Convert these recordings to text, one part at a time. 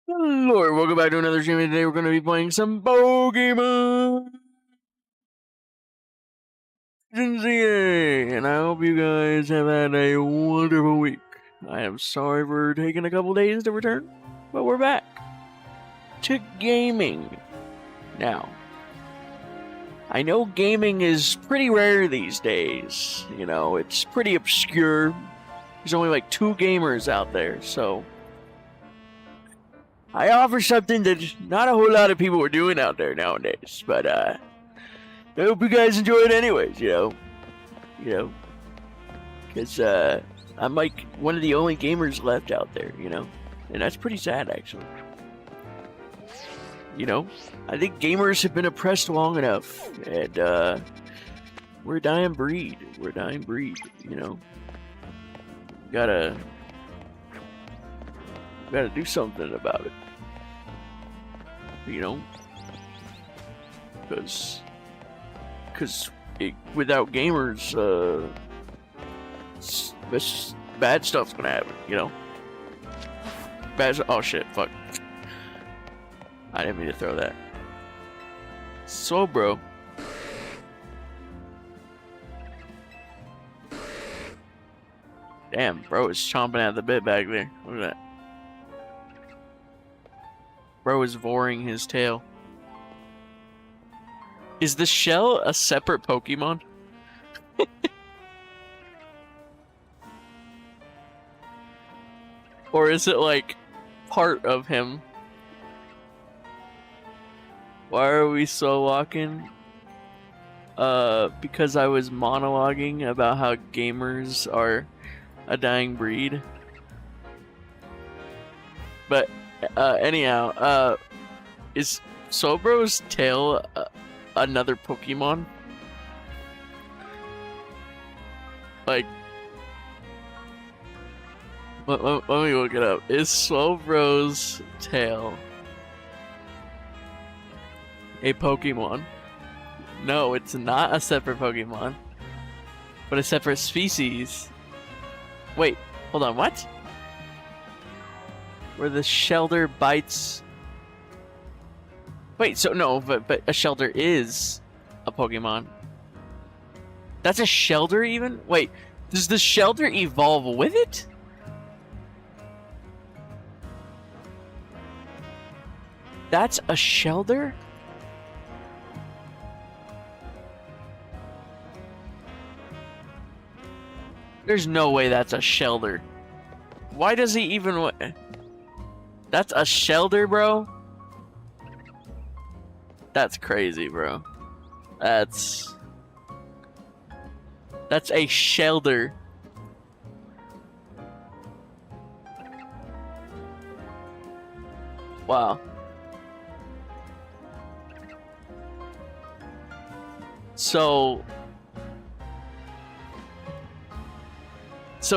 Hello, welcome back to another stream. Today we're going to be playing some Pokemon and I hope you guys have had a wonderful week. I am sorry for taking a couple days to return, but we're back to gaming. Now, I know gaming is pretty rare these days. You know, it's pretty obscure. There's only like 2 gamers out there, so I offer something that not a whole lot of people are doing out there nowadays, but I hope you guys enjoy it anyways, you know, because I'm like one of the only gamers left out there, you know, and that's pretty sad actually. You know, I think gamers have been oppressed long enough, and we're a dying breed. We're a dying breed, you know. Gotta do something about it, you know, because without gamers, bad stuff's gonna happen, you know. Oh shit, fuck. I didn't mean to throw that. So, bro. Damn, bro is chomping at the bit back there. Look at that. Bro is voring his tail. Is the shell a separate Pokemon? Or is it like part of him? Why are we slow walking? Because I was monologuing about how gamers are a dying breed. But anyhow, is Sobro's tail another Pokemon? Like, let me look it up. Is Sobro's tail a Pokemon? No, it's not a separate Pokemon, but a separate species. Wait, hold on, what? Where the Shelder bites... Wait, so no, but a Shelder is a Pokemon. That's a Shelder even? Wait, does the Shelder evolve with it? That's a Shelder? There's no way that's a Shelder. Why does he even... That's a Shelder, bro? That's crazy, bro. That's a Shelder. Wow. So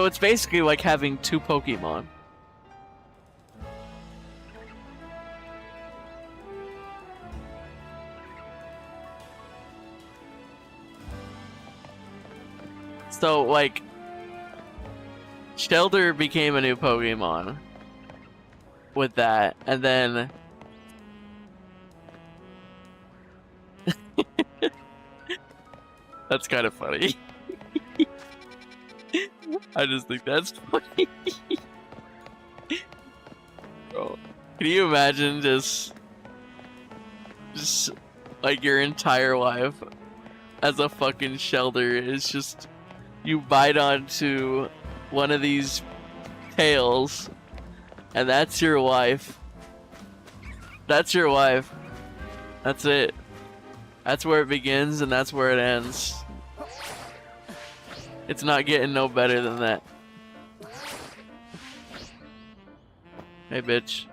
it's basically like having 2 Pokemon. So like Shelder became a new Pokemon with that, and then that's kind of funny. I just think that's funny. Bro, can you imagine just like your entire life as a fucking Shelder is just you bite onto one of these tails and that's your life. That's your life. That's it. That's where it begins and that's where it ends. It's not getting no better than that. Hey, bitch.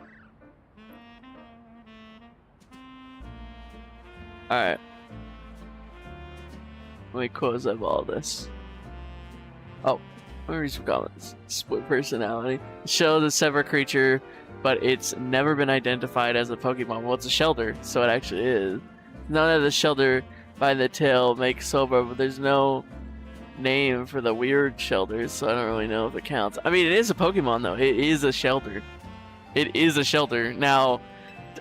Alright. Let me close up all this. Oh, let me read some comments. Split personality. Shell is a separate creature, but it's never been identified as a Pokemon. Well, it's a Shelder, so it actually is. None of the Shelder by the tail makes Sobro, but there's no name for the weird shelters, so I don't really know if it counts. I mean, it is a Pokemon though. It is a shelter. It is a shelter. Now,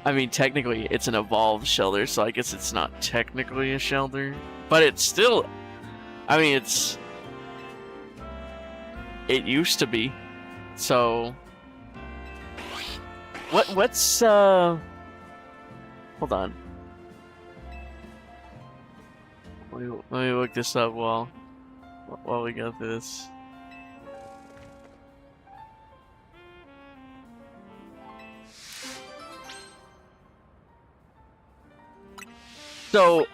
I mean, technically, it's an evolved shelter, so I guess it's not technically a shelter, but it's still. I mean, it used to be. So, what's hold on. Let me look this up while we go through this. So,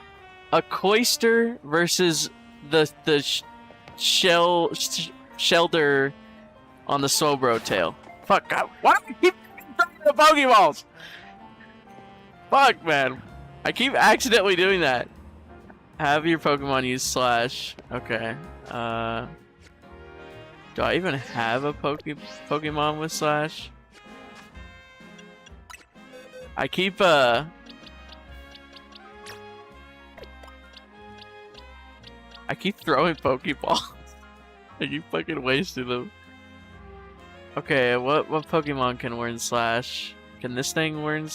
a Cloyster versus the shelter on the Slowbro tail. Fuck, why do I keep throwing the Pokeballs? Fuck, man. I keep accidentally doing that. Have your Pokemon use Slash. Okay. Do I even have a Pokemon with Slash? I keep throwing Pokeballs. I keep fucking wasting them. Okay, what Pokemon can learn Slash? Can this thing learn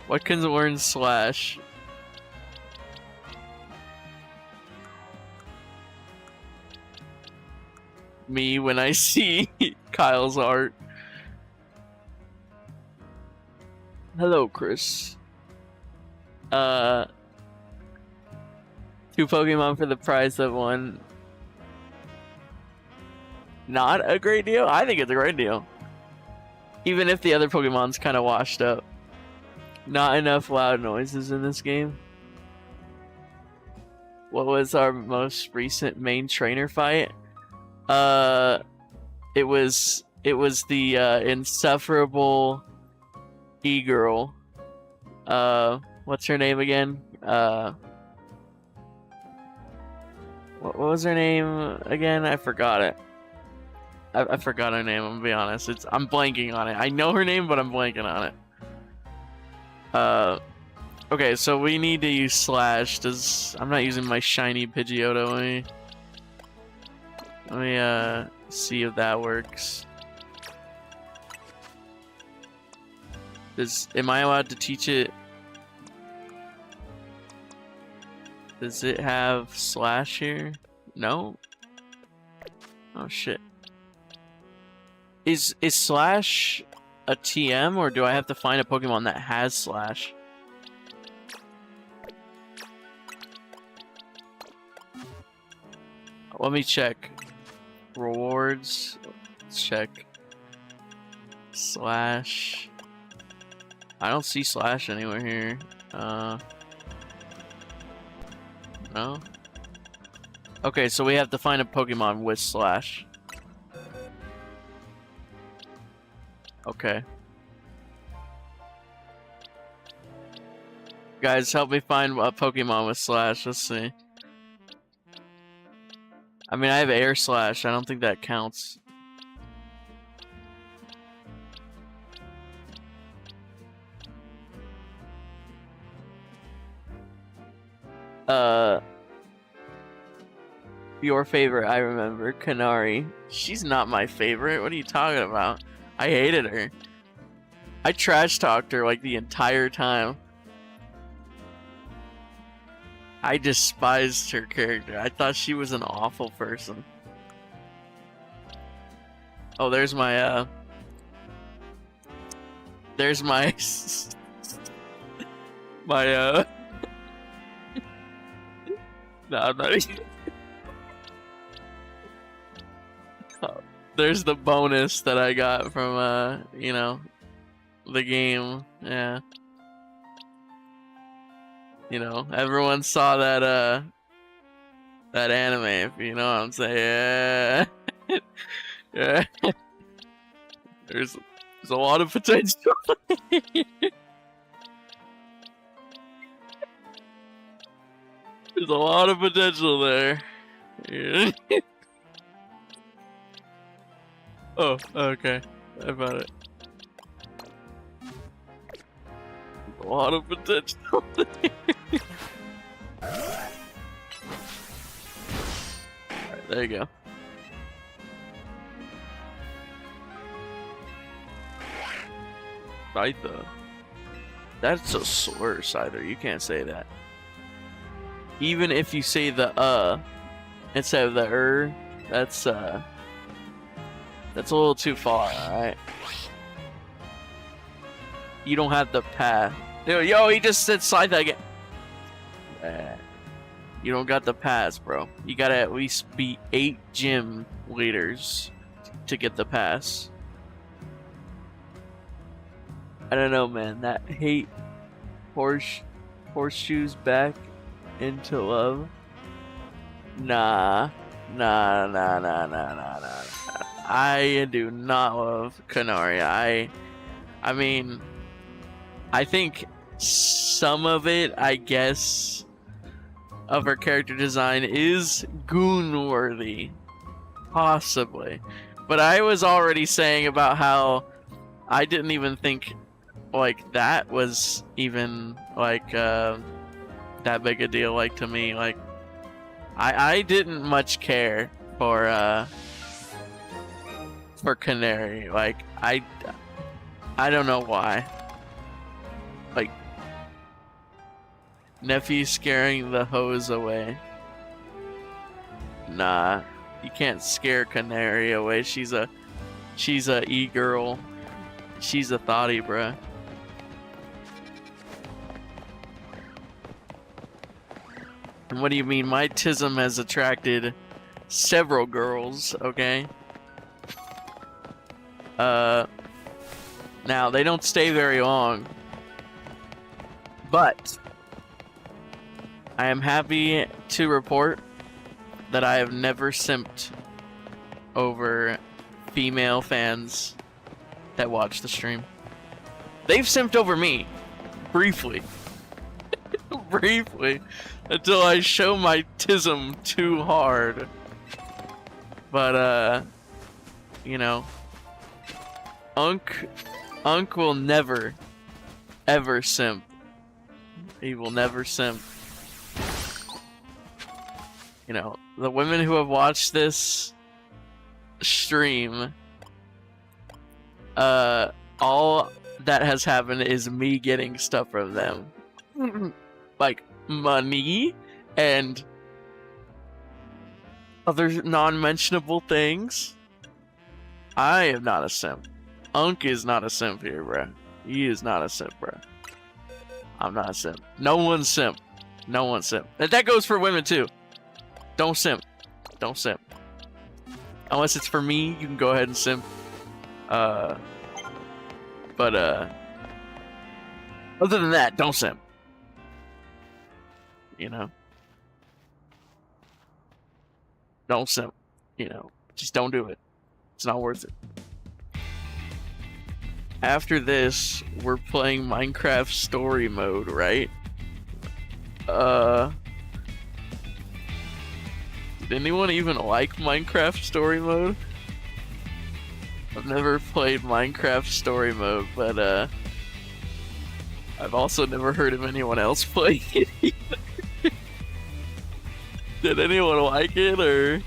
what can learn Slash? Me when I see Kyle's art. Hello, Chris. 2 Pokemon for the price of 1. Not a great deal? I think it's a great deal. Even if the other Pokemon's kind of washed up. Not enough loud noises in this game. What was our most recent main trainer fight? It was the insufferable E-girl. What's her name again? What was her name again? I forgot it. I forgot her name, I'm gonna be honest. I'm blanking on it. I know her name, but I'm blanking on it. Okay, so we need to use Slash. I'm not using my shiny Pidgeotto. Let me see if that works. Am I allowed to teach it? Does it have Slash here? No? Oh shit. Is Slash a TM, or do I have to find a Pokemon that has Slash? Let me check. Rewards. Let's check. Slash. I don't see Slash anywhere here. No? Okay, so we have to find a Pokemon with Slash. Okay. Guys, help me find a Pokemon with Slash. Let's see. I mean, I have Air Slash. I don't think that counts. Your favorite, I remember, Kanari. She's not my favorite. What are you talking about? I hated her. I trash talked her like the entire time. I despised her character. I thought she was an awful person. Oh, there's my my no, I'm not even... There's the bonus that I got from you know, the game. Yeah. You know, everyone saw that that anime, if you know what I'm saying. Yeah. Yeah. There's a lot of potential. There's a lot of potential there. Yeah. Oh, okay. I found it. A lot of potential there. There you go. Scyther. That's a slur, Scyther. You can't say that. Even if you say the instead of the that's a little too far, alright? You don't have the path. Yo, he just said Scyther again. You don't got the pass, bro. You gotta at least be 8 gym leaders to get the pass. I don't know, man. That hate horseshoes back into love. Nah. I do not love Kanaria. I mean, I think some of it, I guess, of her character design is goon-worthy. Possibly. But I was already saying about how I didn't even think like that was even like that big a deal, like to me. Like I didn't much care for Canary. Like I don't know why. Like Nephi scaring the hose away. Nah, you can't scare Canary away. She's a e-girl. She's a thotty, bruh. And what do you mean? My tism has attracted several girls, okay? Now, they don't stay very long. But I am happy to report that I have never simped over female fans that watch the stream. They've simped over me. Briefly. Briefly. Until I show my tism too hard. But, you know, Unk will never, ever simp. He will never simp. You know, the women who have watched this stream, all that has happened is me getting stuff from them. Like money and other non-mentionable things. I am not a simp. Unk is not a simp here, bro. He is not a simp, bro. I'm not a simp. No one's simp. No one's simp. And that goes for women too. Don't simp. Don't simp. Unless it's for me, you can go ahead and simp. But other than that, don't simp. You know? Don't simp. You know? Just don't do it. It's not worth it. After this, we're playing Minecraft Story Mode, right? Did anyone even like Minecraft Story Mode? I've never played Minecraft Story Mode, but I've also never heard of anyone else playing it either. Did anyone like it, or?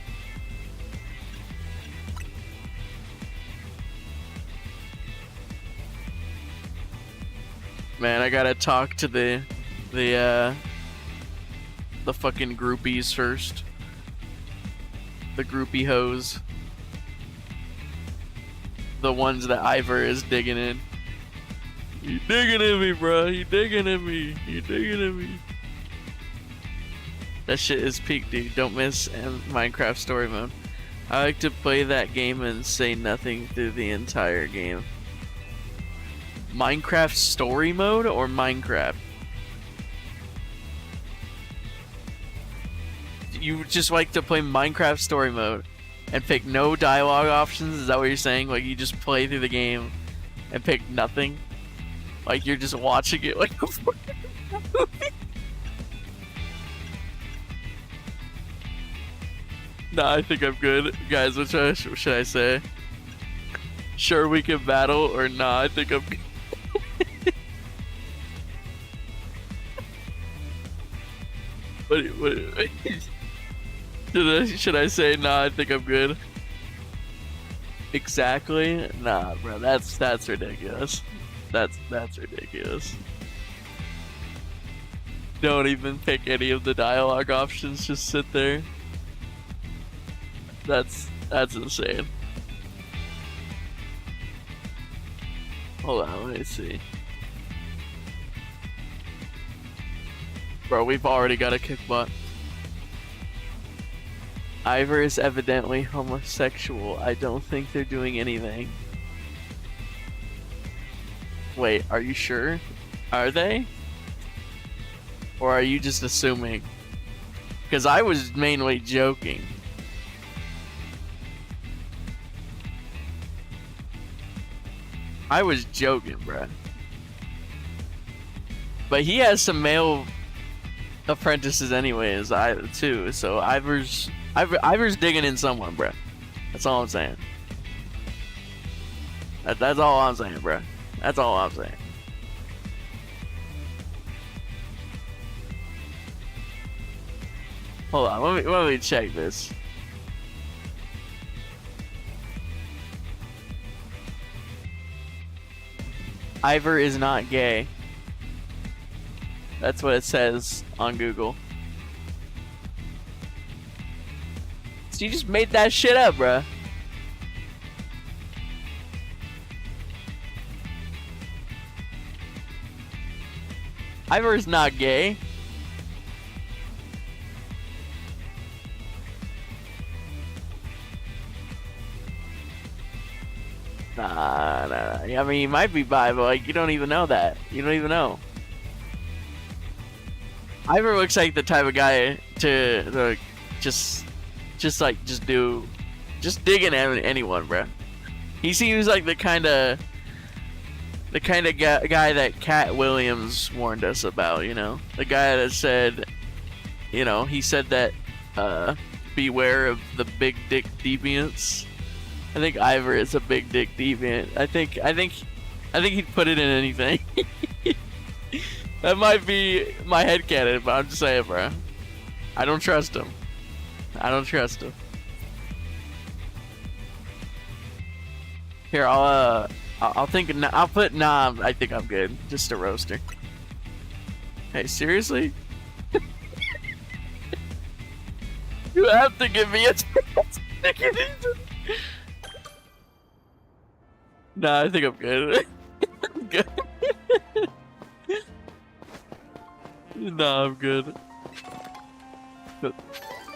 Man, I gotta talk to the fucking groupies first. The groupie hoes. The ones that Ivor is digging in. You digging in me, bro. You digging in me. You digging in me. That shit is peak, dude. Don't miss Minecraft Story Mode. I like to play that game and say nothing through the entire game. Minecraft Story Mode or Minecraft? You just like to play Minecraft Story Mode and pick no dialogue options? Is that what you're saying? Like you just play through the game and pick nothing? Like you're just watching it like a fucking movie? Nah, I think I'm good. Guys, what should I say? Sure we can battle, or nah, I think I'm good. Should I say nah? I think I'm good. Exactly? Nah, bro. That's ridiculous. That's ridiculous. Don't even pick any of the dialogue options. Just sit there. That's insane. Hold on, let me see. Bro, we've already got a kick butt. Ivor is evidently homosexual. I don't think they're doing anything. Wait, are you sure? Are they? Or are you just assuming? Because I was mainly joking. I was joking, bruh. But he has some male apprentices anyways, too. So Ivor's digging in someone, bruh. That's all I'm saying. That's all I'm saying, bruh. That's all I'm saying. Hold on, let me check this. Ivor is not gay. That's what it says on Google. So you just made that shit up, bruh. Ivor is not gay. Nah. I mean, he might be bi, but like, you don't even know that. You don't even know. Ivor looks like the type of guy to just dig in anyone, bro. He seems like the kind of guy that Cat Williams warned us about, you know? The guy that said, you know, he said that beware of the big dick deviants. I think Ivor is a big dick deviant. I think he'd put it in anything. That might be my headcanon, but I'm just saying, bro. I don't trust him. I don't trust him. Here, I'll put nah. I think I'm good. Just a roaster. Hey, seriously? You have to give me a chance. Nah, I think I'm good. I'm good. Nah, I'm good. But,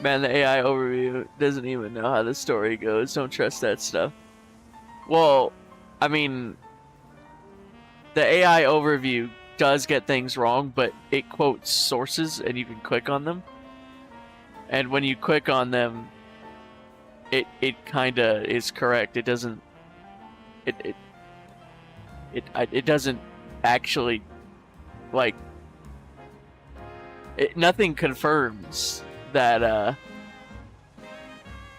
man, the AI overview doesn't even know how the story goes. Don't trust that stuff. Well, I mean, the AI overview does get things wrong, but it quotes sources and you can click on them. And when you click on them, it kinda is correct. It doesn't it doesn't actually, like, nothing confirms that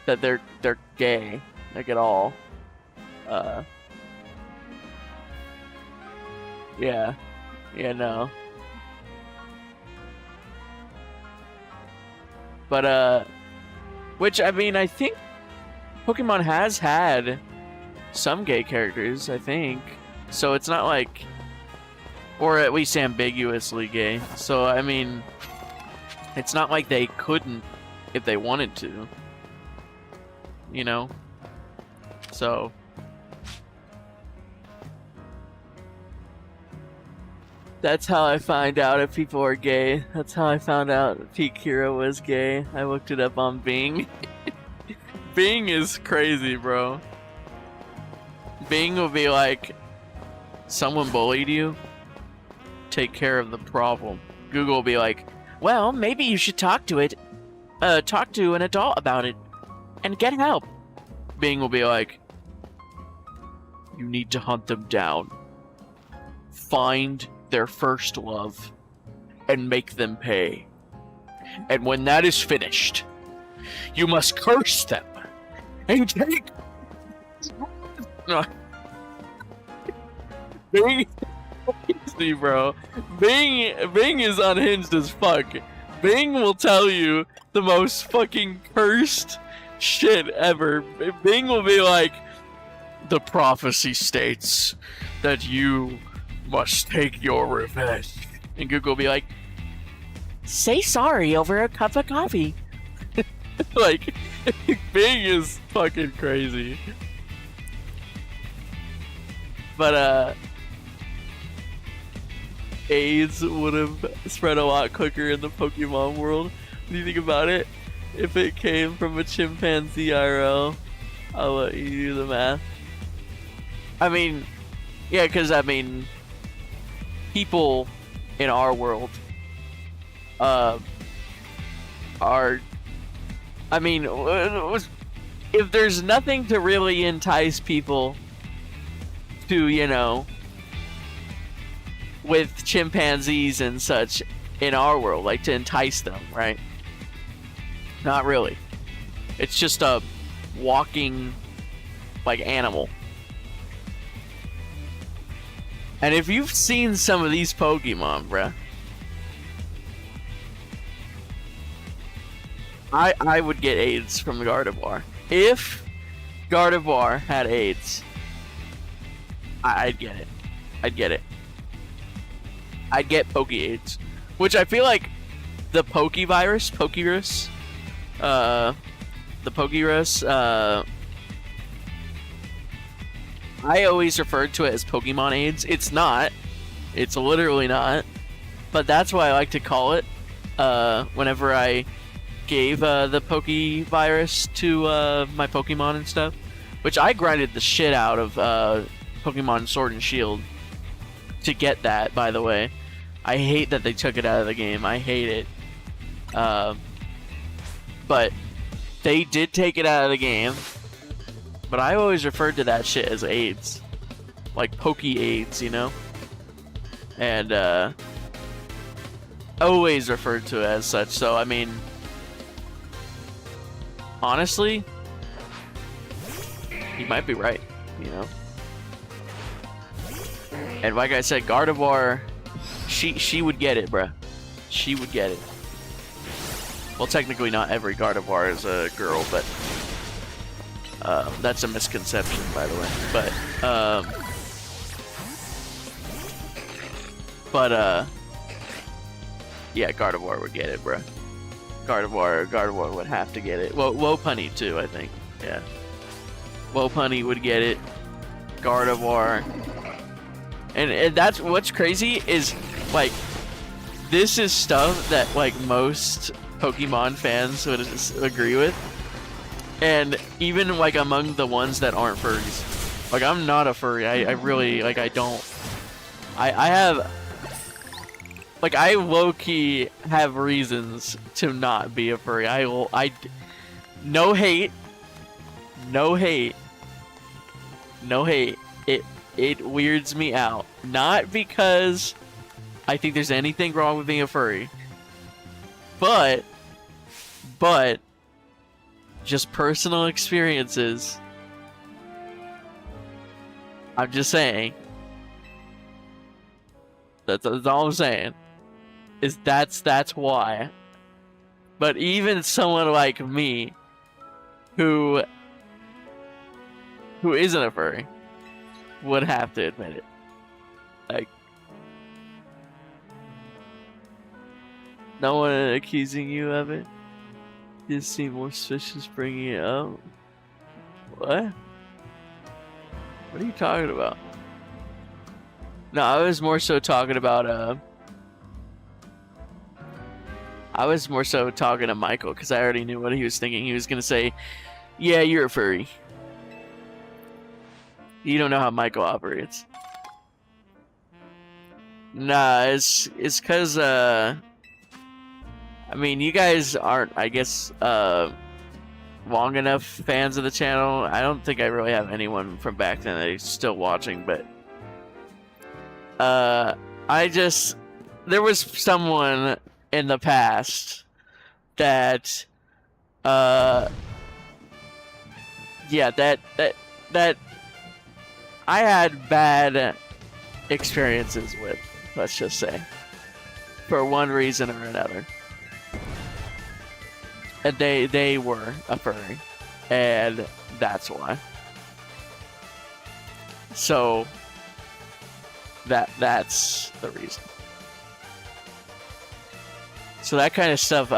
that they're gay, like, at all. Yeah, no. But which, I mean, I think Pokemon has had some gay characters, I think. So it's not like, or at least ambiguously gay. So, I mean, it's not like they couldn't if they wanted to. You know? So. That's how I find out if people are gay. That's how I found out Pete Kira was gay. I looked it up on Bing. Bing is crazy, bro. Bing will be like, someone bullied you? Take care of the problem. Google will be like, well, maybe you should talk to it. Talk to an adult about it. And get help. Bing will be like, you need to hunt them down. Find their first love and make them pay. And when that is finished, you must curse them and take. Bing, see, bro. Bing is unhinged as fuck. Bing will tell you the most fucking cursed shit ever. Bing will be like, the prophecy states that you must take your revenge. And Google will be like, say sorry over a cup of coffee. Like, Bing is fucking crazy. But, AIDS would have spread a lot quicker in the Pokemon world. When you think about it, if it came from a chimpanzee IRL, I'll let you do the math. I mean, yeah, because, I mean, people in our world, are, I mean, if there's nothing to really entice people to, you know, with chimpanzees and such in our world, like to entice them, right? Not really. It's just a walking, like, animal. And if you've seen some of these Pokemon, bruh, I would get AIDS from the Gardevoir. If Gardevoir had AIDS, I'd get it. I'd get it. I'd get Poke-AIDS. Which I feel like the Pokevirus, I always referred to it as Pokemon AIDS. It's not. It's literally not. But that's why I like to call it whenever I gave the Pokevirus to my Pokemon and stuff. Which I grinded the shit out of Pokemon Sword and Shield to get that, by the way. I hate that they took it out of the game. I hate it. But they did take it out of the game. But I always referred to that shit as AIDS. Like Poke-AIDS, you know? And always referred to it as such. So, I mean, honestly, you might be right, you know? And like I said, Gardevoir, she would get it, bruh. She would get it. Well, technically not every Gardevoir is a girl, but that's a misconception, by the way. But yeah, Gardevoir would get it, bruh. Gardevoir would have to get it. Well, Lopunny too, I think. Yeah. Lopunny would get it. Gardevoir. And that's what's crazy is, like, this is stuff that, like, most Pokemon fans would agree with. And even, like, among the ones that aren't furries. Like, I'm not a furry. I really, like, I don't. I have, like, I low-key have reasons to not be a furry. No hate. No hate. No hate. It weirds me out. Not because I think there's anything wrong with being a furry. But just personal experiences. I'm just saying. That's all I'm saying. Is that's why. But even someone like me who isn't a furry would have to admit it. Like, no one accusing you of it. You seem more suspicious bringing it up. What? What are you talking about? No, I was more so talking about I was more so talking to Michael because I already knew what he was thinking. He was gonna say, "Yeah, you're a furry." You don't know how Michael operates. Nah, it's cause I mean, you guys aren't, I guess, long enough fans of the channel. I don't think I really have anyone from back then that is still watching, but there was someone in the past that yeah, that I had bad experiences with, let's just say, for one reason or another. And they were a furry, and that's why. So that's the reason. So that kind of stuff,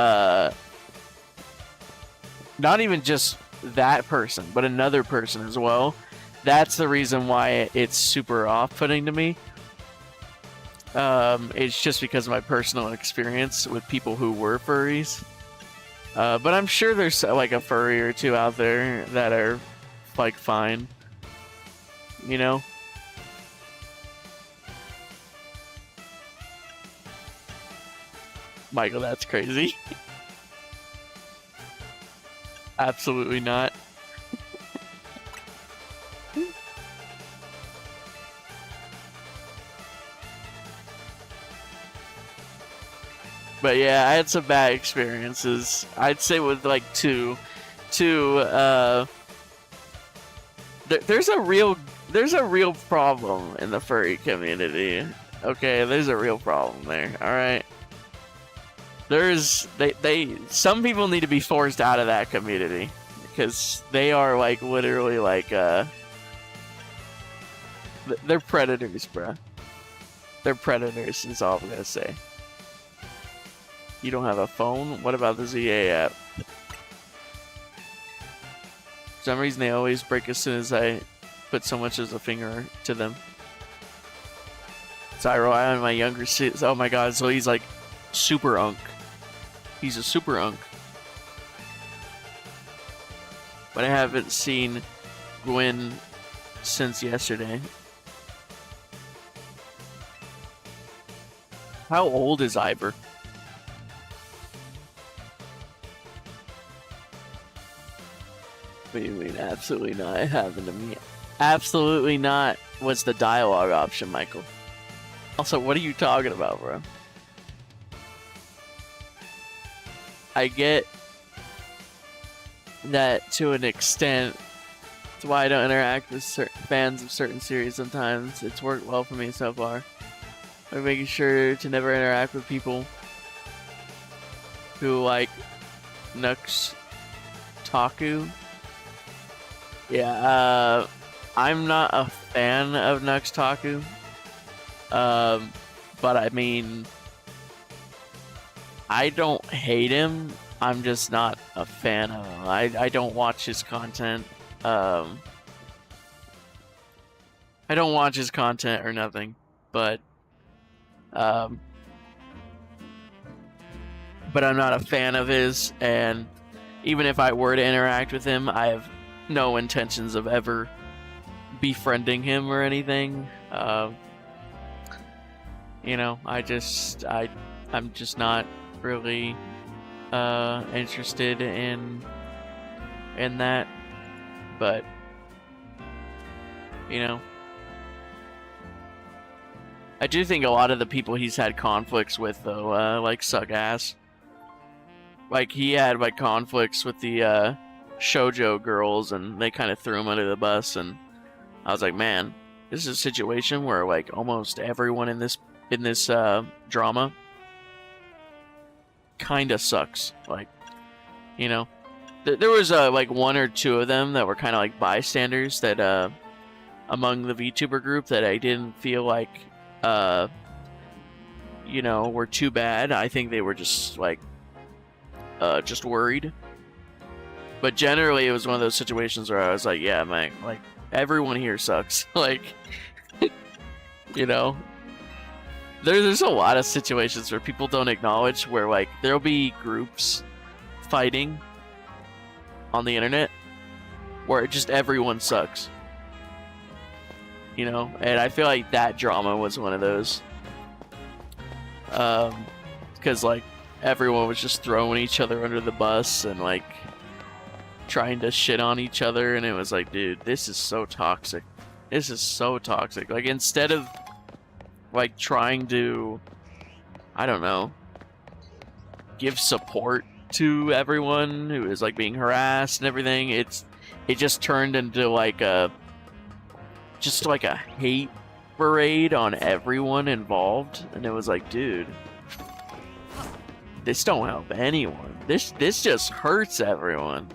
not even just that person, but another person as well. That's the reason why it's super off-putting to me. It's just because of my personal experience with people who were furries. But I'm sure there's like a furry or two out there that are like fine. You know? Michael, that's crazy. Absolutely not. But yeah, I had some bad experiences. I'd say with like two. There's a real problem in the furry community. Okay, there's a real problem there. All right. Some people need to be forced out of that community because they are like literally like they're predators, bruh. They're predators is all I'm gonna say. You don't have a phone? What about the ZA app? For some reason they always break as soon as I put so much as a finger to them. Zyro, I am my younger sis. Oh my god, so he's like super unk. He's a super unk. But I haven't seen Gwen since yesterday. How old is Ivor? What do you mean, absolutely not? It happened to me. Absolutely not was the dialogue option, Michael. Also, what are you talking about, bro? I get that to an extent. That's why I don't interact with certain fans of certain series sometimes. It's worked well for me so far. I'm making sure to never interact with people who like Nux Taku. Yeah, I'm not a fan of Nux Taku. But I mean, I don't hate him. I'm just not a fan of him. I don't watch his content. I don't watch his content or nothing. But I'm not a fan of his. And even if I were to interact with him, I have no intentions of ever befriending him or anything. You know, I'm just not really interested in that, but you know, I do think a lot of the people he's had conflicts with though, like suck ass. Like he had like conflicts with the shoujo girls, and they kind of threw him under the bus, and I was like, man, this is a situation where like almost everyone in this drama kinda sucks. Like, you know, there was like one or two of them that were kind of like bystanders that among the VTuber group that I didn't feel like you know, were too bad. I think they were just like just worried. But generally it was one of those situations where I was like, yeah, man, like everyone here sucks. Like you know, there's a lot of situations where people don't acknowledge where like there'll be groups fighting on the internet where just everyone sucks. You know, and I feel like that drama was one of those. Because like everyone was just throwing each other under the bus and like trying to shit on each other, and it was like, dude, this is so toxic. This is so toxic. Like, instead of like trying to, I don't know, give support to everyone who is like being harassed and everything, it just turned into like a hate parade on everyone involved, and it was like, dude, this don't help anyone. This just hurts everyone.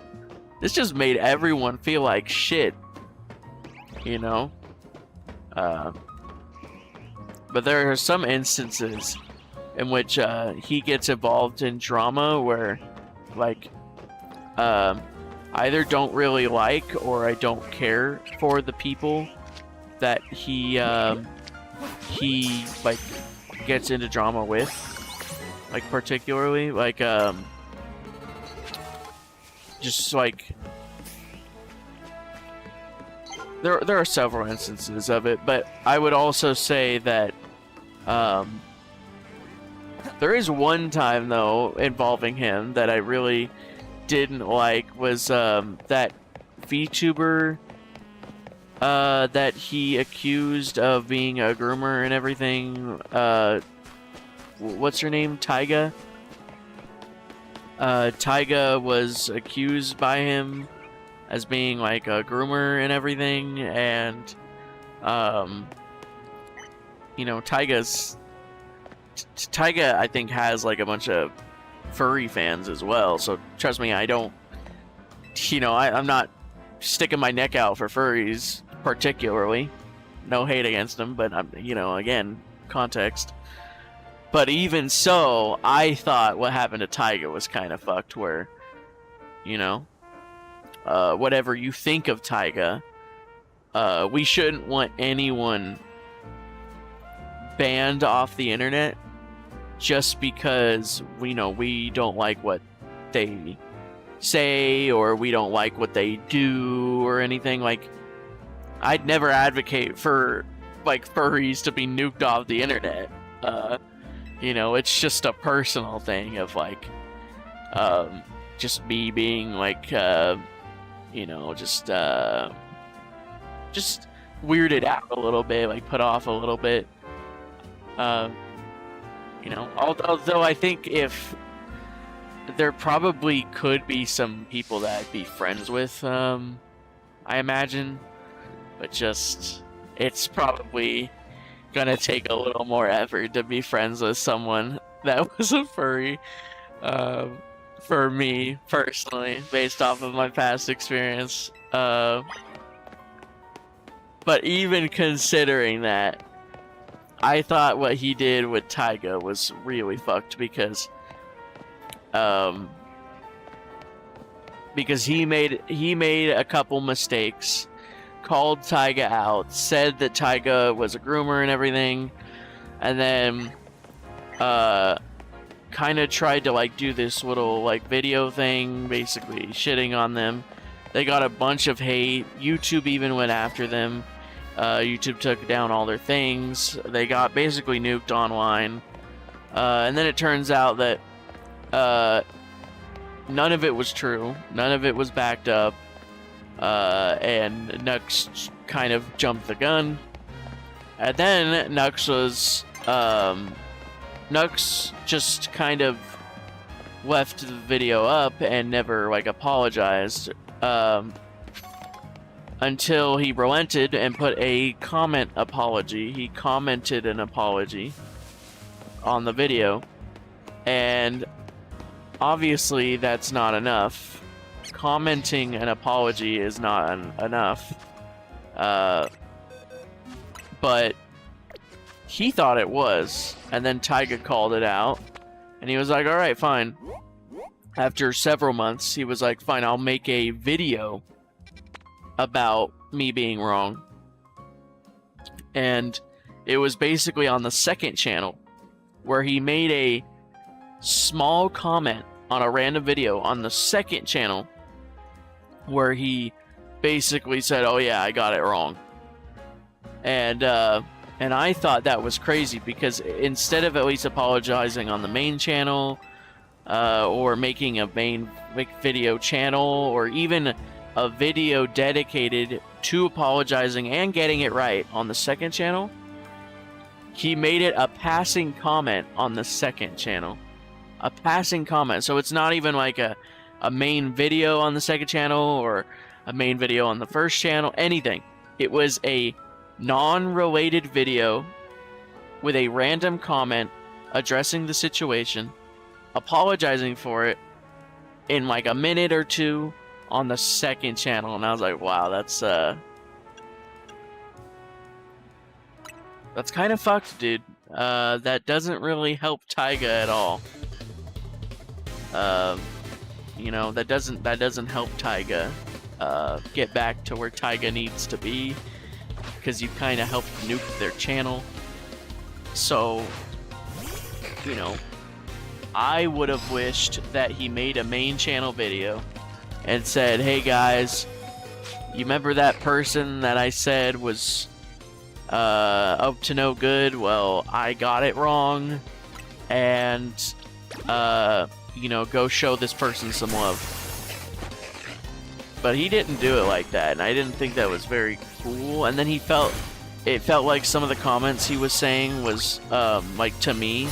This just made everyone feel like shit, you know? But there are some instances in which he gets involved in drama where, like, either don't really like or I don't care for the people that he like gets into drama with, like particularly like just like there are several instances of it, but I would also say that there is one time though involving him that I really didn't like was that VTuber that he accused of being a groomer and everything. What's her name? Taiga? Taiga was accused by him as being like a groomer and everything, and you know, Taiga I think has like a bunch of furry fans as well, so trust me, I don't, you know, I'm not sticking my neck out for furries particularly. No hate against them, but I'm, you know, again, context. But even so, I thought what happened to Taiga was kind of fucked, where, you know, whatever you think of Taiga, we shouldn't want anyone banned off the internet just because, you know, we don't like what they say or we don't like what they do or anything. Like, I'd never advocate for like furries to be nuked off the internet. You know, it's just a personal thing of like just me being like you know, just weirded out a little bit, like put off a little bit. You know, although I think if there probably could be some people that I'd be friends with, I imagine, but just, it's probably gonna take a little more effort to be friends with someone that was a furry, for me personally, based off of my past experience. But even considering that, I thought what he did with Taiga was really fucked because he made a couple mistakes, called Taiga out, said that Taiga was a groomer and everything, and then kind of tried to like do this little like video thing, basically shitting on them. They got a bunch of hate. YouTube even went after them. YouTube took down all their things. They got basically nuked online. And then it turns out that none of it was true. None of it was backed up. And Nux kind of jumped the gun. And then Nux just kind of left the video up and never like apologized. Until he relented and put a comment apology. He commented an apology on the video. And obviously that's not enough. Commenting an apology is not enough. But he thought it was. And then Taiga called it out. And he was like, alright, fine. After several months, he was like, fine, I'll make a video about me being wrong. And it was basically on the second channel where he made a small comment on a random video on the second channel where he basically said, oh yeah, I got it wrong. And I thought that was crazy because instead of at least apologizing on the main channel or making a main video channel or even a video dedicated to apologizing and getting it right on the second channel, he made it a passing comment on the second channel. A passing comment. So it's not even like a main video on the second channel or a main video on the first channel, anything. It was a non-related video with a random comment addressing the situation, apologizing for it in like a minute or two on the second channel, and I was like, wow, that's kind of fucked, dude. That doesn't really help Taiga at all. You know, that doesn't help Taiga get back to where Taiga needs to be, because you kind of helped nuke their channel. So, you know, I would have wished that he made a main channel video and said, hey guys, you remember that person that I said was up to no good? Well, I got it wrong, and you know, go show this person some love. But he didn't do it like that, and I didn't think that was very cool. And then it felt like some of the comments he was saying was like, to me,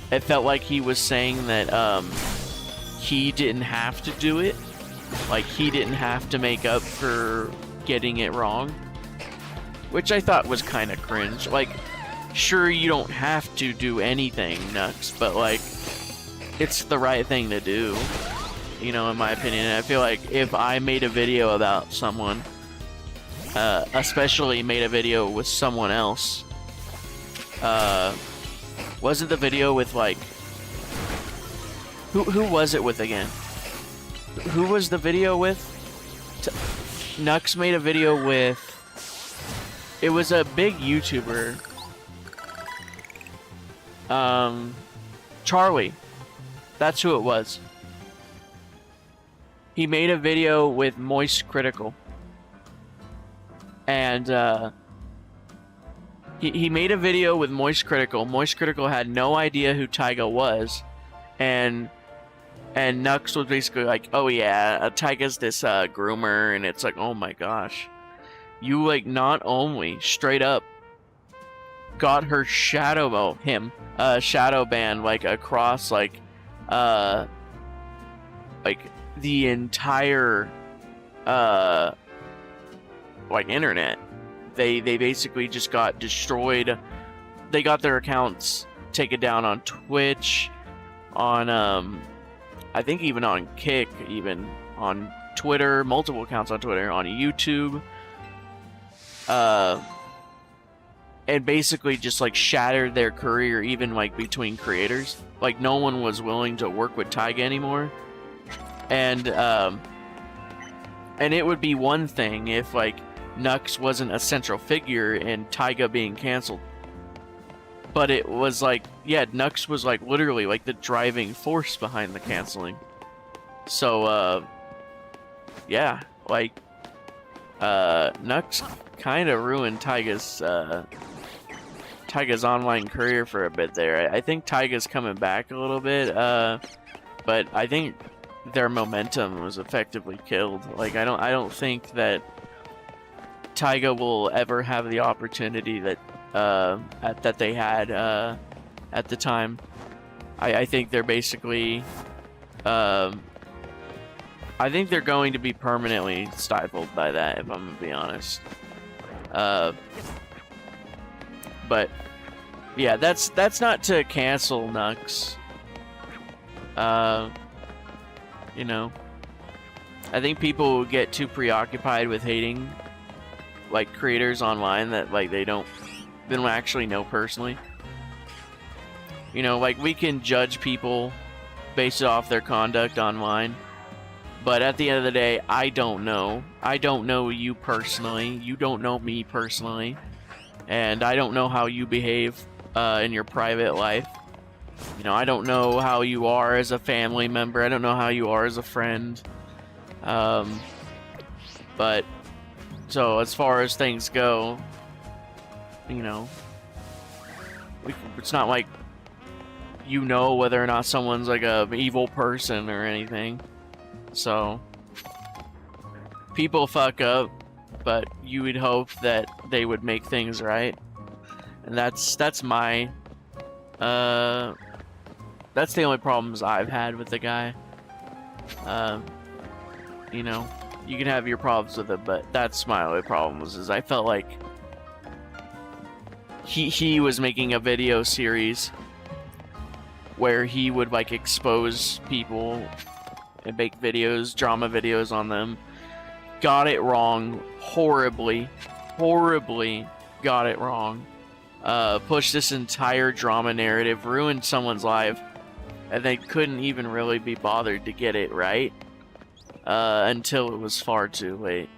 it felt like he was saying that he didn't have to do it, like he didn't have to make up for getting it wrong, which I thought was kind of cringe. Like, sure, you don't have to do anything, Nux, but like, it's the right thing to do, you know, in my opinion. And I feel like if I made a video about someone, especially made a video with someone else, wasn't the video with like, who was it with again? Who was the video with? Nux made a video with, it was a big YouTuber, Charlie. That's who it was. He made a video with Moist Critical. And, he made a video with Moist Critical. Moist Critical had no idea who Taiga was. And Nux was basically like, oh yeah, Taiga's this, groomer. And it's like, oh my gosh. You, like, not only straight up got her shadow ban, like, across, like the entire like internet. They basically just got destroyed. They got their accounts taken down on Twitch, on I think even on Kick, even on Twitter, multiple accounts on Twitter, on YouTube, and basically just like shattered their career, even like between creators. Like, no one was willing to work with Taiga anymore. And it would be one thing if like Nux wasn't a central figure in Taiga being canceled. But it was like, yeah, Nux was like literally like the driving force behind the canceling. So yeah, like Nux kind of ruined Taiga's online career for a bit there. I think Taiga's coming back a little bit, but I think their momentum was effectively killed. Like, I don't think that Taiga will ever have the opportunity that that they had at the time. I think they're basically I think they're going to be permanently stifled by that, if I'm gonna be honest. But yeah, that's not to cancel Nux. You know, I think people get too preoccupied with hating like creators online that like they don't actually know personally. You know, like, we can judge people based off their conduct online, but at the end of the day, I don't know you personally, you don't know me personally, and I don't know how you behave in your private life. You know, I don't know how you are as a family member. I don't know how you are as a friend. But, so as far as things go, you know, it's not like you know whether or not someone's like a evil person or anything. So, people fuck up, but you would hope that they would make things right. And that's my that's the only problems I've had with the guy. You know, you can have your problems with it, but that's my only problems, is I felt like he was making a video series where he would like expose people and make videos, drama videos on them. Got it wrong horribly got it wrong. Pushed this entire drama narrative, ruined someone's life, and they couldn't even really be bothered to get it right until it was far too late.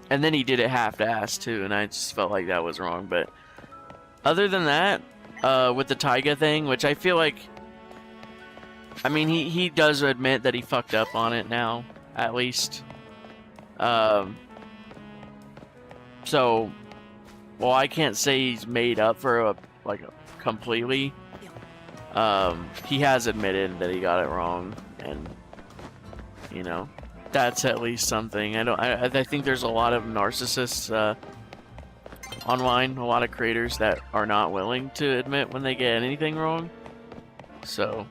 And then he did it half-assed too, and I just felt like that was wrong. But other than that, with the Taiga thing, which I feel like, I mean, he does admit that he fucked up on it now, at least. So, well, I can't say he's made up for completely. He has admitted that he got it wrong, and you know, that's at least something. I think there's a lot of narcissists online, a lot of creators that are not willing to admit when they get anything wrong. So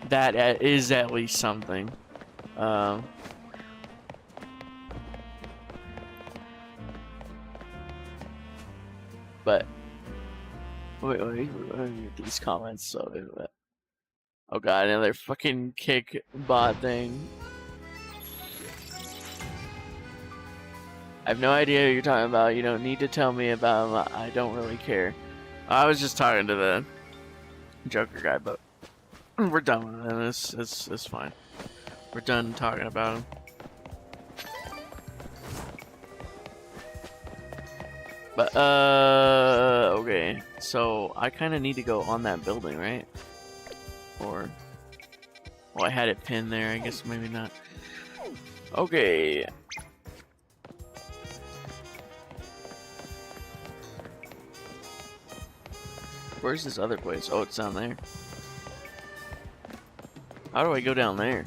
that is at least something. But wait, let me read these comments. So, oh god, another fucking kick bot thing. I have no idea what you're talking about. You don't need to tell me about him. I don't really care. I was just talking to the Joker guy, but we're done with it. It's fine. We're done talking about him. But, okay. So, I kind of need to go on that building, right? Or, well, I had it pinned there. I guess maybe not. Okay. Where's this other place? Oh, it's down there. How do I go down there?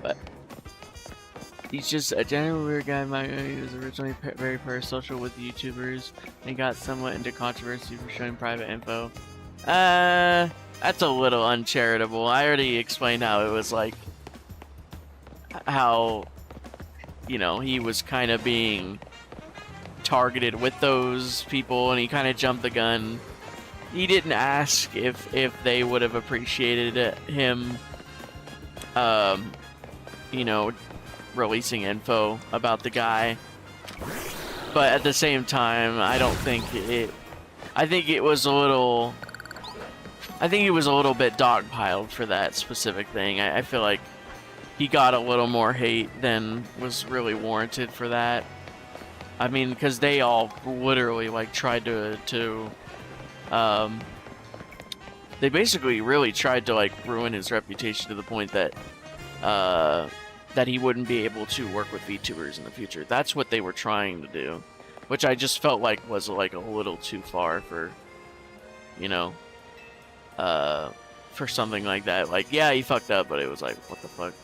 But he's just a general weird guy. He was originally very parasocial with YouTubers and got somewhat into controversy for showing private info. That's a little uncharitable. I already explained how it was like, how, you know, he was kind of being targeted with those people, and he kind of jumped the gun. He didn't ask if they would have appreciated him, you know, releasing info about the guy. But at the same time, I don't think it. I think it was a little. I think he was a little bit dogpiled for that specific thing. I feel like he got a little more hate than was really warranted for that. I mean, because they all literally like tried to they basically really tried to like ruin his reputation to the point that that he wouldn't be able to work with VTubers in the future. That's what they were trying to do, which I just felt like was like a little too far for, you know, for something like that. Like, yeah, he fucked up, but it was like, what the fuck?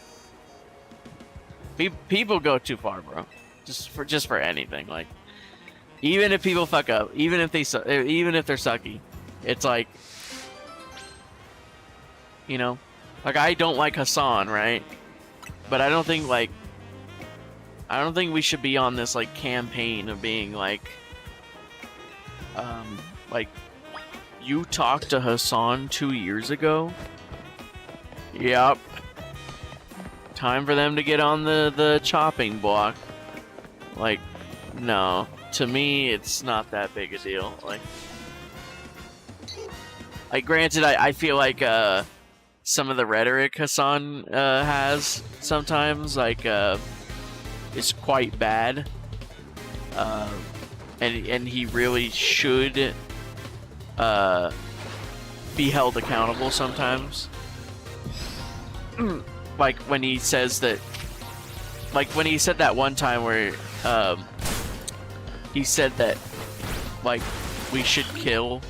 People go too far, bro. Just for anything, like, even if people fuck up, even if they're sucky, it's like, you know, like, I don't like Hassan, right? But I don't think we should be on this like campaign of being like you talked to Hassan 2 years ago. Yep. Time for them to get on the chopping block. Like, no. To me, it's not that big a deal. Like granted, I feel like some of the rhetoric Hassan has sometimes, like, is quite bad. And he really should be held accountable sometimes. Like when he says that, like when he said that one time where he said that, like, we should kill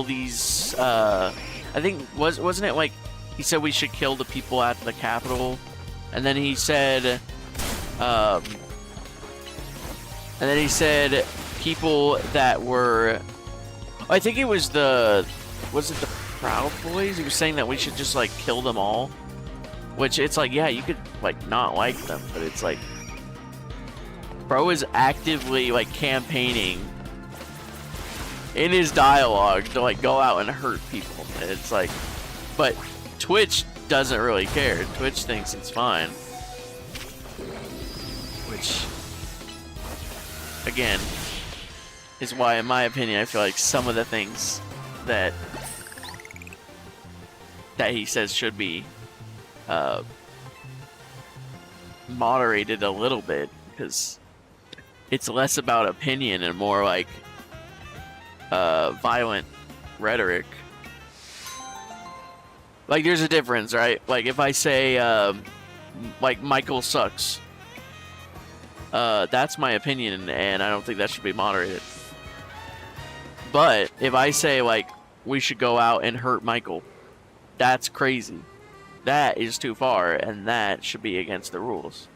these I think wasn't it like he said we should kill the people at the Capitol, and then he said people that were, I think it was the Proud Boys. He was saying that we should just like kill them all, which it's like, yeah, you could like not like them, but it's like, Bro is actively like campaigning in his dialogue to like go out and hurt people. It's like, but Twitch doesn't really care. Twitch thinks it's fine. Which, again, is why, in my opinion, I feel like some of the things that he says should be moderated a little bit, because it's less about opinion and more like violent rhetoric. Like, there's a difference, right? Like, if I say like Michael sucks, that's my opinion, and I don't think that should be moderated. But if I say like we should go out and hurt Michael, that's crazy. That is too far, and that should be against the rules.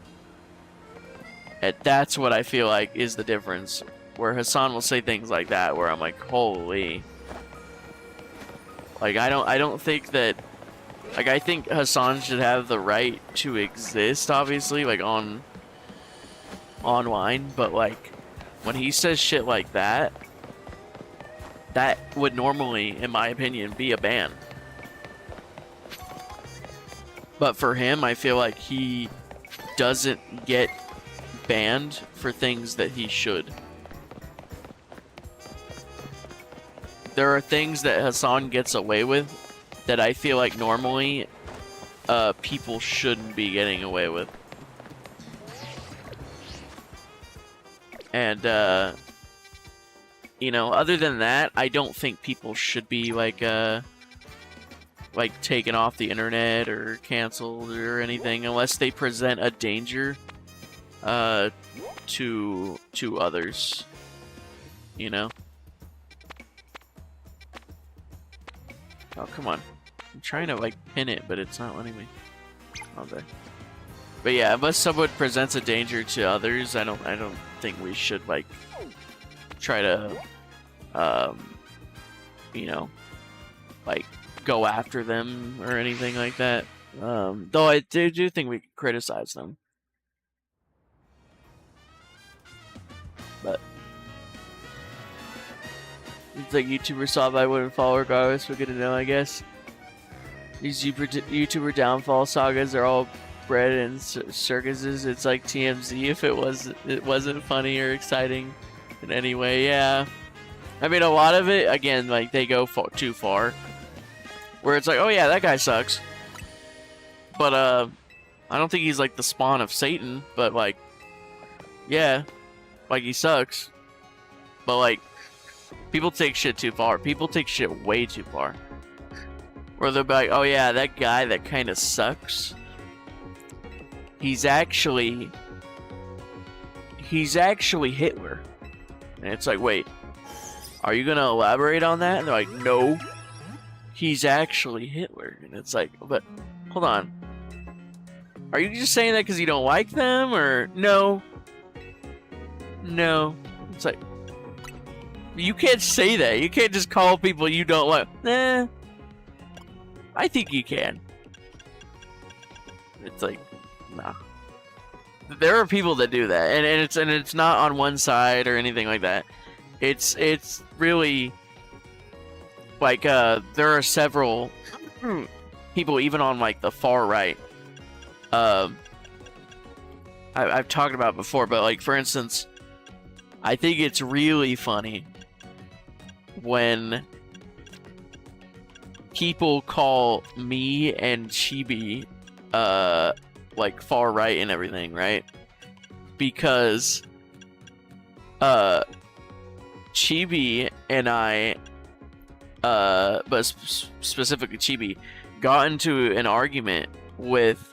And that's what I feel like is the difference. Where Hassan will say things like that, where I'm like, holy. Like, I don't think that. Like, I think Hassan should have the right to exist, obviously, like online. But like, when he says shit like that, that would normally, in my opinion, be a ban. But for him, I feel like he doesn't get banned for things that he should. There are things that Hassan gets away with that I feel like normally people shouldn't be getting away with. And, you know, other than that, I don't think people should be like taken off the internet or canceled or anything unless they present a danger to others, you know? Oh, come on. I'm trying to like pin it, but it's not letting me. Okay. But yeah, unless someone presents a danger to others, I don't think we should like try to you know, like go after them or anything like that. Though I do think we criticize them. But it's like YouTuber sub I wouldn't follow regardless. We're good to know, I guess. These YouTuber downfall sagas are all bred in circuses. It's like TMZ if it wasn't funny or exciting in any way. Yeah, I mean, a lot of it, again, like they go too far. Where it's like, oh yeah, that guy sucks. But I don't think he's like the spawn of Satan. But like, yeah, like he sucks. But like, people take shit too far. People take shit way too far. Where they'll be like, oh yeah, that guy that kind of sucks. He's actually Hitler. And it's like, wait, are you gonna elaborate on that? And they're like, no, he's actually Hitler. And it's like, but hold on, are you just saying that because you don't like them, or no? It's like, you can't say that. You can't just call people you don't like. Nah, I think you can. It's like, nah. There are people that do that, and it's not on one side or anything like that. It's really like there are several people even on like the far right. I've talked about it before, but like for instance, I think it's really funny when people call me and Chibi like far right and everything, right? Because Chibi and I but specifically Chibi got into an argument with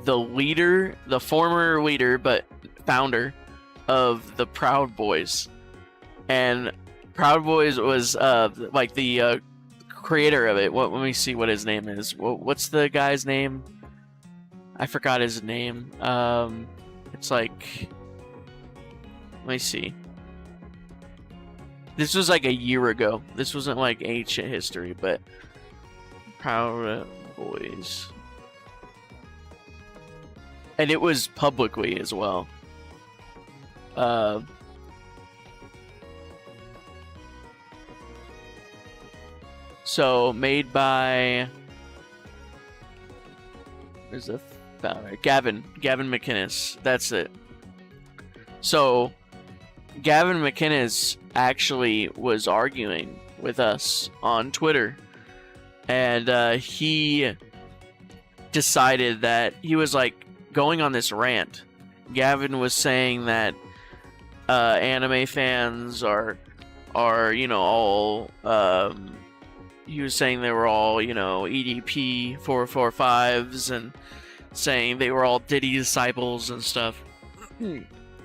the leader, the former leader but founder of the Proud Boys. And Proud Boys was like the creator of it. Let me see what his name is. What's the guy's name? I forgot his name. It's like, let me see. This was like a year ago. This wasn't like ancient history, but Proud Boys. And it was publicly as well. So made by, where's the founder? Gavin McInnes. That's it. So Gavin McInnes actually was arguing with us on Twitter, and he decided that he was like going on this rant. Gavin was saying that anime fans are all he was saying they were all EDP 445s, and saying they were all Diddy disciples and stuff.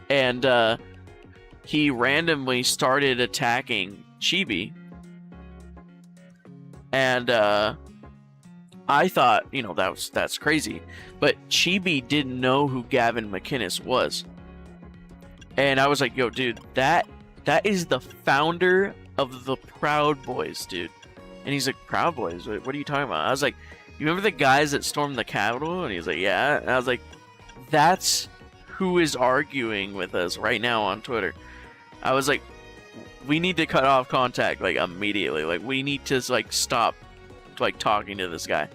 And he randomly started attacking Chibi, and I thought, that's crazy, but Chibi didn't know who Gavin McInnes was, and I was like, yo, dude, that is the founder of the Proud Boys, dude. And he's like, Proud Boys? What are you talking about? I was like, you remember the guys that stormed the Capitol? And he's like, yeah. And I was like, that's who is arguing with us right now on Twitter. I was like, we need to cut off contact, like, immediately. Like, we need to, like, stop, like, talking to this guy.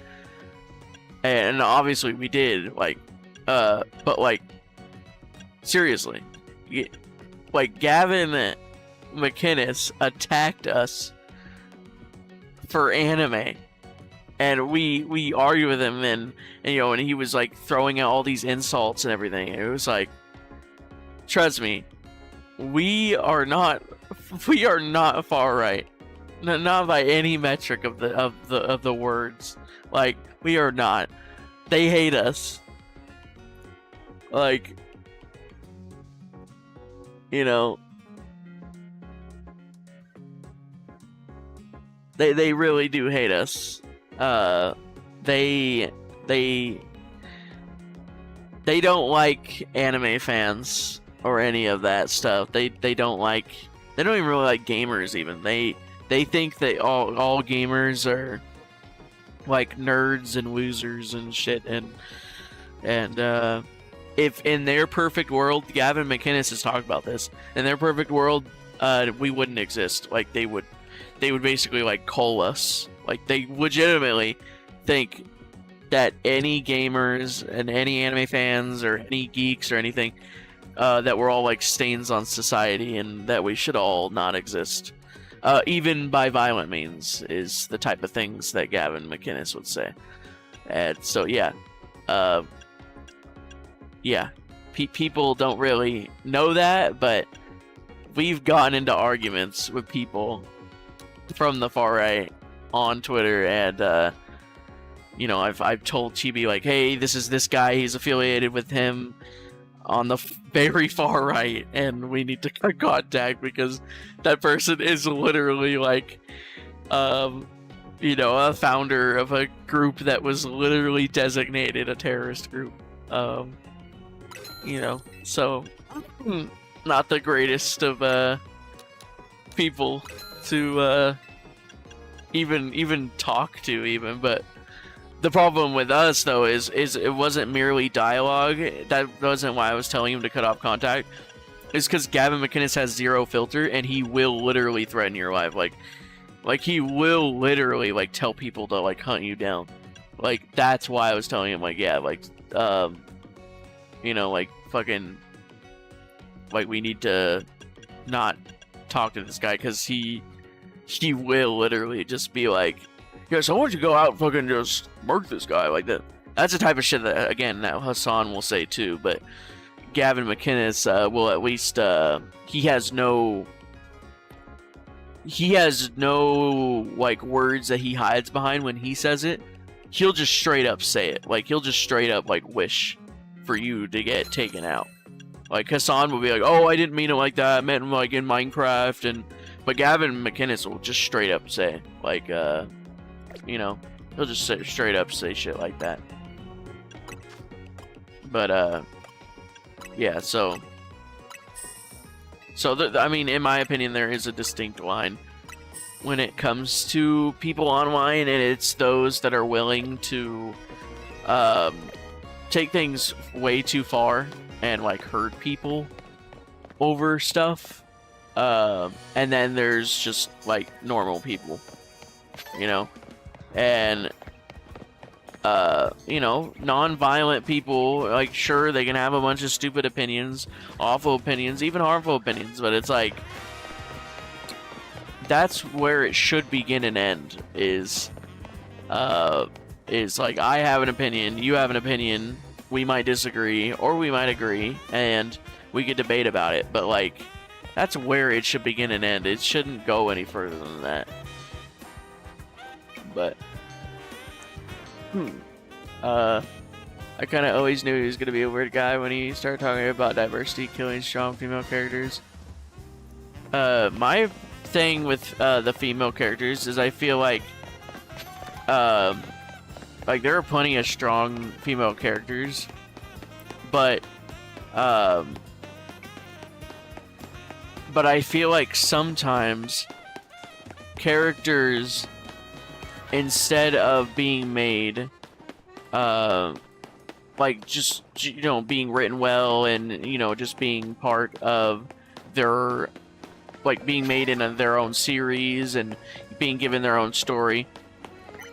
And obviously we did, like, but, like, seriously. Like, Gavin McInnes attacked us for anime, and we argue with him, and and he was like throwing out all these insults and everything. It was like, trust me, we are not far right, not by any metric of the words. Like, we are not. They hate us. Like, They really do hate us. They don't like anime fans or any of that stuff. They don't even really like gamers even. They think that all gamers are like nerds and losers and shit, and if in their perfect world, Gavin McInnes has talked about this, in their perfect world, we wouldn't exist. Like, they would basically like call us. Like, they legitimately think that any gamers and any anime fans or any geeks or anything, that we're all like stains on society, and that we should all not exist. Even by violent means is the type of things that Gavin McInnes would say. And so yeah. People don't really know that, but we've gotten into arguments with people from the far right on Twitter, and I've told Chibi, like, hey, this is this guy, he's affiliated with him on the very far right, and we need to cut contact because that person is literally like a founder of a group that was literally designated a terrorist group. So not the greatest of people to even talk to even. But the problem with us though is it wasn't merely dialogue. That wasn't why I was telling him to cut off contact. It's because Gavin McInnes has zero filter, and he will literally threaten your life. Like he will literally like tell people to like hunt you down. Like, that's why I was telling him, like, yeah, like like fucking, like, we need to not talk to this guy, because he will literally just be like, yeah, so I want you to go out and fucking just murk this guy like that. That's the type of shit that, again, that Hassan will say too, but Gavin McInnes will at least, he has no like words that he hides behind when he says it. He'll just straight up say it. Like, he'll just straight up like wish for you to get taken out. Like, Hassan will be like, oh, I didn't mean it like that, I meant like in Minecraft, but Gavin McInnes will just straight up say, like, he'll just straight up say shit like that. But yeah, so I mean, in my opinion, there is a distinct line when it comes to people online, and it's those that are willing to take things way too far and like hurt people, over stuff. And then there's just like normal people, you know, and you know, non-violent people, like, sure, they can have a bunch of stupid opinions, awful opinions, even harmful opinions, but it's like, that's where it should begin and end, is like, I have an opinion, you have an opinion, we might disagree, or we might agree, and we could debate about it, but, like, that's where it should begin and end. It shouldn't go any further than that. But I kind of always knew he was going to be a weird guy when he started talking about diversity, killing strong female characters. My thing with the female characters is I feel like there are plenty of strong female characters, but I feel like sometimes characters, instead of being made like, just, you know, being written well and, you know, just being part of their, like, being made in their own series and being given their own story,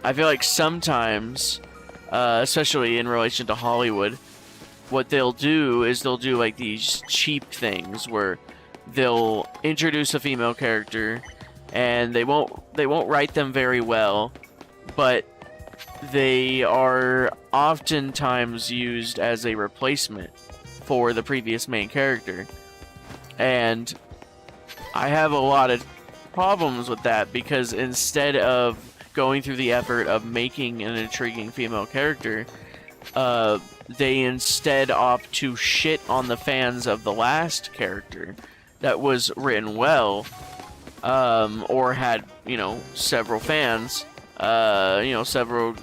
I feel like sometimes, especially in relation to Hollywood, what they'll do is they'll do like these cheap things where they'll introduce a female character and they won't write them very well, but they are oftentimes used as a replacement for the previous main character. And I have a lot of problems with that, because instead of going through the effort of making an intriguing female character, they instead opt to shit on the fans of the last character that was written well, or had, you know, several fans, you know, several,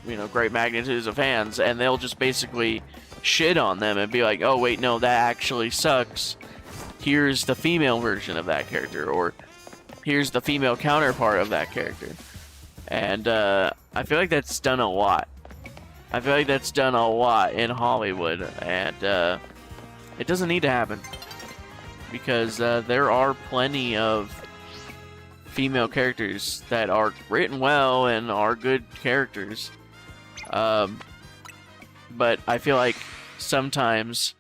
you know, great magnitudes of fans, and they'll just basically shit on them and be like, oh wait, no, that actually sucks. Here's the female version of that character, or here's the female counterpart of that character. And I feel like that's done a lot. I feel like that's done a lot in Hollywood, and it doesn't need to happen, because there are plenty of female characters that are written well and are good characters. But I feel like sometimes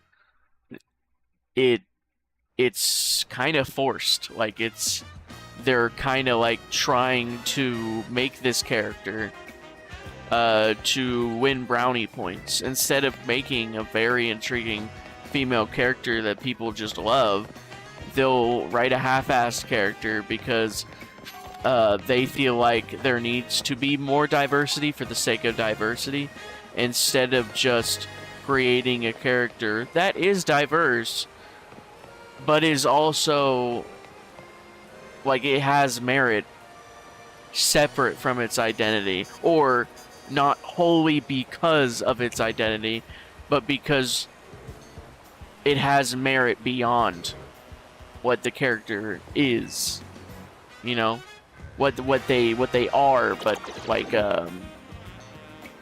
it's kind of forced. Like, they're kind of like trying to make this character to win brownie points, instead of making a very intriguing female character that people just love. They'll write a half-assed character because they feel like there needs to be more diversity for the sake of diversity, instead of just creating a character that is diverse, but is also, like, it has merit separate from its identity, or not wholly because of its identity, but because it has merit beyond what the character is, you know, what they are, but like,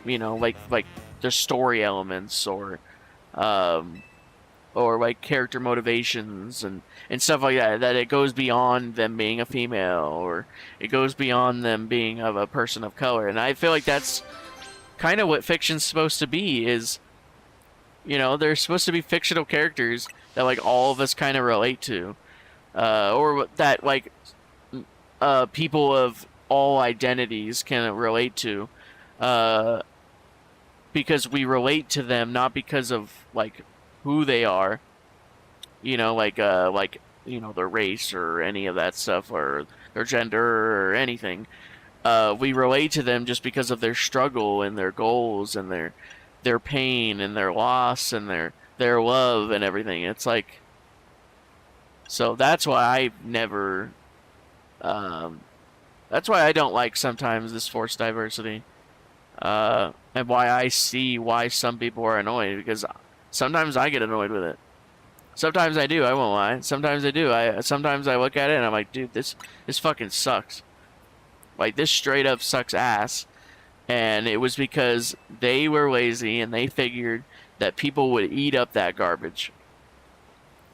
you know, like their story elements, or like character motivations and stuff like that, that it goes beyond them being a female, or it goes beyond them being of a person of color. And I feel like that's kind of what fiction's supposed to be, is, you know, they're supposed to be fictional characters that, like, all of us kind of relate to, or that, like, people of all identities can relate to, because we relate to them not because of, like, who they are, you know, like, you know, their race or any of that stuff, or their gender or anything. We relate to them just because of their struggle and their goals and their pain and their loss and their love and everything. It's like, so that's why I've never, that's why I don't like sometimes this forced diversity, and why I see why some people are annoyed, because sometimes I get annoyed with it. Sometimes I do, I won't lie. Sometimes I do. Sometimes I look at it and I'm like, dude, this fucking sucks. Like, this straight up sucks ass. And it was because they were lazy and they figured that people would eat up that garbage.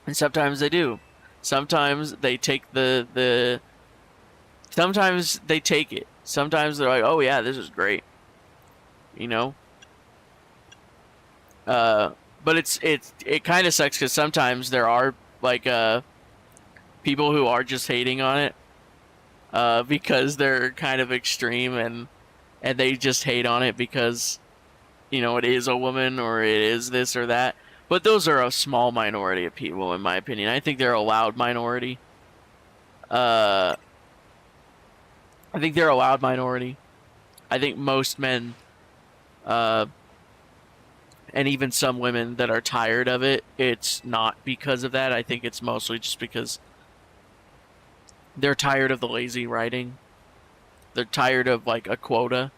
And sometimes they do. Sometimes they take sometimes they take it. Sometimes they're like, oh yeah, this is great. You know? But it kind of sucks because sometimes there are like people who are just hating on it because they're kind of extreme and they just hate on it because it is a woman or it is this or that. But those are a small minority of people, in my opinion. I think they're a loud minority. I think they're a loud minority. I think most men, and even some women that are tired of it, it's not because of that. I think it's mostly just because they're tired of the lazy writing. They're tired of like a quota.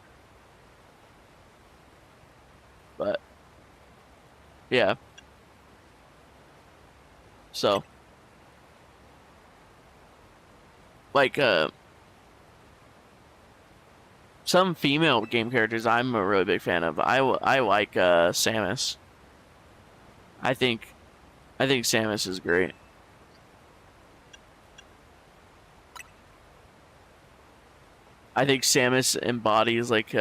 But yeah. So like some female game characters I'm a really big fan of. I like Samus. I think Samus is great. I think Samus embodies like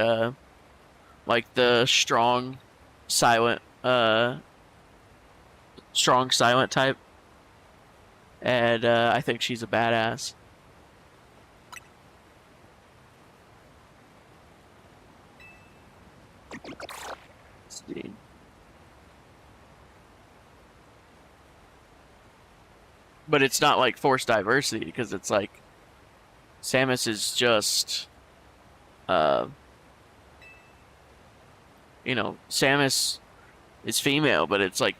the strong silent type. And I think she's a badass. Let's see. But it's not like forced diversity because it's like Samus is just Samus is female, but it's like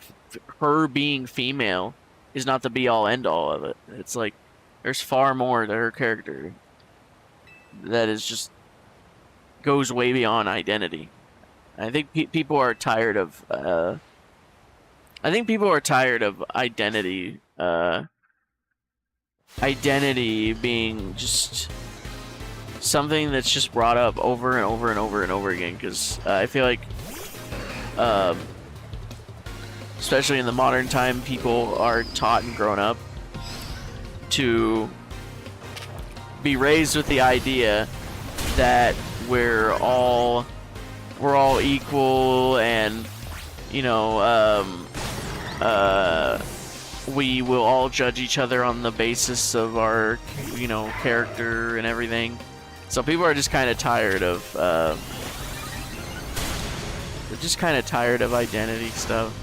her being female is not the be all end all of it. It's like there's far more to her character that is just goes way beyond identity. I think people are tired of identity identity being just something that's just brought up over and over and over and over again, because I feel like especially in the modern time, people are taught and grown up to be raised with the idea that we're all equal, and we will all judge each other on the basis of our character and everything. So people are just kind of tired of identity stuff.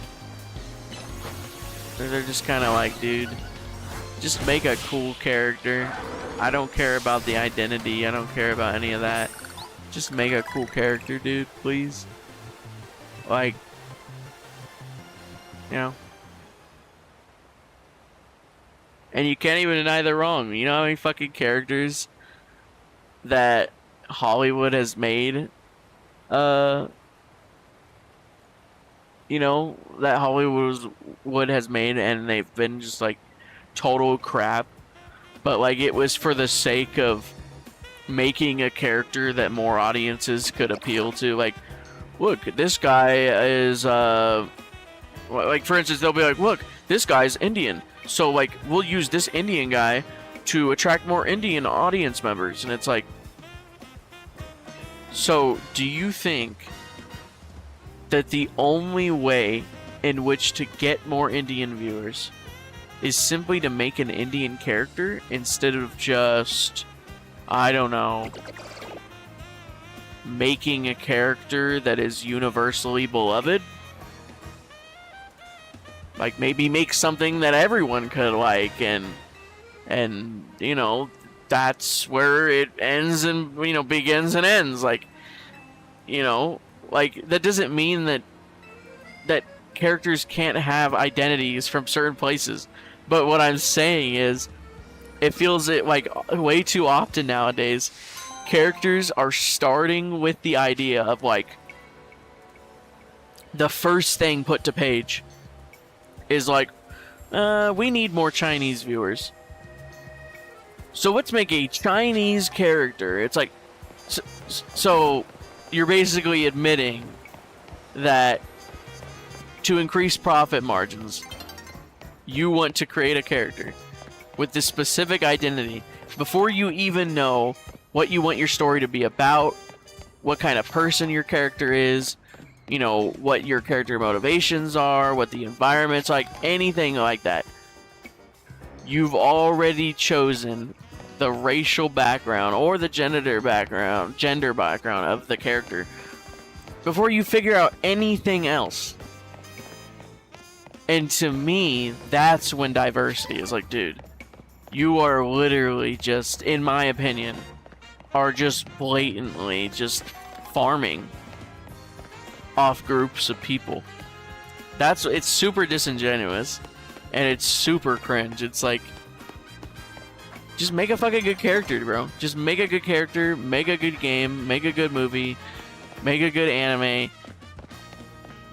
They're just kind of like, dude, just make a cool character. I don't care about the identity. I don't care about any of that. Just make a cool character, dude, please. Like, And you can't even deny they're wrong. You know how many fucking characters that Hollywood has made? That Hollywood has made, and they've been just like total crap. But like it was for the sake of making a character that more audiences could appeal to. Like, look, this guy is like, for instance, they'll be like, look, this guy's Indian, so like we'll use this Indian guy to attract more Indian audience members. And it's like, so do you think that the only way in which to get more Indian viewers is simply to make an Indian character instead of just, I don't know, making a character that is universally beloved? Like, maybe make something that everyone could like, and that's where it ends and begins and ends. Like, like, that doesn't mean that characters can't have identities from certain places. But what I'm saying is, it feels like way too often nowadays, characters are starting with the idea of like, the first thing put to page is like, we need more Chinese viewers, so let's make a Chinese character. It's like, so you're basically admitting that to increase profit margins, You want to create a character with this specific identity before you even know what you want your story to be about, what kind of person your character is, you know, what your character motivations are, what the environment's like, anything like that. You've already chosen the racial background or the gender background of the character before you figure out anything else. And to me, that's when diversity is like, dude, you are literally just, in my opinion, are just blatantly just farming off groups of people. It's super disingenuous and it's super cringe. It's like, just make a fucking good character, bro. Just make a good character, make a good game, make a good movie, make a good anime,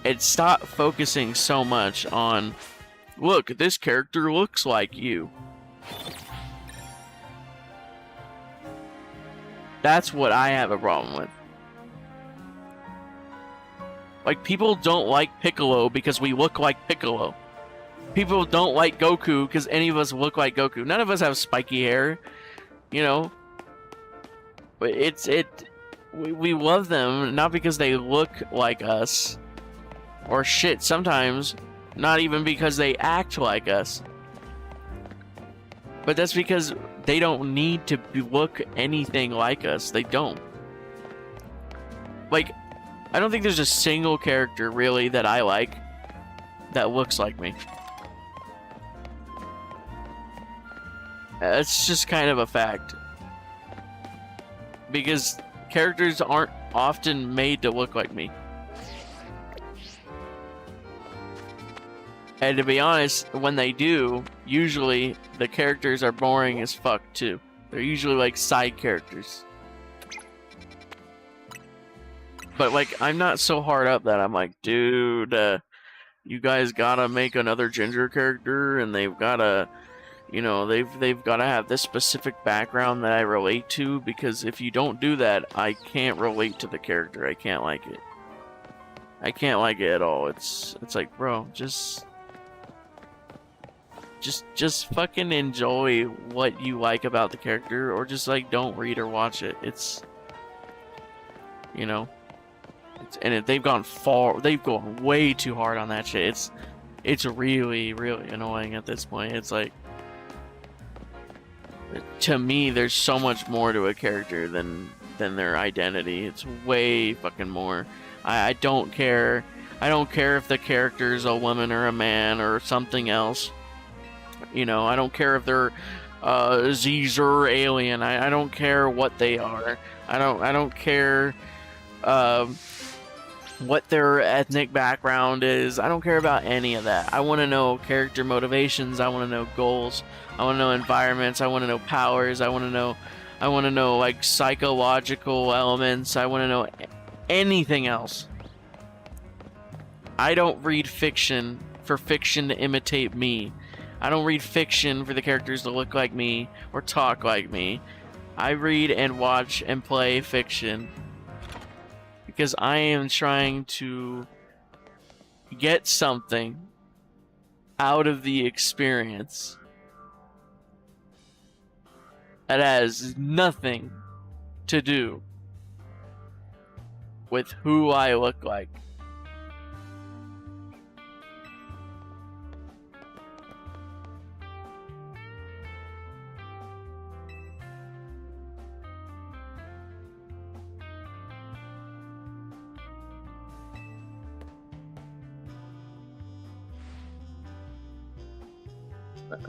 and stop focusing so much on, look, this character looks like you. That's what I have a problem with. Like, people don't like Piccolo because we look like Piccolo. People don't like Goku because any of us look like Goku. None of us have spiky hair, you know. But we love them not because they look like us, or shit, sometimes not even because they act like us. But that's because they don't need to look anything like us. They don't. Like, I don't think there's a single character really that I like that looks like me. It's just kind of a fact. Because characters aren't often made to look like me. And to be honest, when they do, usually the characters are boring as fuck too. They're usually like side characters. But like, I'm not so hard up that I'm like, dude, you guys gotta make another ginger character, and they've gotta, you know, they've gotta have this specific background that I relate to, because if you don't do that, I can't relate to the character. I can't like it. I can't like it at all. It's like, bro, just fucking enjoy what you like about the character, or just like don't read or watch it. It's, you know, they've gone way too hard on that shit. It's really, really annoying at this point. It's like, to me, there's so much more to a character than their identity. It's way fucking more. I don't care. I don't care if the character's a woman or a man or something else. You know, I don't care if they're Caesar alien. I don't care what they are. I don't care what their ethnic background is. I don't care about any of that. I want to know character motivations. I want to know goals. I want to know environments. I want to know powers. I want to know like psychological elements. I want to know anything else. I don't read fiction for fiction to imitate me. I don't read fiction for the characters to look like me or talk like me. I read and watch and play fiction because I am trying to get something out of the experience that has nothing to do with who I look like.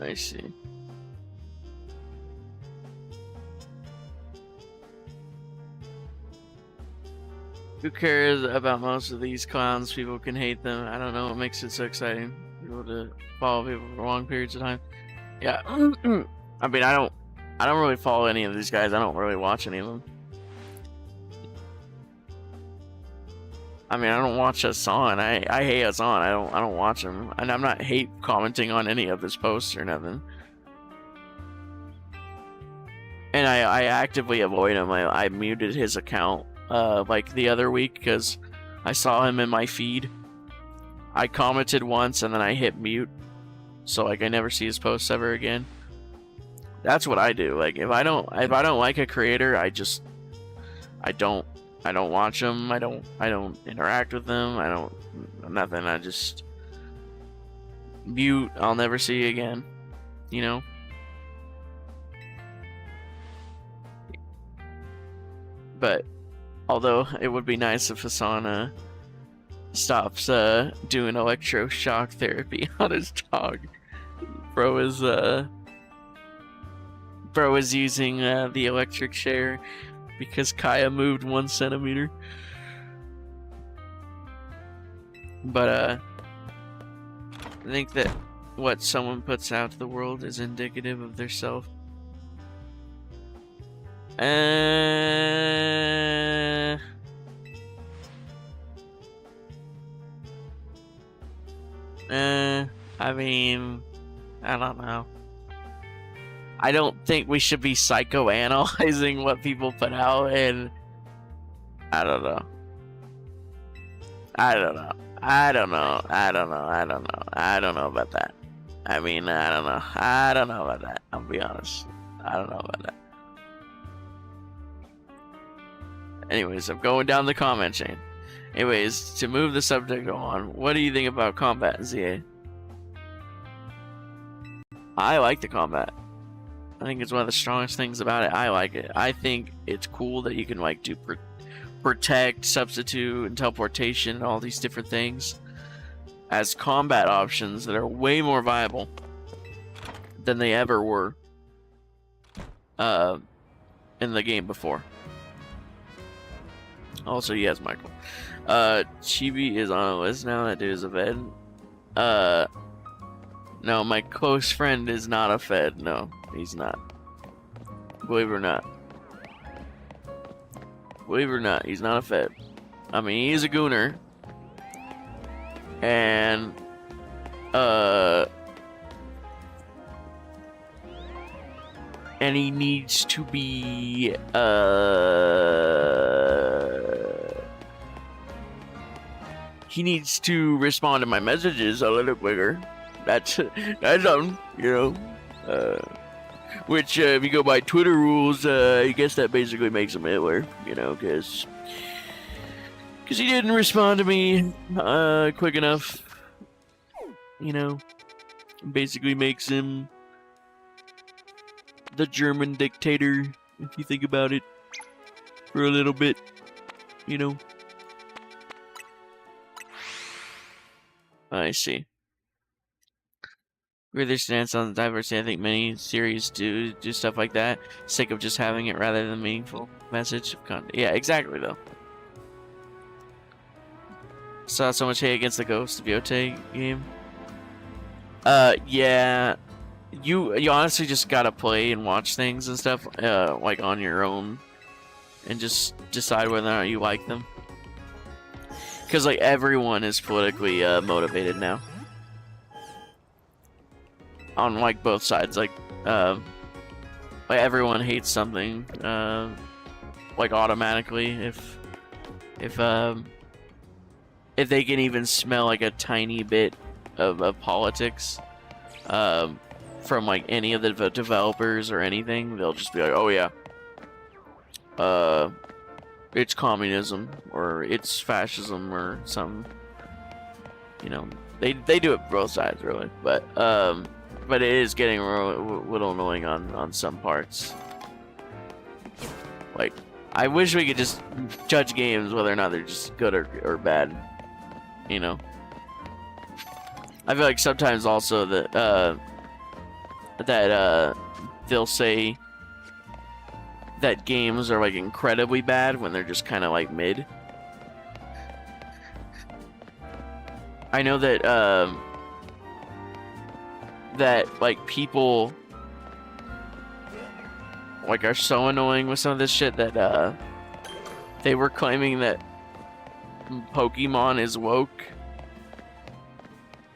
I see. Who cares about most of these clowns? People can hate them. I don't know what makes it so exciting. People to follow people for long periods of time. Yeah. I mean, I don't really follow any of these guys. I don't really watch any of them. I mean, I don't watch Hassan. I hate Hassan. I don't watch him, and I'm not hate commenting on any of his posts or nothing. And I actively avoid him. I muted his account like the other week because I saw him in my feed. I commented once and then I hit mute so like I never see his posts ever again. That's what I do. Like if I don't like a creator, I don't watch them. I don't interact with them. I don't nothing. I just mute. I'll never see you again. You know. But although it would be nice if Hassan stops doing electroshock therapy on his dog. Bro is using the electric chair because Kaya moved 1 centimeter. But I think that what someone puts out to the world is indicative of their self. I mean, I don't know. I don't think we should be psychoanalyzing what people put out, and I don't know. I don't know about that. I mean, I don't know about that. I'll be honest. I don't know about that. Anyways, I'm going down the comment chain. Anyways, to move the subject on, what do you think about combat, ZA? I like the combat. I think it's one of the strongest things about it. I like it. I think it's cool that you can like do protect, substitute, and teleportation, and all these different things as combat options that are way more viable than they ever were in the game before. Also, yes, Michael. Chibi is on a list now. That dude is a Fed. No, my close friend is not a Fed. No, he's not. Believe it or not. Believe it or not, he's not a Fed. I mean, he's a gooner. And, and he needs to be, he needs to respond to my messages a little quicker. That's you know. Which, if you go by Twitter rules, I guess that basically makes him Hitler, you know, because he didn't respond to me quick enough, you know. Basically makes him the German dictator, if you think about it, for a little bit, you know. I see. Agree their stance on diversity. I think many series do stuff like that, sake of just having it rather than meaningful message of content. Yeah, exactly though. Saw so much hate against the Ghost of Yote game. Yeah, you honestly just gotta play and watch things and stuff like on your own, and just decide whether or not you like them. Because like everyone is politically motivated now. On like both sides, like everyone hates something, like automatically if they can even smell like a tiny bit of politics from like any of the developers or anything, they'll just be like, oh yeah, it's communism or it's fascism or something. You know, they do it both sides really, but it is getting a little annoying on some parts. Like, I wish we could just judge games whether or not they're just good or bad. You know? I feel like sometimes also that they'll say that games are like incredibly bad when they're just kind of like mid. I know that that like people like are so annoying with some of this shit that they were claiming that Pokemon is woke,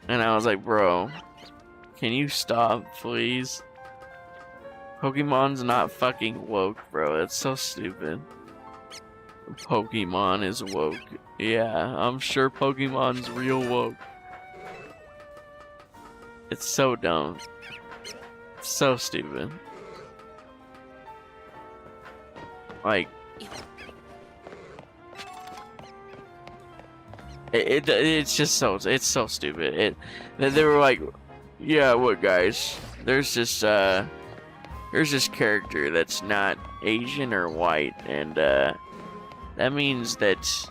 and I was like, bro, can you stop please? Pokemon's not fucking woke, bro. That's so stupid. Pokemon is woke. Yeah, I'm sure Pokemon's real woke. It's so dumb. So stupid. Like, it's just so stupid. They were like, yeah, what guys? There's this character that's not Asian or white, and that means that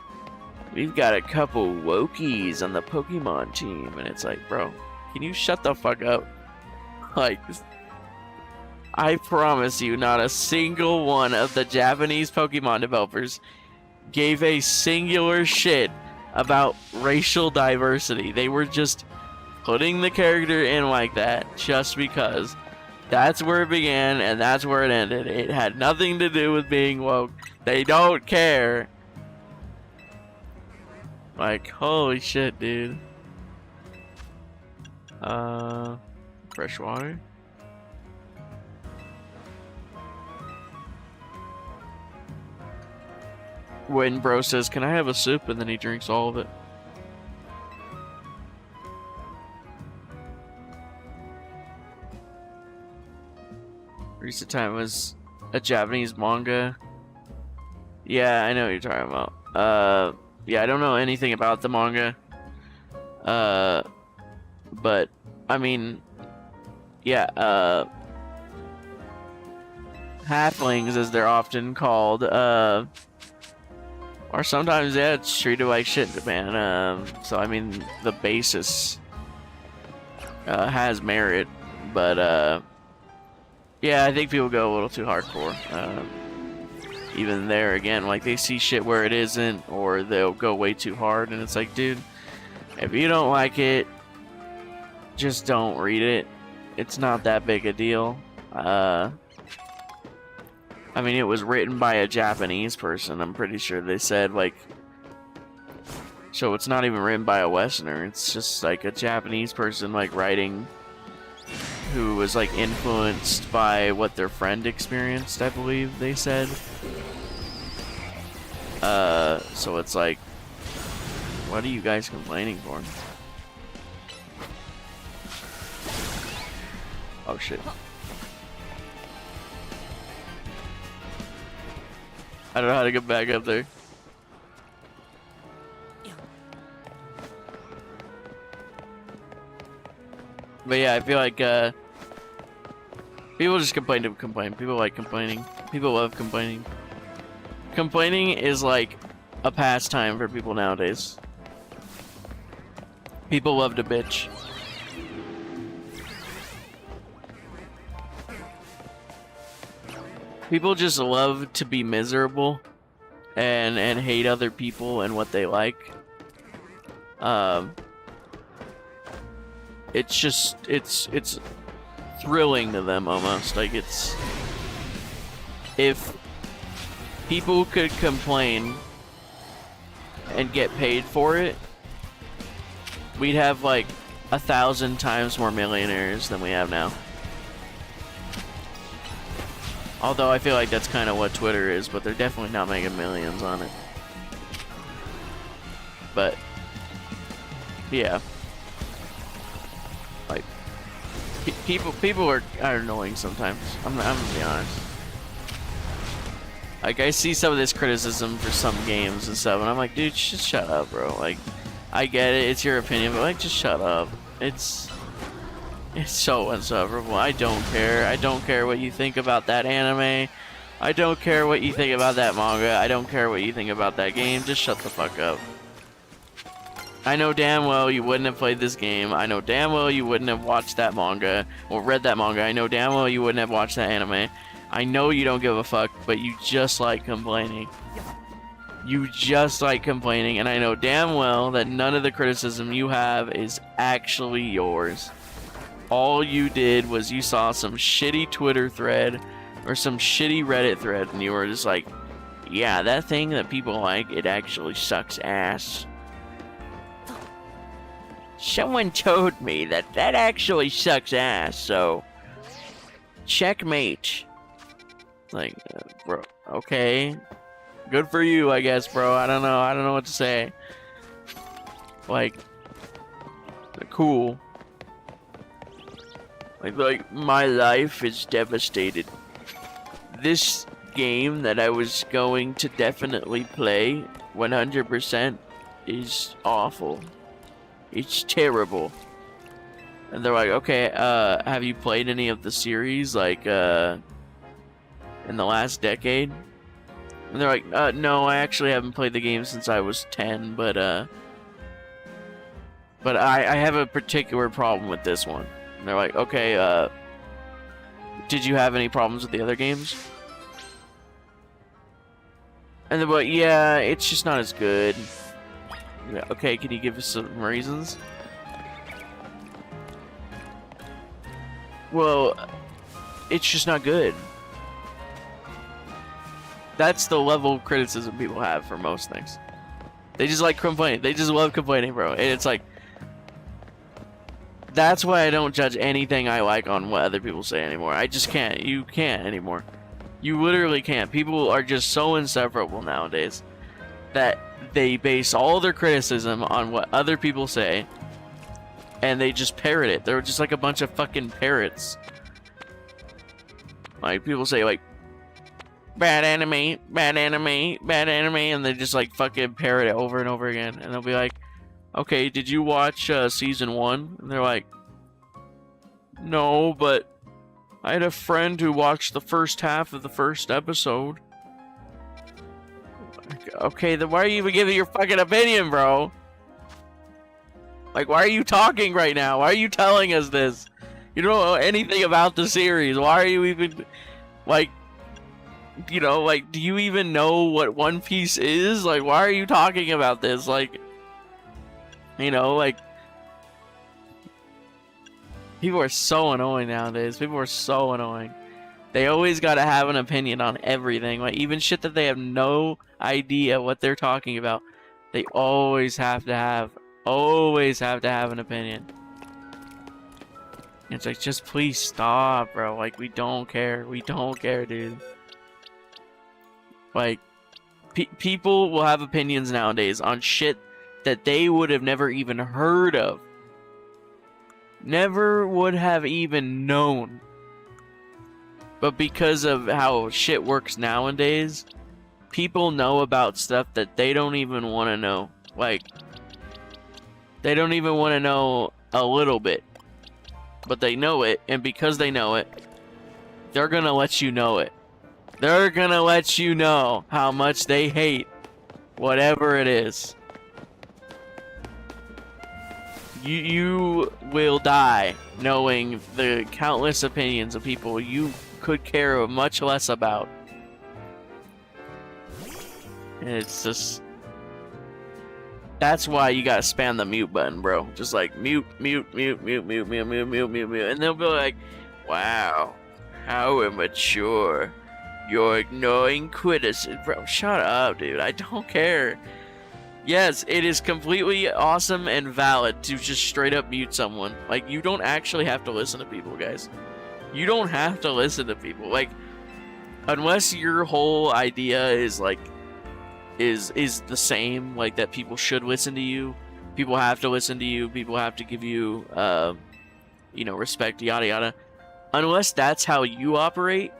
we've got a couple Wokies on the Pokemon team, and it's like, bro, can you shut the fuck up? Like, I promise you, not a single one of the Japanese Pokemon developers gave a singular shit about racial diversity. They were just putting the character in like that just because. That's where it began and that's where it ended. It had nothing to do with being woke. They don't care. Like, holy shit, dude. Fresh water? When bro says, can I have a sip? And then he drinks all of it. Recent Time was a Japanese manga. Yeah, I know what you're talking about. Yeah, I don't know anything about the manga. But, I mean, yeah, halflings, as they're often called, or sometimes, yeah, it's treated like shit in Japan. So, I mean, the basis has merit, but, yeah, I think people go a little too hardcore. Even there, again, like, they see shit where it isn't, or they'll go way too hard, and it's like, dude, if you don't like it, just don't read it. It's not that big a deal. I mean, it was written by a Japanese person, I'm pretty sure they said, like, so it's not even written by a Westerner, it's just, like, a Japanese person, like, writing, who was, like, influenced by what their friend experienced, I believe they said. So it's like, what are you guys complaining for? Oh, shit. I don't know how to get back up there. But yeah, I feel like people just complain to complain. People like complaining. People love complaining. Complaining is like a pastime for people nowadays. People love to bitch. People just love to be miserable and hate other people and what they like. It's just it's thrilling to them almost. Like, it's, if people could complain and get paid for it, we'd have like 1,000 times more millionaires than we have now. Although I feel like that's kind of what Twitter is, but they're definitely not making millions on it. But yeah, like, people are annoying sometimes. I'm gonna be honest. Like, I see some of this criticism for some games and stuff, and I'm like, dude, just shut up, bro. Like, I get it, it's your opinion, but like, just shut up. It's so insufferable. I don't care. I don't care what you think about that anime. I don't care what you think about that manga. I don't care what you think about that game. Just shut the fuck up. I know damn well you wouldn't have played this game. I know damn well you wouldn't have watched that manga or read that manga. I know damn well you wouldn't have watched that anime. I know you don't give a fuck, but you just like complaining. You just like complaining, and I know damn well that none of the criticism you have is actually yours. All you did was you saw some shitty Twitter thread or some shitty Reddit thread, and you were just like, yeah, that thing that people like, it actually sucks ass. Someone told me that actually sucks ass, so checkmate. Like, bro, okay, good for you, I guess, bro. I don't know what to say. Like, cool. Like my life is devastated. This game that I was going to definitely play 100% is awful. It's terrible. And they're like, okay, have you played any of the series, like, in the last decade? And they're like, no, I actually haven't played the game since I was 10, but I have a particular problem with this one. And they're like, okay, did you have any problems with the other games? And they're like, yeah, it's just not as good. Yeah, okay, can you give us some reasons? Well, it's just not good. That's the level of criticism people have for most things. They just like complaining. They just love complaining, bro. And it's like, that's why I don't judge anything I like on what other people say anymore. I just can't. You can't anymore. You literally can't. People are just so insufferable nowadays that they base all their criticism on what other people say, and they just parrot it. They're just like a bunch of fucking parrots. Like, people say, like, bad anime, bad anime, bad anime, and they just, like, fucking parrot it over and over again. And they'll be like, okay, did you watch season 1? And they're like, no, but I had a friend who watched the first half of the first episode. Okay, then why are you even giving your fucking opinion, bro? Like, why are you talking right now? Why are you telling us this? You don't know anything about the series. Why are you even, like, you know, like, do you even know what One Piece is? Like, why are you talking about this? Like, you know, like, people are so annoying nowadays. People are so annoying. They always gotta have an opinion on everything. Like, even shit that they have no idea what they're talking about. They always have to have an opinion. It's like, just please stop, bro. Like, we don't care. We don't care, dude. Like, people will have opinions nowadays on shit that they would have never even heard of. Never would have even known. But because of how shit works nowadays, people know about stuff that they don't even want to know. Like, they don't even want to know a little bit. But they know it, and because they know it, they're gonna let you know it. They're gonna let you know how much they hate whatever it is. You will die knowing the countless opinions of people you could care much less about. And it's just... that's why you gotta spam the mute button, bro. Just like, mute, mute, mute, mute, mute, mute, mute, mute, mute, mute. And they'll be like, wow, how immature. You're ignoring criticism. Bro, shut up, dude. I don't care. Yes, it is completely awesome and valid to just straight up mute someone. Like, you don't actually have to listen to people, guys. You don't have to listen to people. Like, unless your whole idea is like, is the same, like that people should listen to you, people have to listen to you, people have to give you, you know, respect, yada yada. Unless that's how you operate,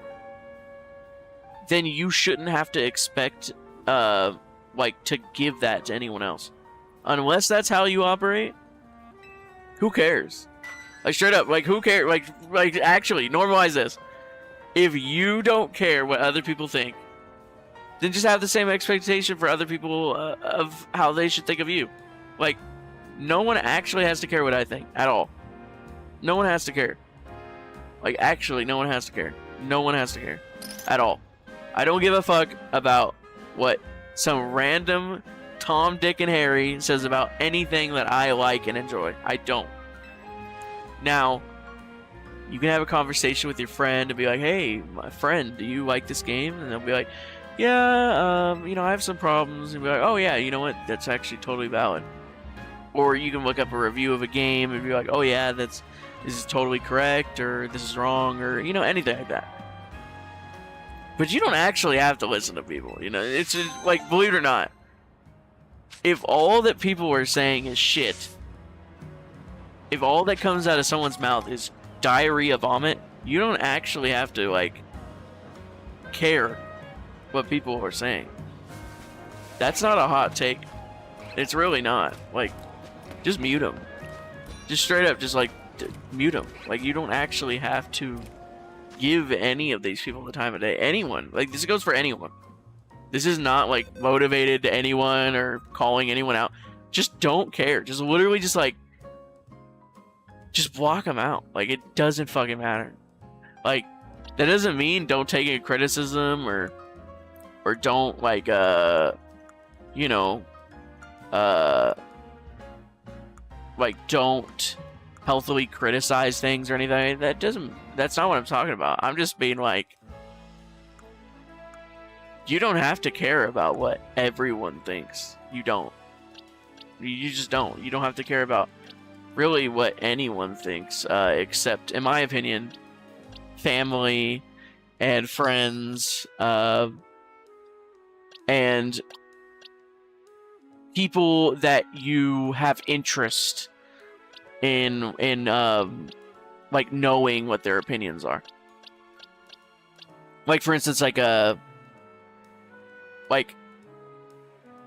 then you shouldn't have to expect, like, to give that to anyone else. Unless that's how you operate, who cares? Like, straight up, like, who cares? Like, actually, normalize this. If you don't care what other people think, then just have the same expectation for other people of how they should think of you. Like, no one actually has to care what I think at all. No one has to care. Like, actually, no one has to care. No one has to care at all. I don't give a fuck about what some random Tom, Dick, and Harry says about anything that I like and enjoy. I don't. Now, you can have a conversation with your friend and be like, hey, my friend, do you like this game? And they'll be like, yeah, you know, I have some problems. And be like, oh yeah, you know what? That's actually totally valid. Or you can look up a review of a game and be like, oh yeah, this is totally correct, or this is wrong, or, you know, anything like that. But you don't actually have to listen to people, you know? It's just, like, believe it or not, if all that people are saying is shit, if all that comes out of someone's mouth is diarrhea vomit, you don't actually have to like care what people are saying. That's not a hot take. It's really not. Like, just mute them. Just straight up, just like mute them. Like, you don't actually have to give any of these people the time of day. Anyone. Like, this goes for anyone. This is not like motivated to anyone or calling anyone out. Just don't care. Just literally just like, just block them out. Like, it doesn't fucking matter. Like, that doesn't mean don't take a criticism or don't like you know, like don't healthily criticize things or anything. That's not what I'm talking about. I'm just being like, you don't have to care about what everyone thinks. You don't. You just don't. You don't have to care about really what anyone thinks, except, in my opinion, family and friends, and people that you have interest in like knowing what their opinions are. Like, for instance, like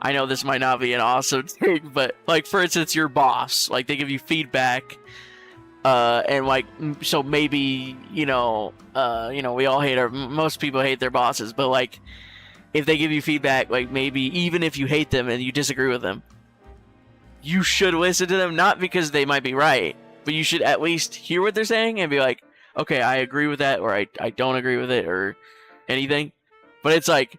I know this might not be an awesome thing, but like, for instance, your boss, like, they give you feedback, and like, so maybe, we all hate most people hate their bosses, but like, if they give you feedback, like, maybe even if you hate them and you disagree with them, you should listen to them, not because they might be right, but you should at least hear what they're saying and be like, okay, I agree with that, or I don't agree with it, or anything. But it's like,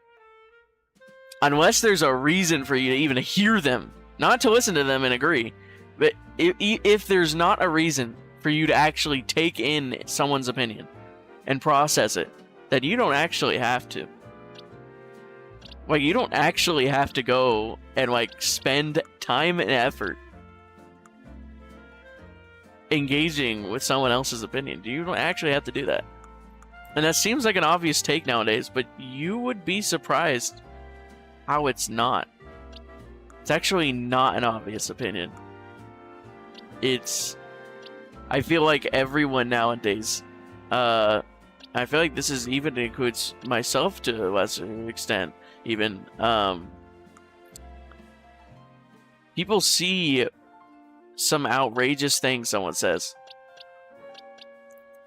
unless there's a reason for you to even hear them, not to listen to them and agree, but if there's not a reason for you to actually take in someone's opinion and process it, then you don't actually have to. Like, you don't actually have to go and like spend time and effort engaging with someone else's opinion. You don't actually have to do that. And that seems like an obvious take nowadays, but you would be surprised how it's not. It's actually not an obvious opinion. I feel like everyone nowadays, I feel like this is even includes myself to a lesser extent, even, people see some outrageous thing someone says,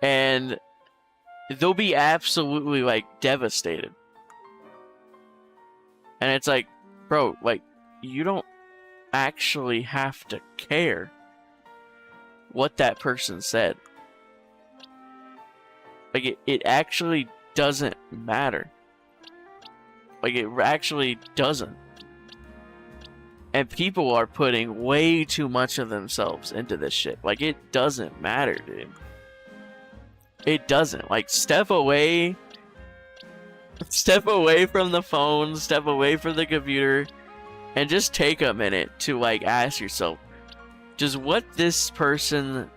and they'll be absolutely like devastated. And it's like, bro, like, you don't actually have to care what that person said. Like, it actually doesn't matter. Like, it actually doesn't. And people are putting way too much of themselves into this shit. Like, it doesn't matter, dude. It doesn't. Like, step away. Step away from the phone. Step away from the computer. And just take a minute to, like, ask yourself, does what this person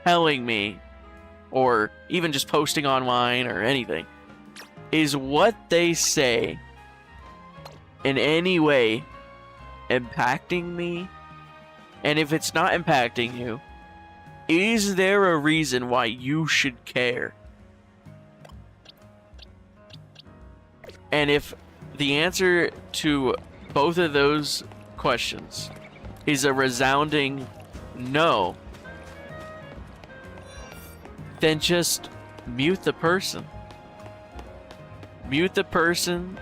telling me, or even just posting online or anything, is what they say in any way impacting me? And if it's not impacting you, is there a reason why you should care? And if the answer to both of those questions is a resounding no, then just mute the person. Mute the person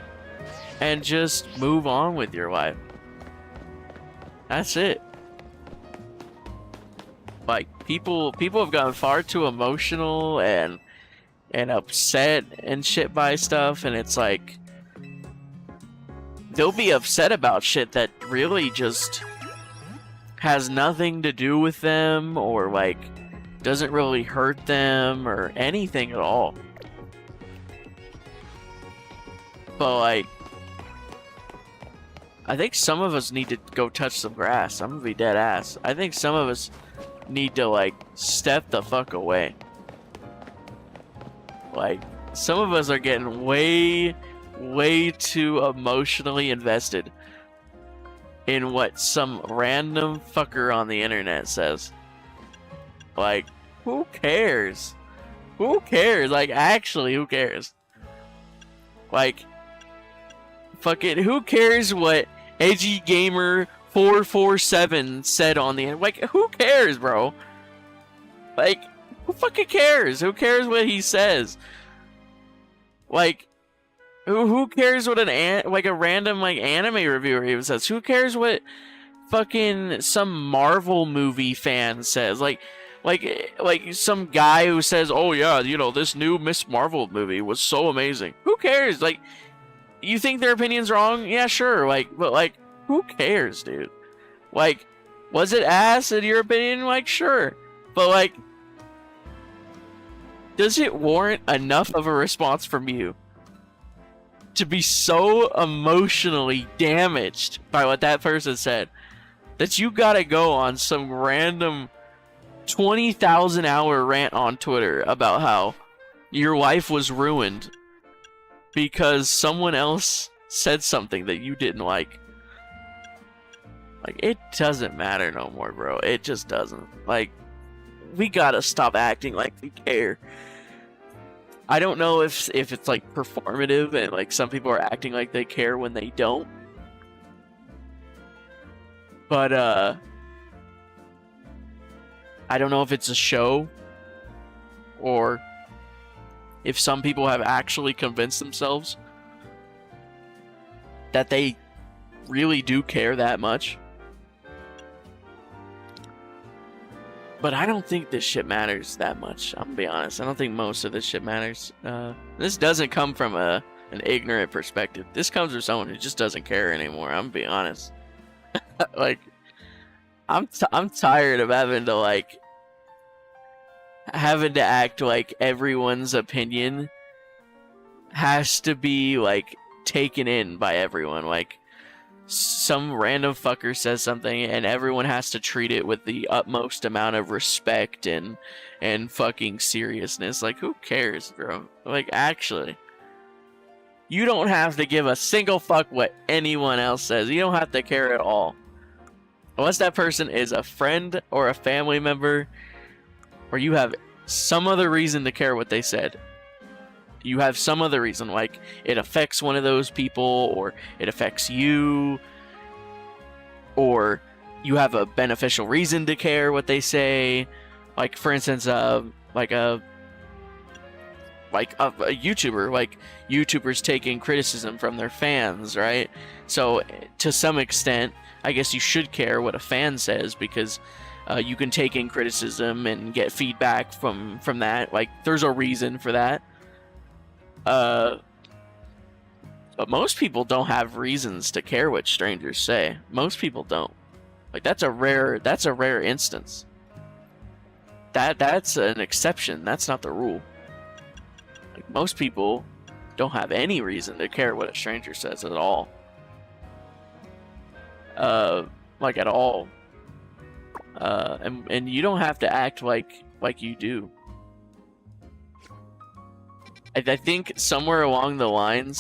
and just move on with your life. That's it. Like, people have gotten far too emotional and upset and shit by stuff, and it's like, they'll be upset about shit that really just has nothing to do with them, or like doesn't really hurt them or anything at all. But like, I think some of us need to go touch some grass. I'm gonna be dead ass. I think some of us need to like step the fuck away. Like, some of us are getting way too emotionally invested in what some random fucker on the internet says. Like, who cares? Who cares? Like, actually, who cares? Like, fucking, who cares what Edgy Gamer 447 said on the end? Like, who cares, bro? Like, who fucking cares? Who cares what he says? Like, who cares what a random like anime reviewer even says? Who cares what fucking some Marvel movie fan says? Like some guy who says, "Oh yeah, you know, this new Miss Marvel movie was so amazing." Who cares? Like, you think their opinion's wrong? Yeah, sure. Like, but like, who cares, dude? Like, was it ass in your opinion? Like, sure. But like, does it warrant enough of a response from you to be so emotionally damaged by what that person said that you gotta go on some random 20,000 hour rant on Twitter about how your life was ruined because someone else said something that you didn't like? Like, it doesn't matter no more, bro. It just doesn't. Like, we gotta stop acting like we care. I don't know if it's like performative and like some people are acting like they care when they don't. But I don't know if it's a show or if some people have actually convinced themselves that they really do care that much. But I don't think this shit matters that much. I'm gonna be honest. I don't think most of this shit matters. This doesn't come from an ignorant perspective. This comes from someone who just doesn't care anymore. I'm gonna be honest. Like, I'm tired of having to act like everyone's opinion has to be like taken in by everyone. Like, some random fucker says something and everyone has to treat it with the utmost amount of respect and fucking seriousness. Like, who cares, bro? Like, actually, you don't have to give a single fuck what anyone else says. You don't have to care at all. Unless that person is a friend or a family member, or you have some other reason to care what they said. You have some other reason, like it affects one of those people, or it affects you, or you have a beneficial reason to care what they say. Like, for instance, like a YouTuber, like YouTubers taking criticism from their fans, right? So to some extent, I guess you should care what a fan says, because you can take in criticism and get feedback from that. Like, there's a reason for that. But most people don't have reasons to care what strangers say. Most people don't. Like, that's a rare instance. That's an exception. That's not the rule. Like, most people don't have any reason to care what a stranger says at all. Like, at all. And you don't have to act like you do. I think somewhere along the line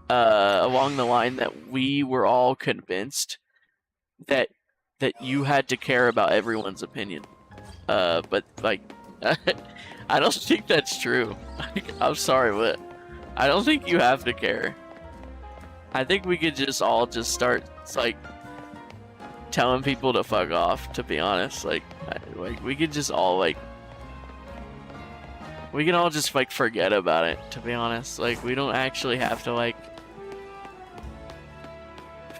that we were all convinced that you had to care about everyone's opinion. But like, I don't think that's true. I'm sorry, but I don't think you have to care. I think we could just all just start like telling people to fuck off. To be honest, like we could just all we can all just like forget about it. To be honest, like, we don't actually have to like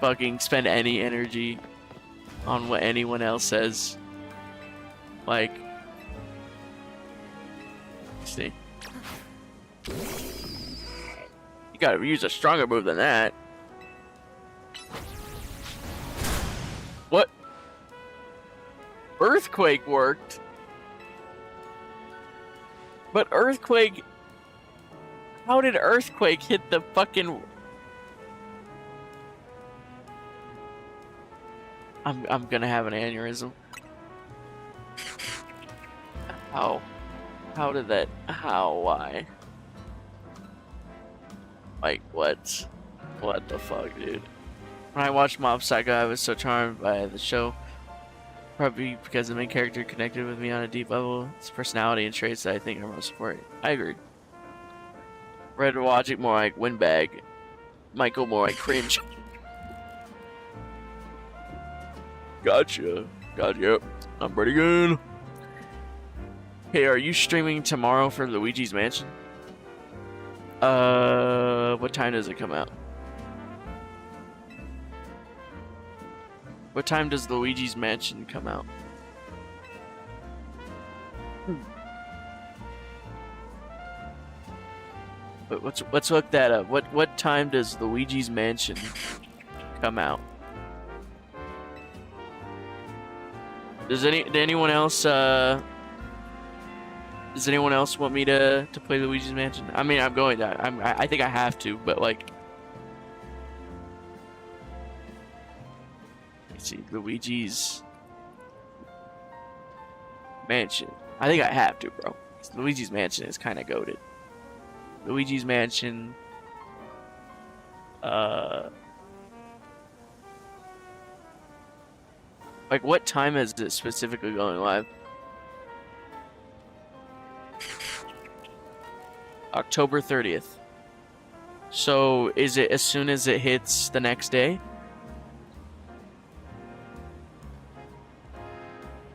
fucking spend any energy on what anyone else says. Like, see, you gotta use a stronger move than that. What? Earthquake worked. But Earthquake... How did Earthquake hit the fucking... I'm gonna have an aneurysm. How? How did that... How? Why? Like, what? What the fuck, dude? When I watched Mob Psycho, I was so charmed by the show. Probably because the main character connected with me on a deep level. It's personality and traits that I think are most important. I agree. Red Logic more like windbag. Michael more like cringe. Gotcha. Gotcha. I'm pretty good. Hey, are you streaming tomorrow for Luigi's Mansion? What time does it come out? What time does Luigi's Mansion come out? Let's look that up. What time does Luigi's Mansion come out? Does anyone else want me to play Luigi's Mansion? I mean, I'm going to. I think I have to, but like, let's see, Luigi's Mansion. I think I have to, bro. Luigi's Mansion is kind of goated. Luigi's Mansion. Like, what time is it specifically going live? October 30th. So, is it as soon as it hits the next day?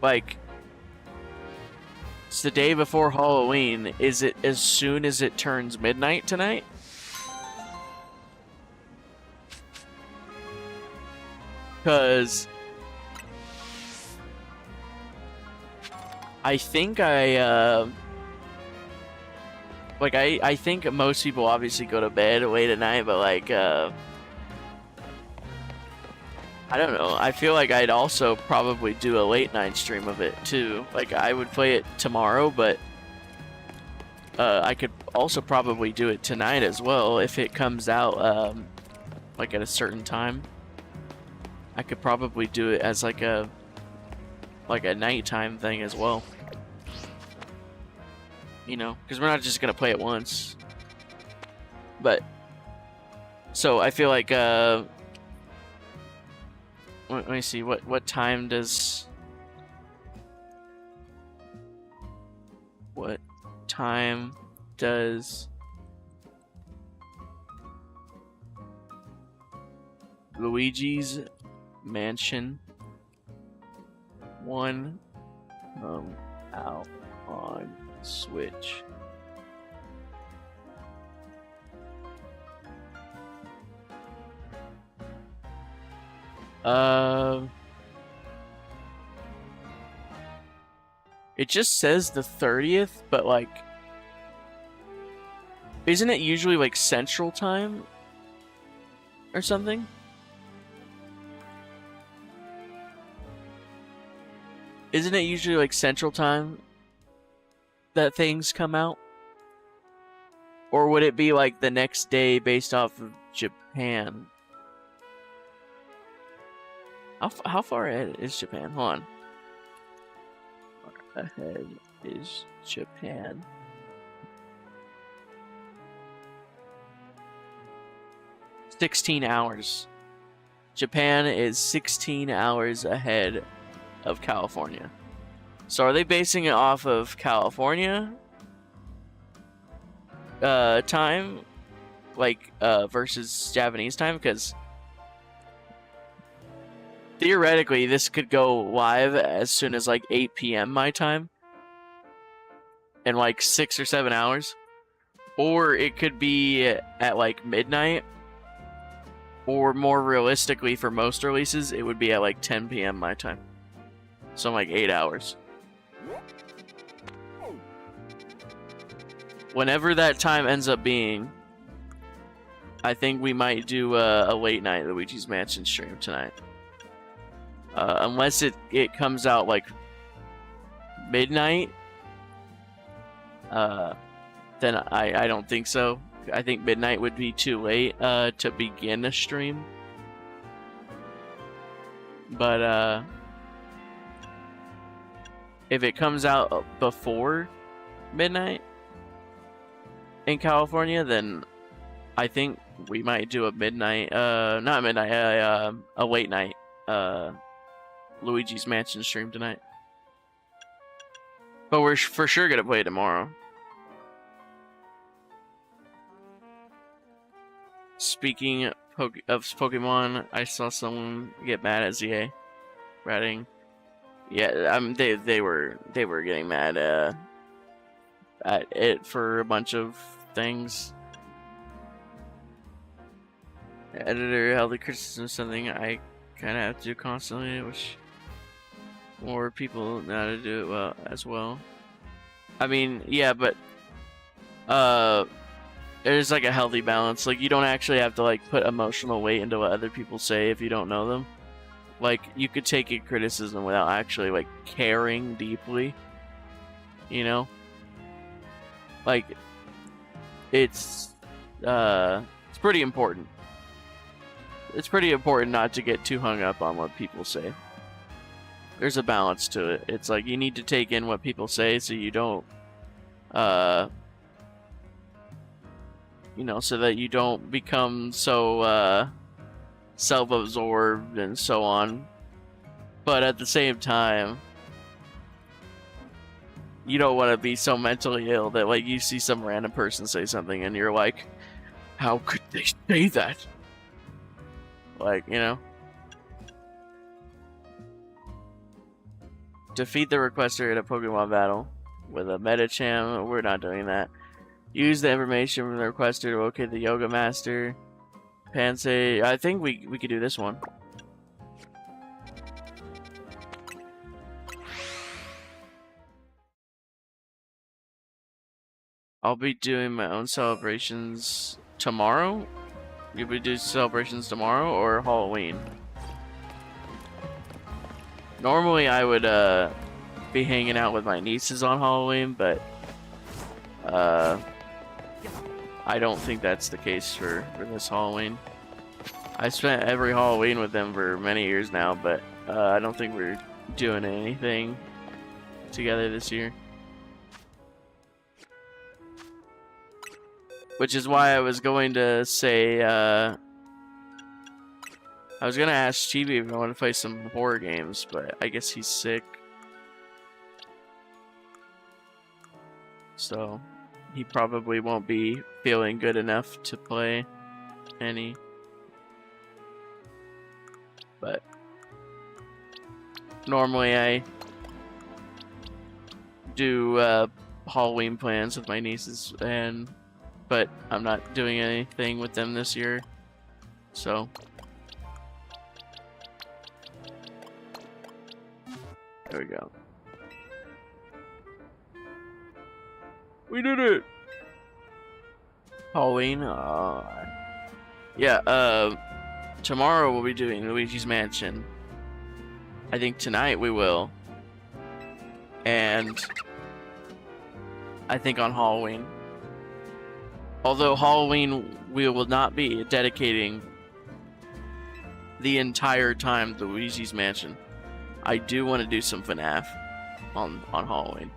Like, it's the day before Halloween. Is it as soon as it turns midnight tonight? Because I think I think most people obviously go to bed late at night, but like, I don't know. I feel like I'd also probably do a late night stream of it too. Like, I would play it tomorrow, but I could also probably do it tonight as well if it comes out like at a certain time. I could probably do it as like a nighttime thing as well. You know, because we're not just gonna play it once. But so I feel like let me see, what time does Luigi's Mansion 1 come out on Switch? It just says the 30th, but like, isn't it usually like Central Time or something? Isn't it usually like Central Time that things come out? Or would it be like the next day based off of Japan? How far ahead is Japan? Hold on. How far ahead is Japan? "16 hours. Japan is 16 hours ahead of California. So are they basing it off of California time, like versus Japanese time? Because theoretically this could go live as soon as like 8 p.m. my time in like 6 or 7 hours, or it could be at like midnight, or more realistically for most releases it would be at like 10 p.m. my time. So like 8 hours. Whenever that time ends up being, I think we might do a late night Luigi's Mansion stream tonight. Unless it comes out like midnight, then I don't think so. I think midnight would be too late to begin a stream. But if it comes out before midnight in California, then I think we might do a midnight, not midnight, a late night Luigi's Mansion stream tonight. But we're for sure gonna play it tomorrow. Speaking of Pokemon, I saw someone get mad at ZA. Ratting. Yeah, they were getting mad at it for a bunch of things. Editor held the criticism something I kind of have to do constantly, which more people know how to do it well as well. I mean, yeah, but there's like a healthy balance. Like, you don't actually have to like put emotional weight into what other people say if you don't know them. Like, you could take a criticism without actually like caring deeply, you know? Like, it's pretty important. It's pretty important not to get too hung up on what people say. There's a balance to it. It's like you need to take in what people say so you don't, you know, so that you don't become so self-absorbed and so on. But at the same time, you don't want to be so mentally ill that like you see some random person say something and you're like, how could they say that? Like, you know. Defeat the requester in a Pokemon battle with a Medicham. We're not doing that. Use the information from the requester to locate the Yoga Master. Pansy. I think we could do this one. I'll be doing my own celebrations tomorrow. You'll be doing celebrations tomorrow or Halloween? Normally I would be hanging out with my nieces on Halloween, but I don't think that's the case for this Halloween. I spent every Halloween with them for many years now, but I don't think we're doing anything together this year. Which is why I was going to say, I was going to ask Chibi if he wanted to play some horror games, but I guess he's sick. So, he probably won't be feeling good enough to play any. But, normally I do Halloween plans with my nieces, but I'm not doing anything with them this year, so. There we go. We did it! Halloween, yeah, tomorrow we'll be doing Luigi's Mansion. I think tonight we will. And I think on Halloween. Although Halloween, we will not be dedicating the entire time to Luigi's Mansion. I do want to do some FNAF on Halloween.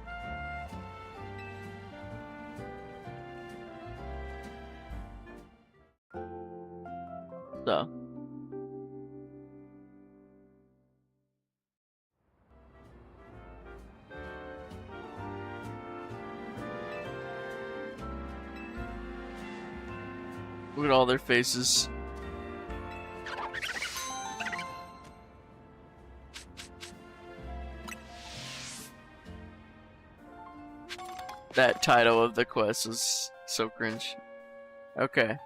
So. Look at all their faces. That title of the quest is so cringe. Okay.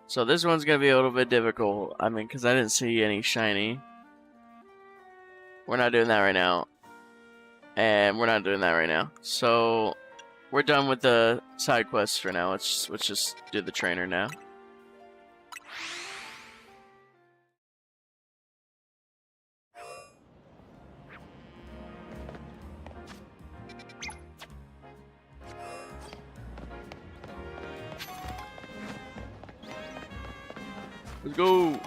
So this one's gonna be a little bit difficult. I mean, because I didn't see any shiny. We're not doing that right now. And we're not doing that right now. So we're done with the side quests for now. Let's just do the trainer now. Let's go.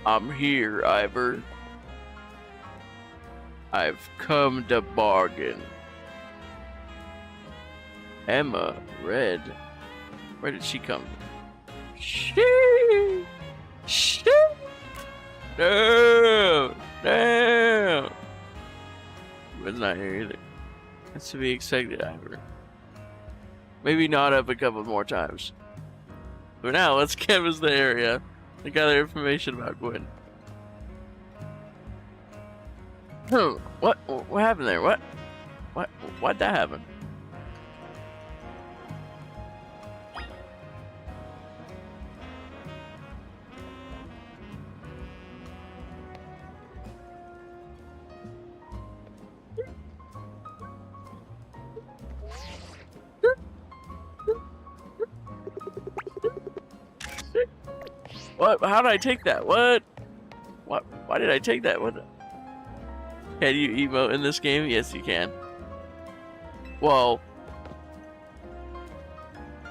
I'm here, Ivor. I've come to bargain. Emma, red. Where did she come from? She. No. No. Was not here either. That's to be expected, Ivor. Maybe not up a couple more times. But now let's canvas the area and gather information about Gwen. What happened there? Why'd that happen? What? How did I take that? What? Why did I take that? What? Can you emote in this game? Yes, you can. Well,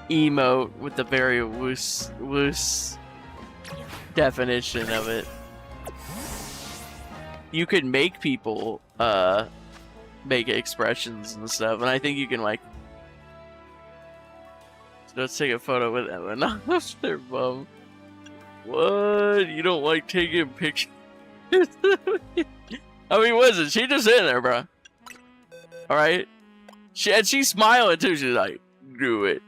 emote with the very loose definition of it. You can make people make expressions and stuff, and I think you can like. Let's take a photo with them and not their bum. What? You don't like taking pictures? I mean, what is it? She just in there, bro. All right. She's smiling too. She's like, "Do it,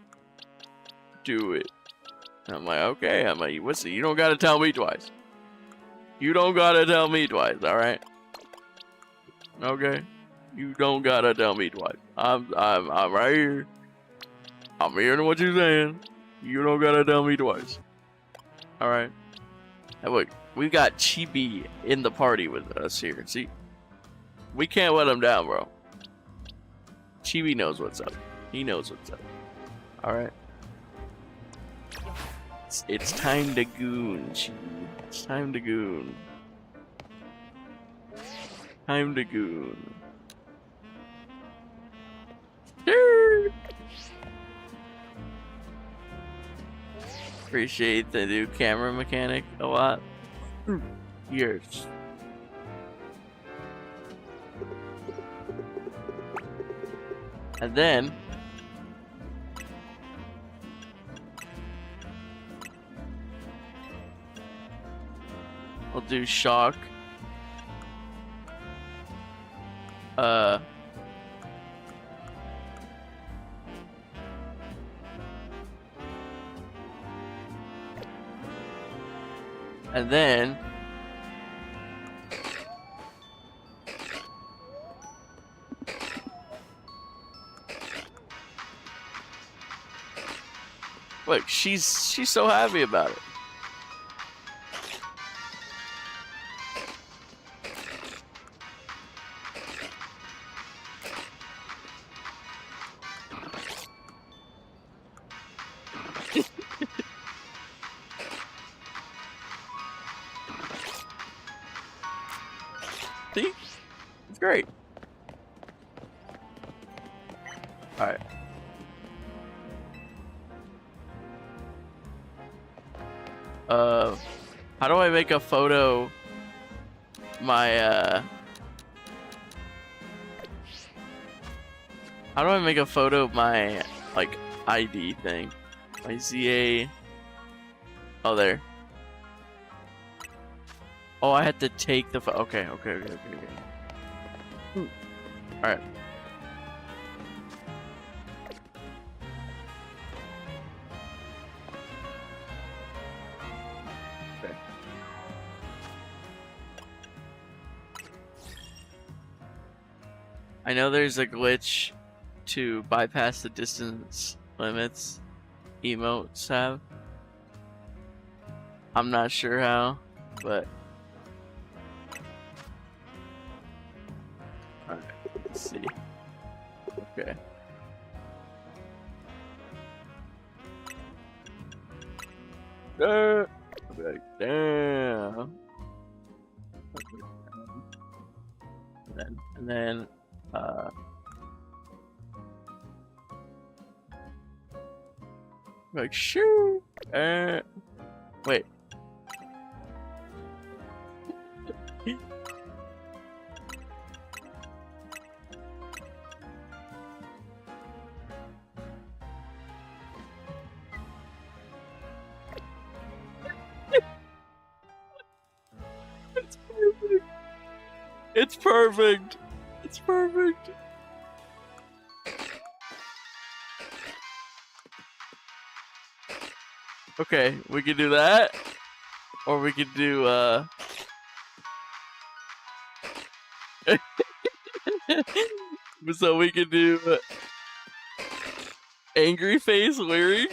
do it." And I'm like, "Okay." I'm like, "What's it? You don't gotta tell me twice. You don't gotta tell me twice. All right. Okay. You don't gotta tell me twice. I'm right here. I'm hearing what you're saying. You don't gotta tell me twice. All right. Hey, look, we've got Chibi in the party with us here. See, we can't let him down, bro. Chibi knows what's up. He knows what's up. All right. It's time to goon, Chibi. It's time to goon. Time to goon. Appreciate the new camera mechanic a lot. Years. And then we'll do shock. And then look, she's so happy about it. See? It's great. Alright. How do I make a photo? How do I make a photo of my, like, ID thing? My ZA... Oh, there. Oh, I had to take the photo. Okay. Alright. Okay. I know there's a glitch to bypass the distance limits emotes have. I'm not sure how, but alright, let's see. Okay. Damn. And then like shoo. Wait. It's perfect. It's perfect. Okay, we could do that. Or we could do, so we could do angry face wearing,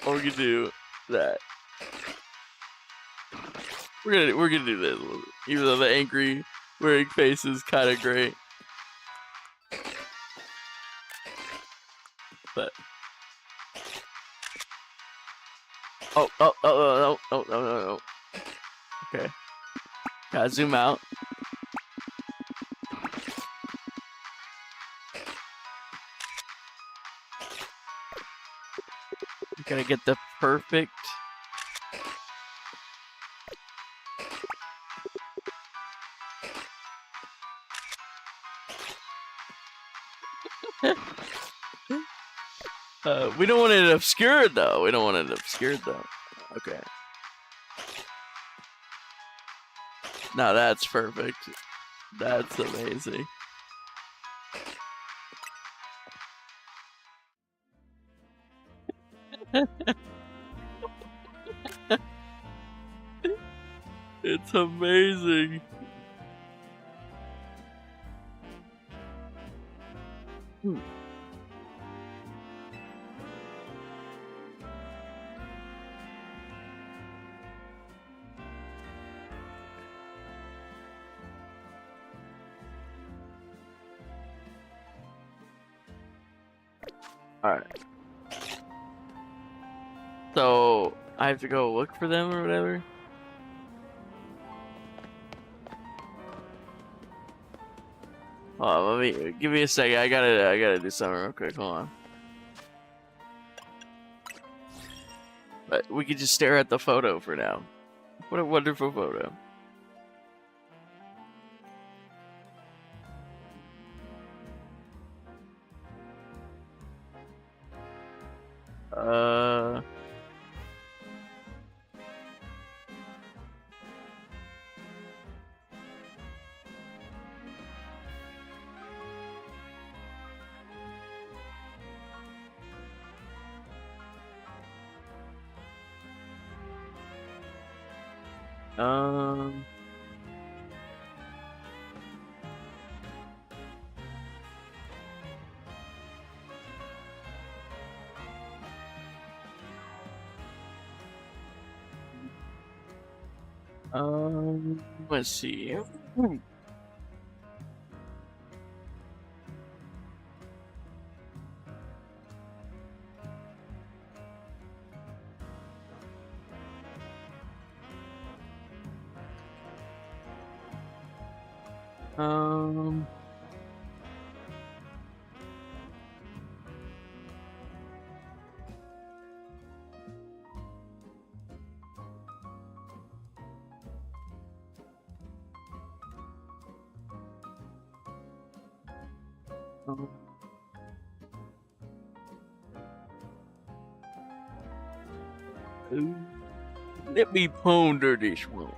or we could do that. We're gonna do this, even though the angry wearing face is kind of great. But no. Okay, gotta zoom out. Gotta get the perfect. We don't want it obscured though. Okay. Now that's perfect. That's amazing. It's amazing. Alright. So, I have to go look for them or whatever? Oh, give me a second. I gotta do something real quick. Hold on. But we could just stare at the photo for now. What a wonderful photo. Let's see. Let me ponder this one.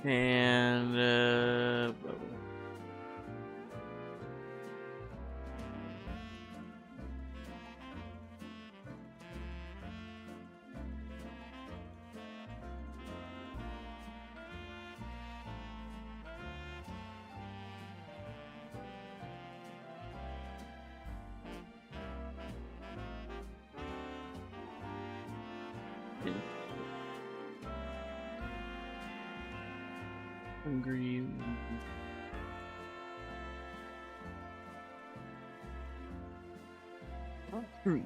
And hungry. Hungry.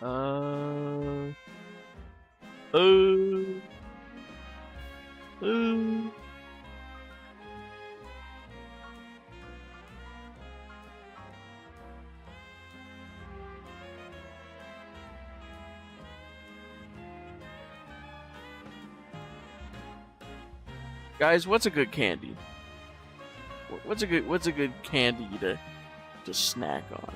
Uh, uh, uh. Guys, what's a good candy? What's a good candy to snack on?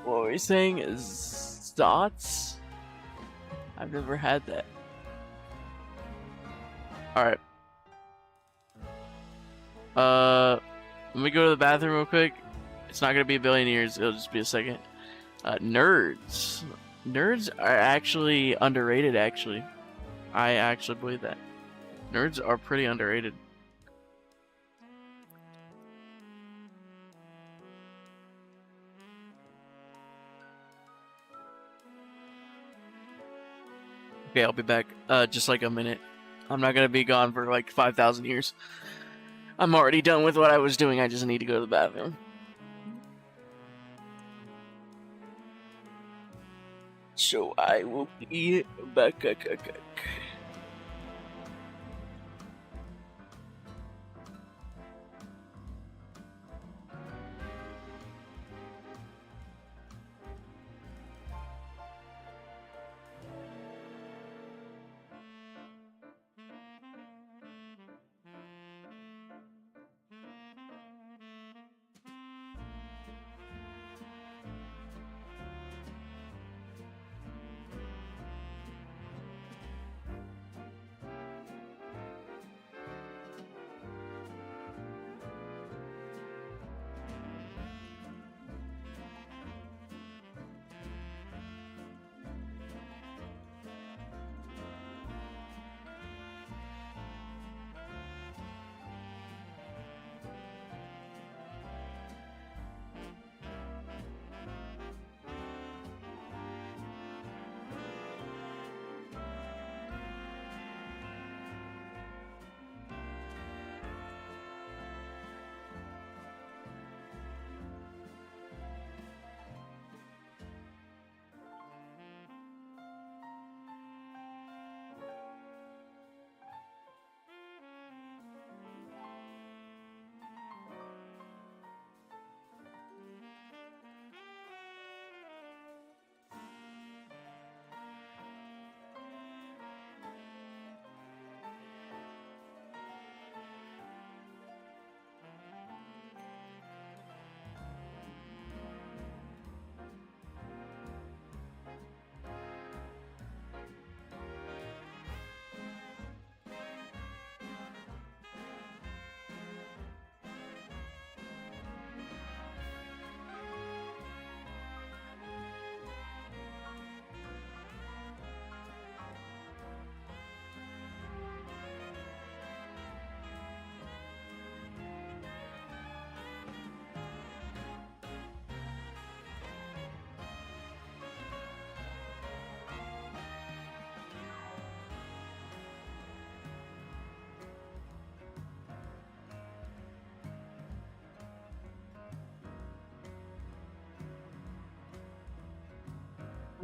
What were you saying? Is dots? I've never had that. Alright. Let me go to the bathroom real quick. It's not gonna be a billion years, it'll just be a second. Nerds. Nerds are actually underrated, actually. I actually believe that. Nerds are pretty underrated. Okay, I'll be back. Just like a minute. I'm not gonna be gone for like 5,000 years. I'm already done with what I was doing. I just need to go to the bathroom. So I will be back.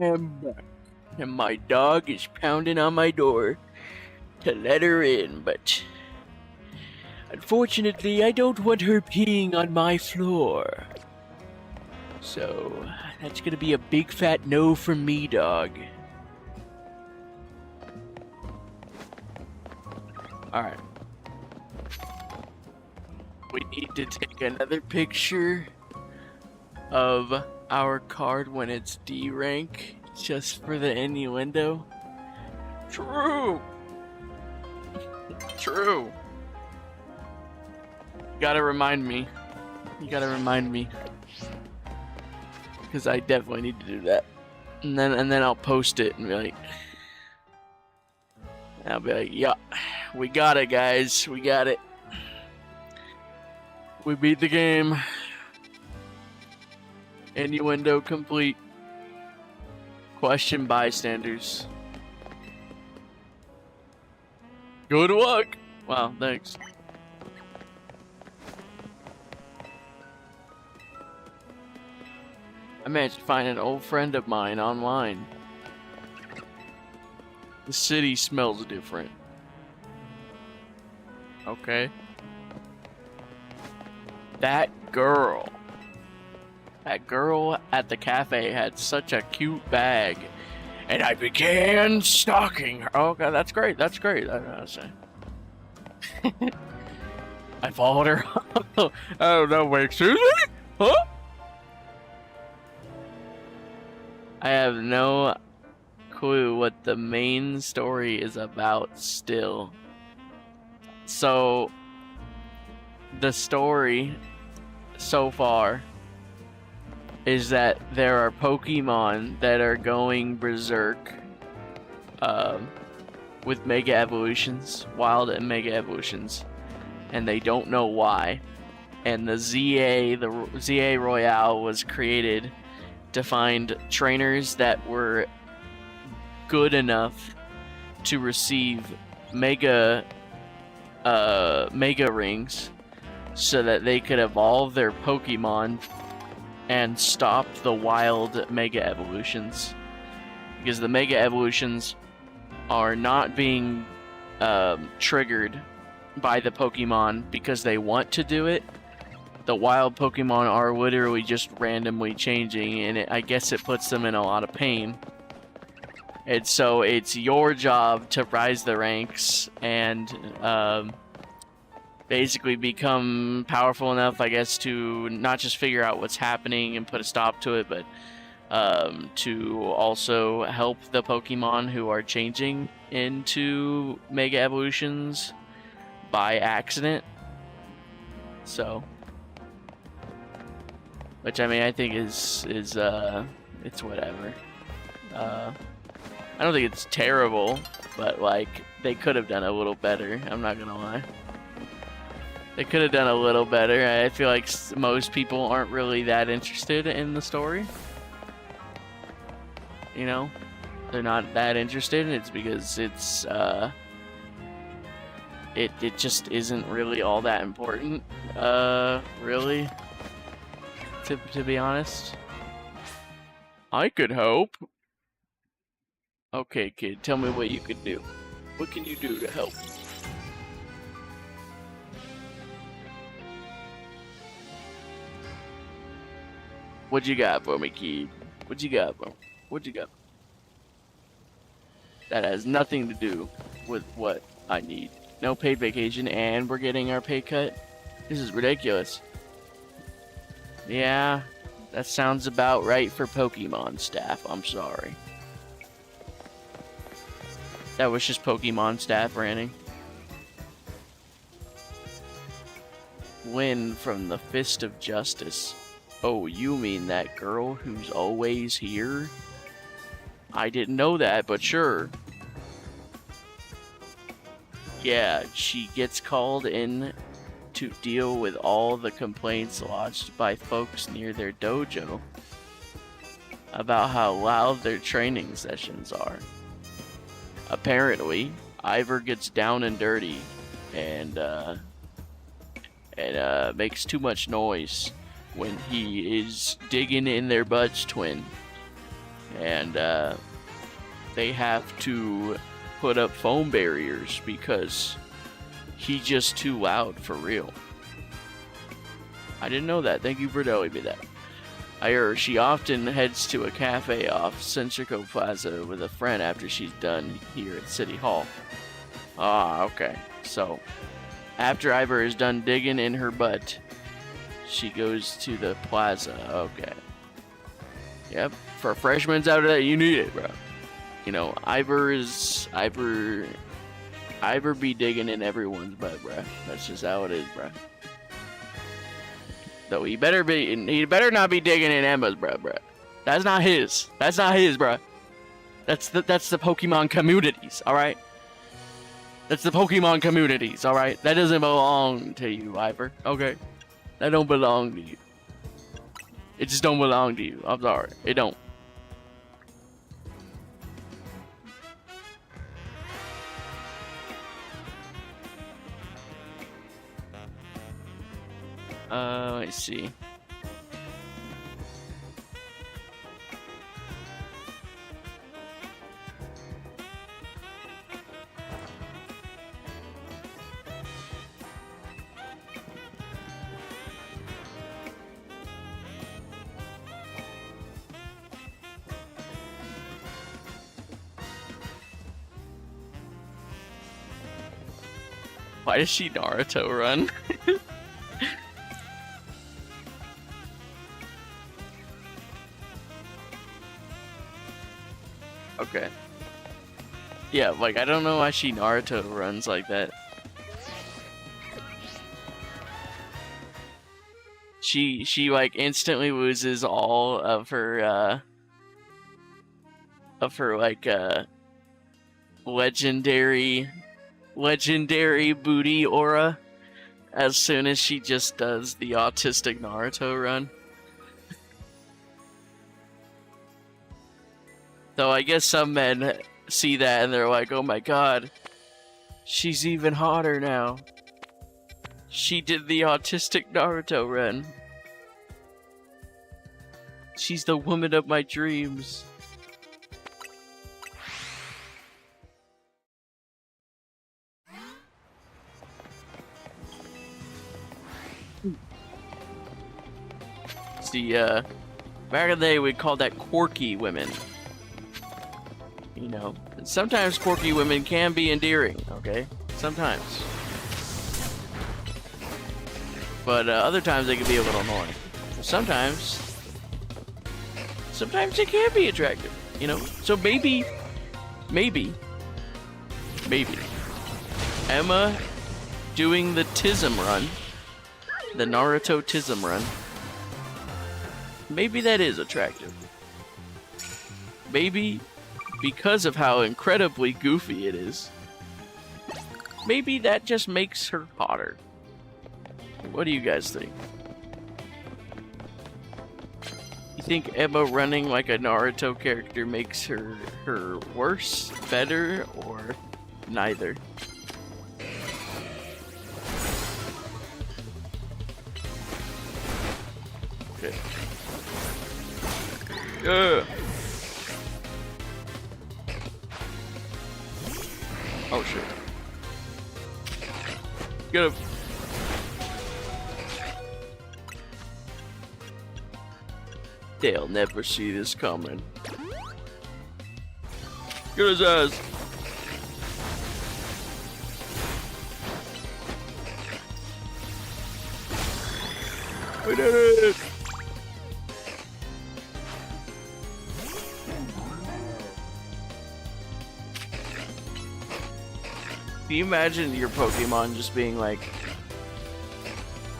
am back, and my dog is pounding on my door to let her in, but unfortunately, I don't want her peeing on my floor. So, that's gonna be a big fat no from me, dog. Alright. We need to take another picture of our card when it's D rank, just for the innuendo. True! True! You gotta remind me. Because I definitely need to do that. And then I'll post it and be like... I'll be like, yeah, we got it, guys. We got it. We beat the game. Innuendo complete. Question bystanders. Good luck. Wow, thanks. I managed to find an old friend of mine online. The city smells different. Okay. That girl at the cafe had such a cute bag, and I began stalking her. Oh god, that's great. That's great. I followed her. Oh no, wait, excuse me? Huh? I have no clue what the main story is about still. So, the story so far is that there are Pokemon that are going berserk with Mega Evolutions, Wild and Mega Evolutions, and they don't know why. And the ZA Royale was created to find trainers that were good enough to receive Mega Rings so that they could evolve their Pokemon and stop the wild Mega Evolutions. Because the Mega Evolutions are not being triggered by the Pokemon because they want to do it. The wild Pokemon are literally just randomly changing, and I guess it puts them in a lot of pain. And so it's your job to rise the ranks and basically become powerful enough, I guess, to not just figure out what's happening and put a stop to it, but to also help the Pokemon who are changing into Mega Evolutions by accident. So, which I mean, I think is it's whatever. I don't think it's terrible, but like they could have done a little better. I'm not gonna lie. They could have done a little better. I feel like most people aren't really that interested in the story. You know, they're not that interested, and it's because it's it just isn't really all that important. Really, to be honest. I could hope. Okay, kid, tell me what you could do. What can you do to help? What you got for me, kid? What you got, bro? What you got? That has nothing to do with what I need. No paid vacation, and we're getting our pay cut? This is ridiculous. Yeah, that sounds about right for Pokemon staff. I'm sorry. That was just Pokemon staff ranting. Win from the Fist of Justice. Oh, you mean that girl who's always here? I didn't know that, but sure. Yeah, she gets called in to deal with all the complaints lodged by folks near their dojo about how loud their training sessions are. Apparently, Ivor gets down and dirty and makes too much noise when he is digging in their butts, twin. and they have to put up phone barriers because he's just too loud for real. I didn't know that. Thank you for telling me that. I heard she often heads to a cafe off Centrico Plaza with a friend after she's done here at City Hall. Ah, okay. So, after Ivor is done digging in her butt, she goes to the plaza. Okay. Yep. For freshmen out of that, you need it, bro. You know, Ivor be digging in everyone's butt, bro. That's just how it is, bro. Though he better not be digging in Emma's, bro. That's not his. That's not his, bro. That's the Pokemon communities, all right? That's the Pokemon communities, all right? That doesn't belong to you, Ivor. Okay, that don't belong to you. It just don't belong to you. I'm sorry, it don't. Let's see. Why does she Naruto run? Okay. Yeah, like, I don't know why she Naruto runs like that. She like instantly loses all of her like legendary booty aura as soon as she just does the autistic Naruto run. So I guess some men see that and they're like, oh my god, she's even hotter now. She did the autistic Naruto run. She's the woman of my dreams. See, back in the day we'd call that quirky women. You know, sometimes quirky women can be endearing, okay? Sometimes. But other times they can be a little annoying. Sometimes it can be attractive, you know? So maybe, Emma doing the Tism run, the Naruto Tism run, maybe that is attractive. Maybe because of how incredibly goofy it is, maybe that just makes her hotter. What do you guys think? You think Emma running like a Naruto character makes her worse, better, or neither? Okay. Yeah. Oh shit. Get him. They'll never see this coming. Get his ass. We did it! Can you imagine your Pokemon just being like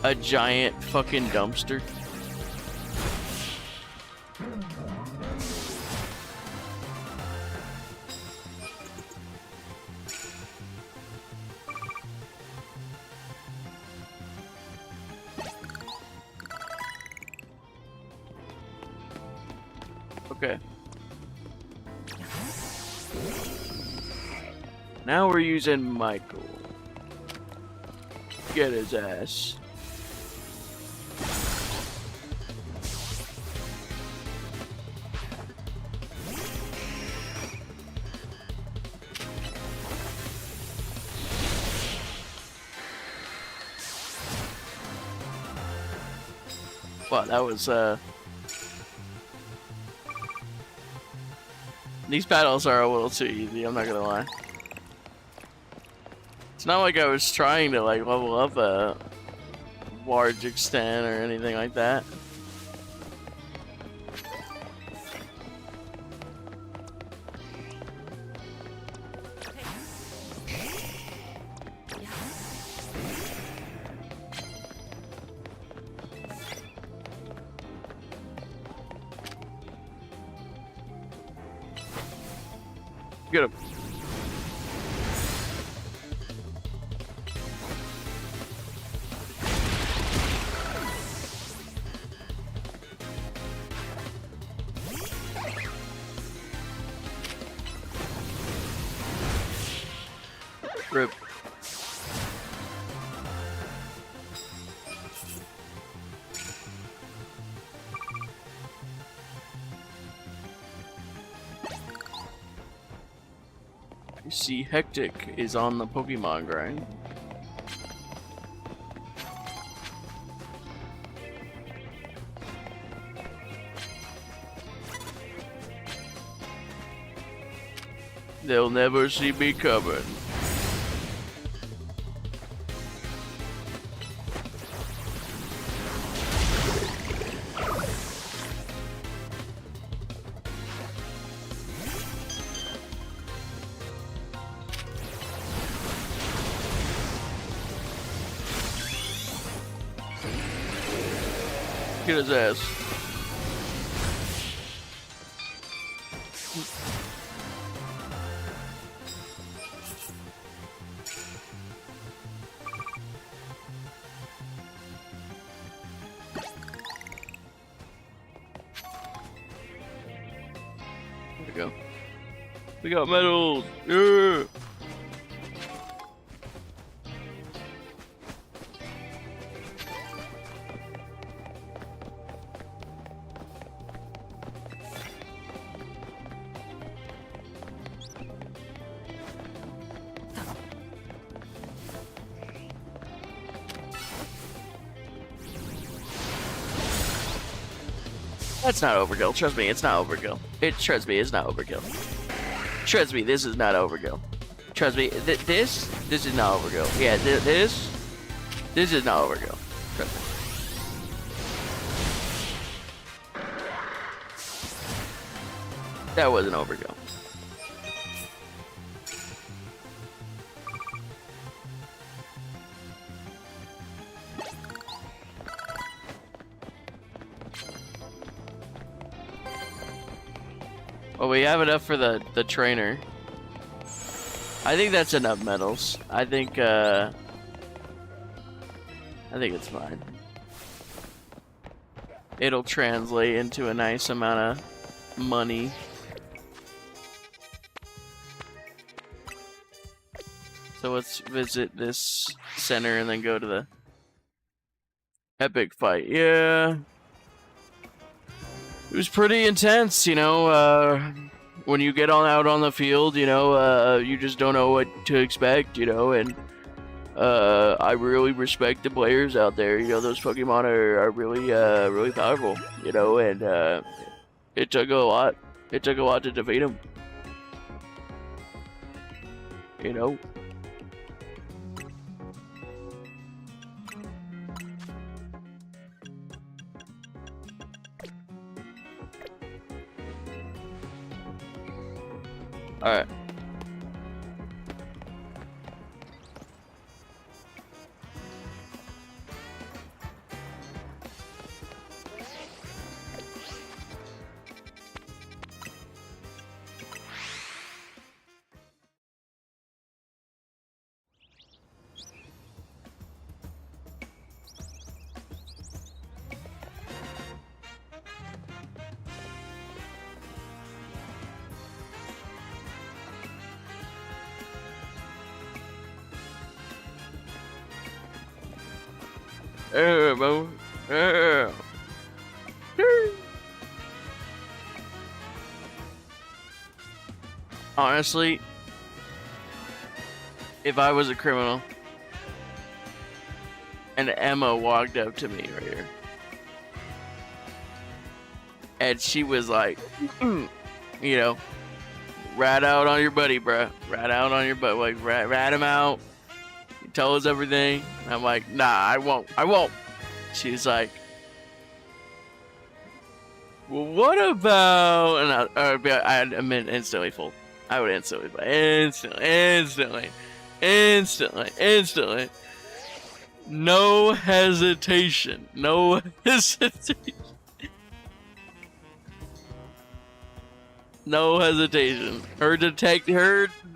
a giant fucking dumpster? Okay. Now we're using Michael. Get his ass. Wow, that was these battles are a little too easy, I'm not gonna lie. It's not like I was trying to like level up a large extent or anything like that. Get him. Rip. You see, Hectic is on the Pokemon grind. They'll never see me coming. Get his ass. There we go. We got medals. Yeah. That's not overkill. Trust me, it's not overkill. Trust me, it's not overkill. Trust me, this is not overkill. Trust me, this is not overkill. Yeah, this is not overkill. Trust me. That wasn't overkill. Well, we have enough for the trainer. I think that's enough medals. I think it's fine. It'll translate into a nice amount of money. So let's visit this center and then go to the epic fight. Yeah. It was pretty intense, you know, when you get out on the field, you know, you just don't know what to expect, you know, and I really respect the players out there, you know, those Pokemon are really, really powerful, you know, and it took a lot to defeat them, you know. All right. Yeah, bro. Yeah. Honestly, if I was a criminal and Emma walked up to me right here and she was like, you know, rat out on your buddy, bruh. Rat out on your buddy. Like, rat him out. Tell us everything. And I'm like, nah, I won't. I won't. She's like, well, what about? And I'd instantly fold. I would instantly play. Instantly. No hesitation. No hesitation. No hesitation.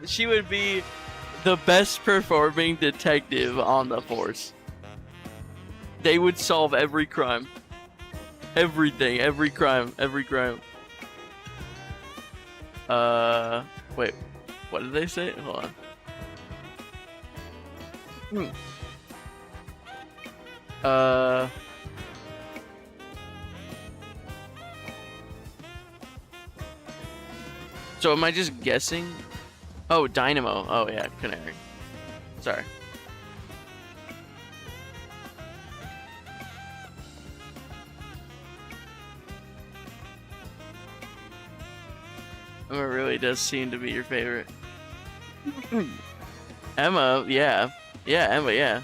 She would be the best performing detective on the force. They would solve every crime. Everything. Every crime. Wait. What did they say? Hold on. So am I just guessing? Oh, Dynamo. Oh yeah, Canary. Sorry. Emma really does seem to be your favorite. Emma, yeah. Yeah, Emma, yeah.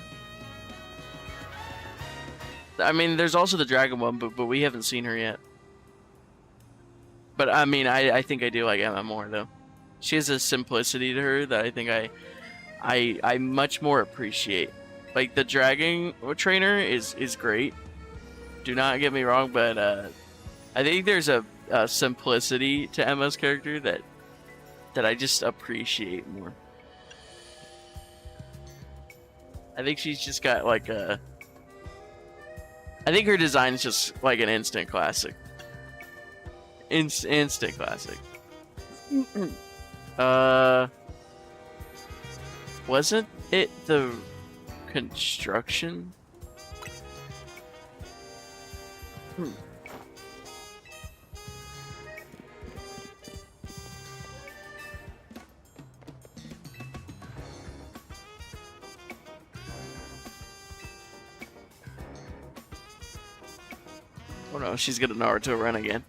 I mean, there's also the dragon one, but we haven't seen her yet. But I mean, I think I do like Emma more though. She has a simplicity to her that I think I much more appreciate. Like the dragon trainer is great. Do not get me wrong, but I think there's a simplicity to Emma's character that I just appreciate more. I think she's just got like a. I think her design is just like an instant classic. Instant classic. Wasn't it the construction? Oh no, she's got a Naruto run again.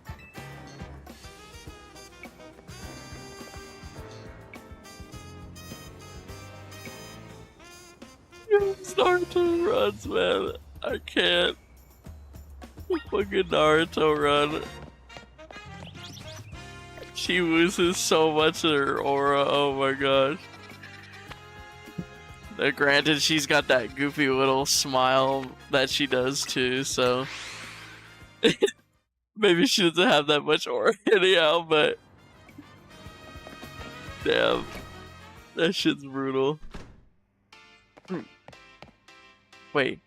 Naruto runs, man. I can't. Fucking Naruto run. She loses so much of her aura. Oh my gosh. Granted, she's got that goofy little smile that she does too, so maybe she doesn't have that much aura anyhow, but damn, that shit's brutal. Wait.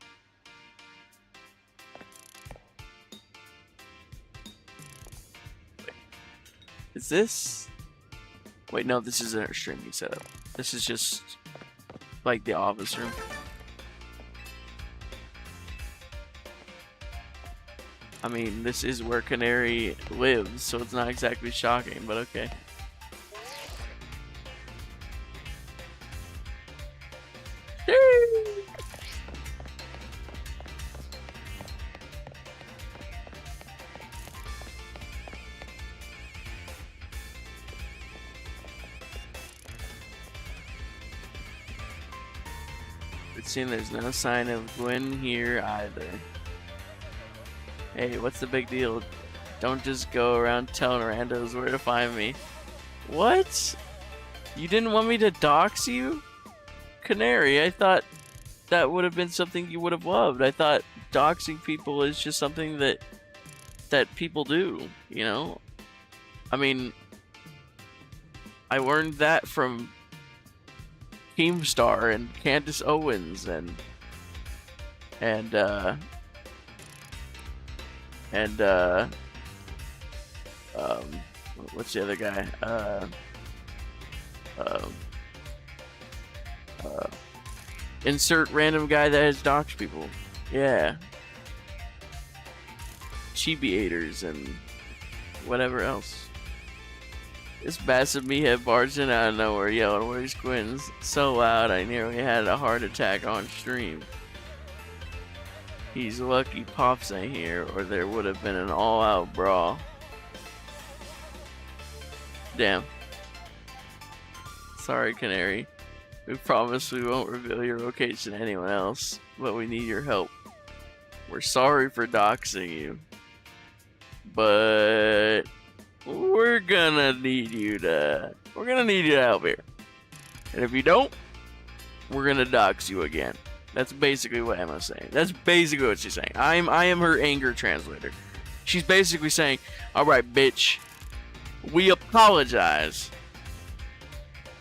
Is this? Wait, no, this isn't her streaming setup. This is just like the office room. I mean, this is where Canary lives, so it's not exactly shocking, but okay. It seems there's no sign of Gwen here either. Hey, what's the big deal? Don't just go around telling randos where to find me. What? You didn't want me to dox you? Canary, I thought that would have been something you would have loved. I thought doxing people is just something that people do, you know? I mean, I learned that from Keemstar and Candace Owens and what's the other guy? Insert random guy that has doxed people. Yeah. Chibiators and whatever else. This massive meathead barged in out of nowhere, yelling, "Where's Gwen?" So loud I nearly had a heart attack on stream. He's lucky Pops ain't here, or there would have been an all-out brawl. Damn. Sorry, Canary. We promise we won't reveal your location to anyone else, but we need your help. We're sorry for doxing you, but we're gonna need you to help here. And if you don't, we're gonna dox you again. That's basically what Emma's saying. That's basically what she's saying. I am her anger translator. She's basically saying, alright, bitch, we apologize,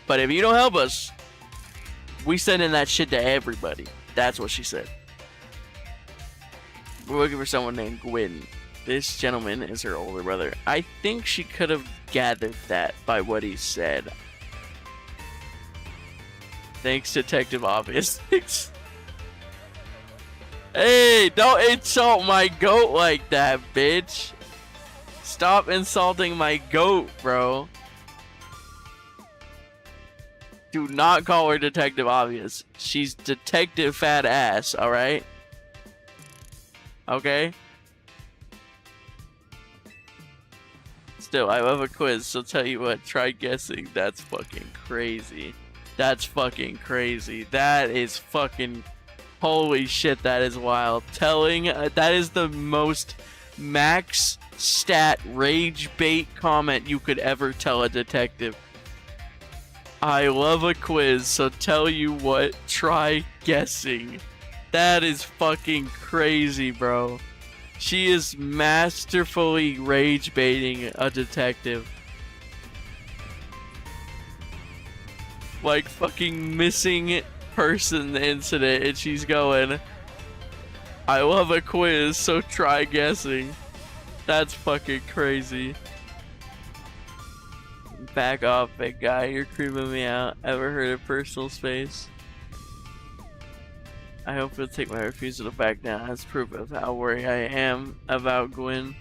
but if you don't help us, we sending that shit to everybody. That's what she said. We're looking for someone named Gwyn. This gentleman is her older brother. I think she could have gathered that by what he said. Thanks, Detective Obvious. Hey, don't insult my goat like that, bitch. Stop insulting my goat, bro. Do not call her Detective Obvious. She's Detective Fat Ass, alright? Okay? Still, I love a quiz, so tell you what, try guessing. That's fucking crazy. That's fucking crazy. That is fucking... Holy shit, that is wild. That is the most max stat rage bait comment you could ever tell a detective. I love a quiz, so tell you what, try guessing. That is fucking crazy, bro. She is masterfully rage baiting a detective. Like fucking missing person incident, and she's going, I love a quiz, so try guessing. That's fucking crazy. Back off, big guy. You're creeping me out. Ever heard of personal space? I hope you'll take my refusal to back down as proof of how worried I am about Gwyn.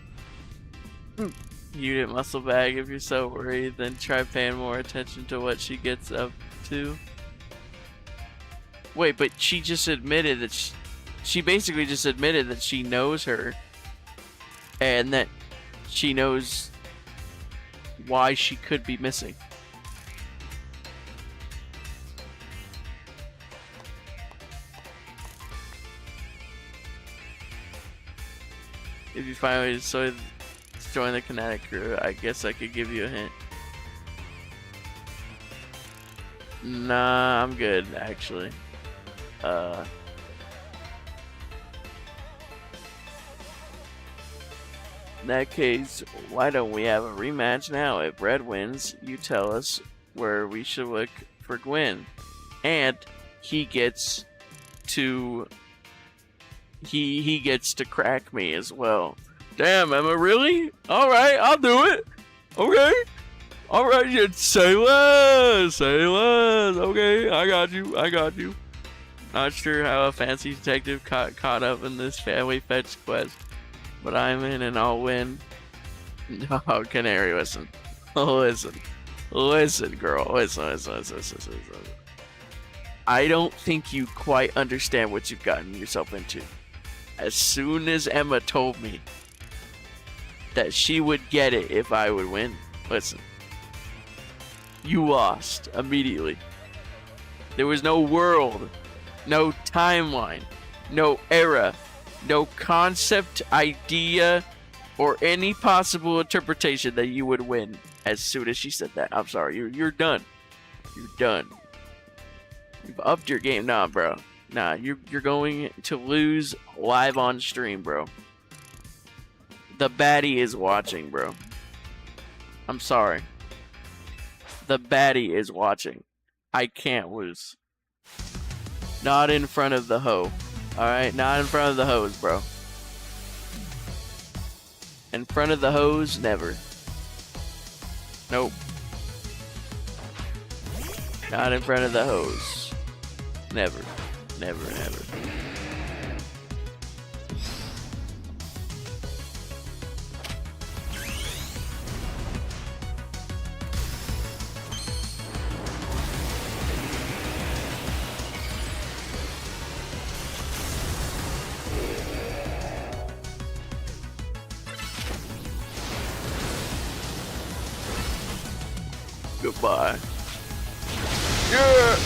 You didn't muscle bag. If you're so worried, then try paying more attention to what she gets up to. Wait, but she just admitted that she basically just admitted that she knows her, and that she knows why she could be missing. If you finally decide to join the Kinetic crew, I guess I could give you a hint. Nah, I'm good, actually. In that case, why don't we have a rematch now? If Red wins, you tell us where we should look for Gwyn, and he gets to crack me as well. Damn, Emma, really? All right, I'll do it. Okay. All right, you say less. Say less. Okay, I got you. I got you. Not sure how a fancy detective caught up in this family fetch quest, but I'm in and I'll win. No, Canary, listen. Listen. Listen, girl. Listen. I don't think you quite understand what you've gotten yourself into. As soon as Emma told me that she would get it if I would win, listen. You lost immediately. There was no world, no timeline, no era, no concept, idea, or any possible interpretation that you would win as soon as she said that. I'm sorry, you're done. You're done. You've upped your game. Nah, bro. Nah, you're going to lose live on stream, bro. The baddie is watching, bro. I'm sorry. The baddie is watching. I can't lose. Not in front of the hoe. Alright? Not in front of the hoes, bro. In front of the hoes, never. Nope. Not in front of the hoes. Never. Never, never. Goodbye. Yeah!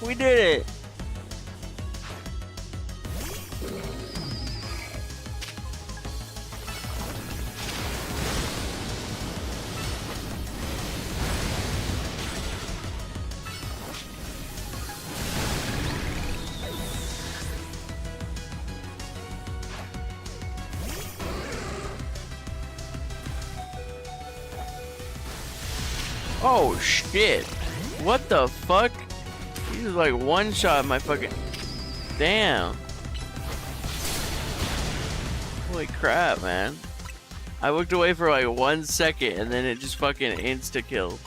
We did it! Oh shit! What the fuck? He was like one shot my fucking. Damn. Holy crap, man. I looked away for like 1 second and then it just fucking insta killed.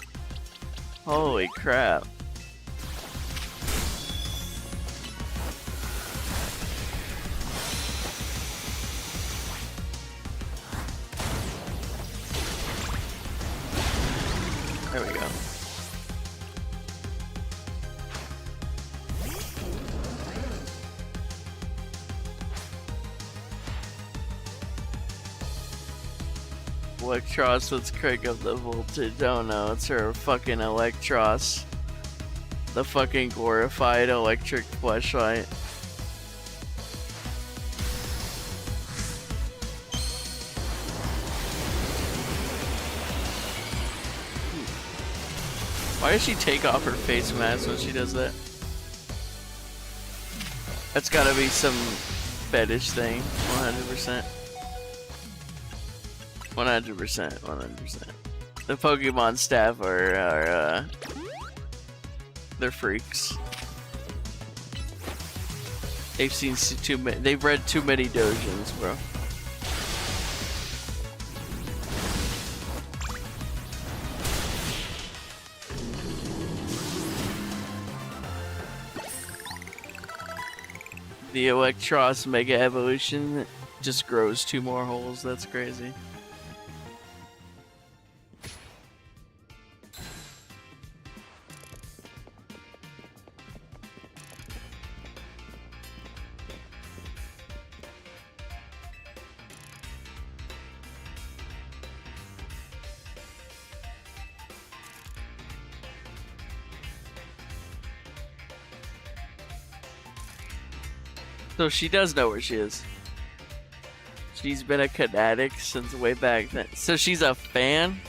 Holy crap. There we go. Electros, let's crank up the voltage. Oh no, it's her fucking Electros. The fucking glorified electric flashlight. Why does she take off her face mask when she does that? That's gotta be some fetish thing, 100%. 100%, 100%. The Pokemon staff are they're freaks. They've seen too many. They've read too many dojins, bro. The Electros Mega Evolution just grows 2 more holes. That's crazy. So she does know where she is. She's been a Kinetic since way back then. So she's a fan?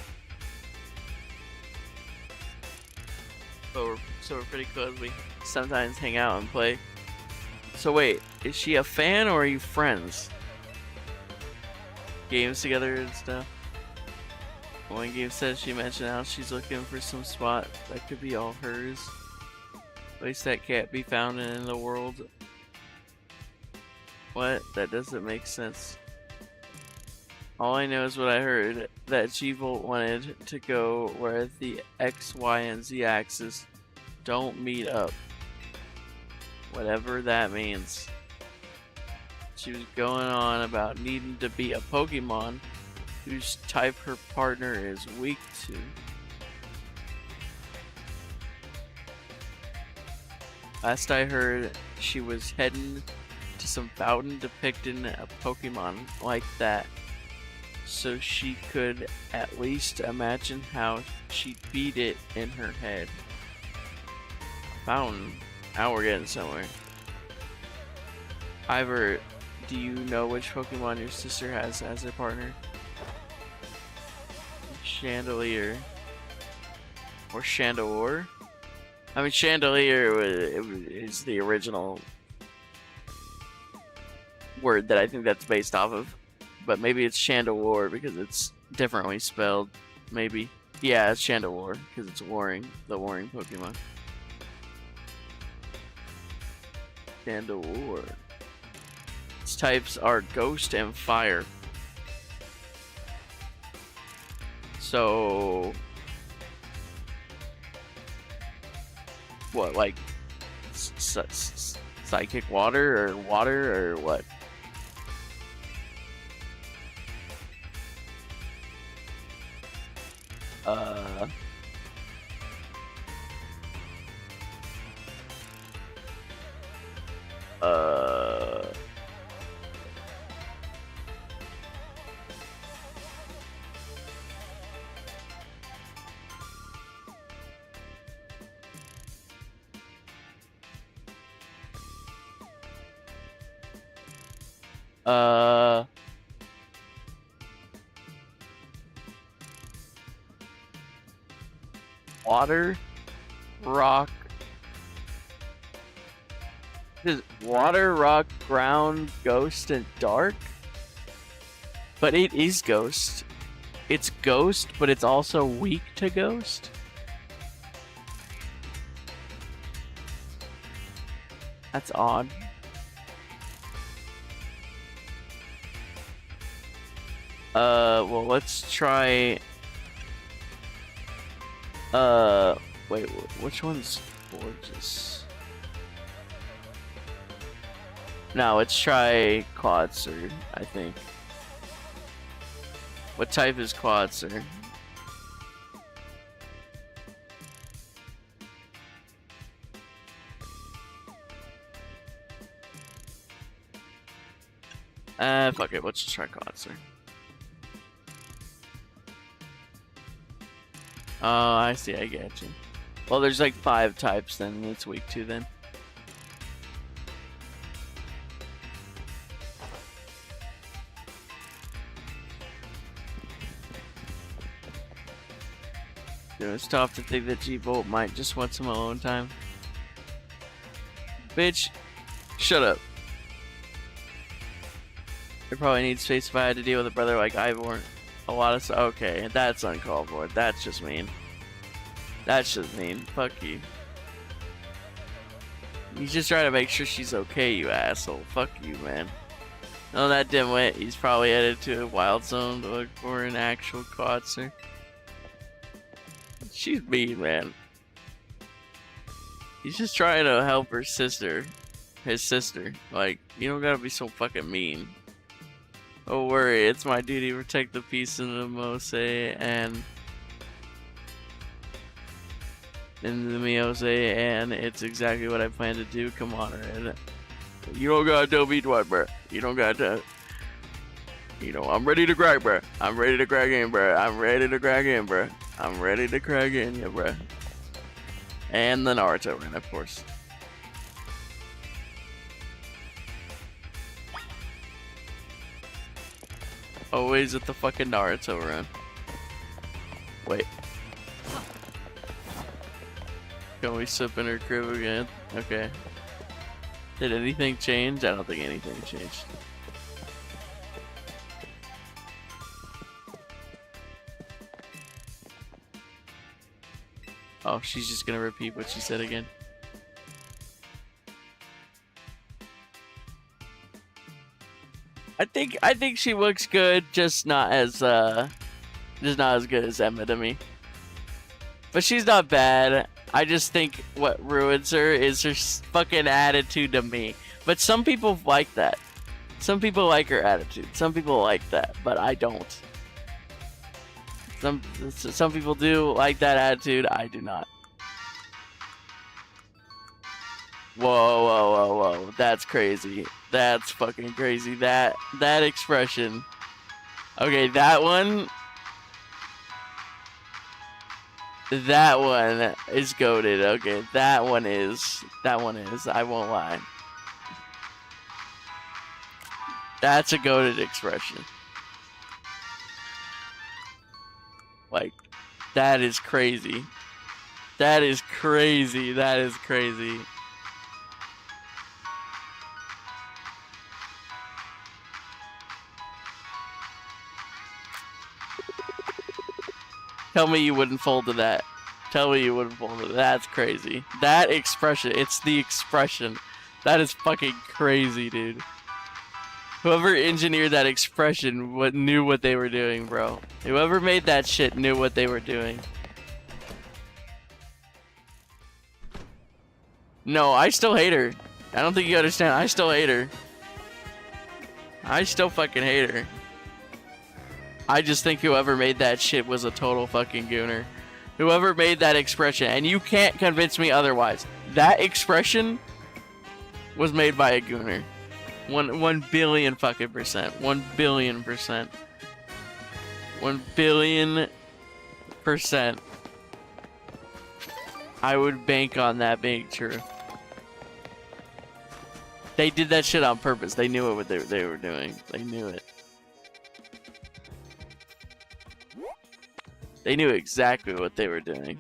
So we're pretty close. We sometimes hang out and play. So wait, is she a fan or are you friends? Games together and stuff? One game says she mentioned how she's looking for some spot that could be all hers. Place that can't be found in the world. What? That doesn't make sense. All I know is what I heard, that G-Volt wanted to go where the X, Y, and Z axis don't meet up. Whatever that means. She was going on about needing to be a Pokemon whose type her partner is weak to. Last I heard, she was heading to some fountain depicting a Pokemon like that, so she could at least imagine how she'd beat it in her head. Fountain. Now we're getting somewhere. Ivor, do you know which Pokemon your sister has as a partner? Chandelier. Or Chandelure? I mean, Chandelier is the original word that I think that's based off of, but maybe it's Chandelure because it's differently spelled. Maybe, yeah, it's Chandelure because it's warring, the warring Pokemon. Chandelure. Its types are Ghost and Fire. So, what, like psychic water or what? Uh, water, rock. Is water, rock, ground, ghost, and dark? But it is ghost. It's ghost, but it's also weak to ghost. That's odd. Well, let's try. Wait, which one's gorgeous? No, let's try Quadser, I think. What type is Quadser? Fuck it, let's just try Quadser. Oh, I see, I get you. Well, there's like 5 types then, it's weak to then. Dude, it's tough to think that G-Bolt might just want some alone time. Bitch, shut up. It probably needs space if I had to deal with a brother like Ivor. A lot of stuff. Okay, that's uncalled for. That's just mean. That's just mean. Fuck you. He's just trying to make sure she's okay, you asshole. Fuck you, man. No, that dimwit. He's probably headed to a wild zone to look for an actual Quadser. She's mean, man. He's just trying to help her sister. His sister. Like, you don't gotta be so fucking mean. Don't worry, it's my duty to protect the peace in the Mose and in the Miose, and it's exactly what I plan to do. Come on, Red. You don't gotta tell me twice, bruh. You don't gotta. You know, I'm ready to crack, bruh. I'm ready to crack in, bruh. I'm ready to crack in, bruh. I'm ready to crack in, yeah, bruh. And the Naruto run, of course. Always at the fucking Naruto run. Wait. Can we sip in her crib again? Okay. Did anything change? I don't think anything changed. Oh, she's just gonna repeat what she said again. I think she looks good, just not as good as Emma to me. But she's not bad. I just think what ruins her is her fucking attitude to me. But some people like that. Some people like her attitude. Some people like that, but I don't. Some people do like that attitude. I do not. Whoa, whoa, whoa, whoa. That's crazy. That's fucking crazy. That expression. Okay, that one is goated. Okay, that one is. I won't lie. That's a goated expression. Like, that is crazy. That is crazy. That is crazy. Tell me you wouldn't fold to that. Tell me you wouldn't fold to that. That's crazy. That expression. It's the expression. That is fucking crazy, dude. Whoever engineered that expression knew what they were doing, bro. Whoever made that shit knew what they were doing. No, I still hate her. I don't think you understand. I still hate her. I still fucking hate her. I just think whoever made that shit was a total fucking gooner. Whoever made that expression, and you can't convince me otherwise. That expression was made by a gooner. 1 billion fucking percent. 1 billion percent. 1 billion percent. I would bank on that being true. They did that shit on purpose. They knew what they were doing. They knew it. They knew exactly what they were doing.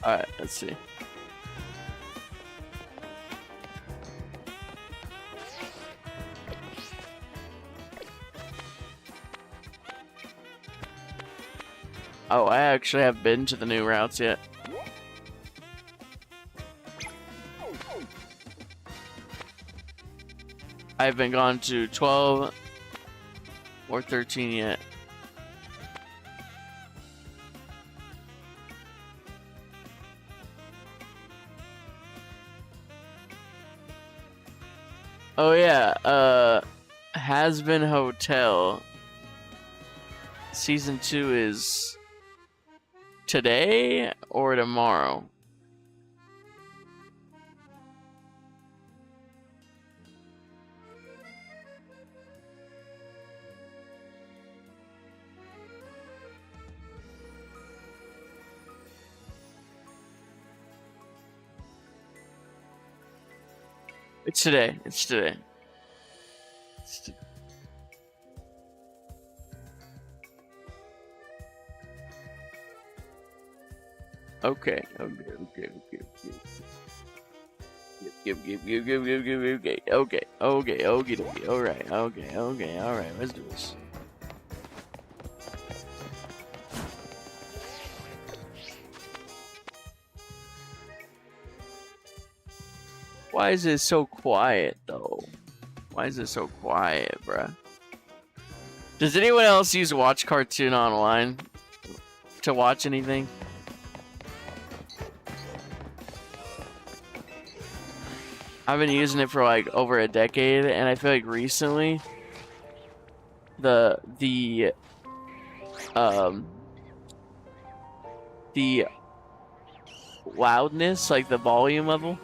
Alright, let's see. Oh, I actually haven't been to the new routes yet. I haven't gone to 12 or 13 yet. Oh yeah, Has Been Hotel. Season 2 is today or tomorrow? It's today. It's today. Okay. Okay. Alright, let's do this. Why is it so quiet, though? Why is it so quiet, bruh? Does anyone else use Watch Cartoon Online to watch anything? I've been using it for like over a decade, and I feel like recently the loudness, like the volume level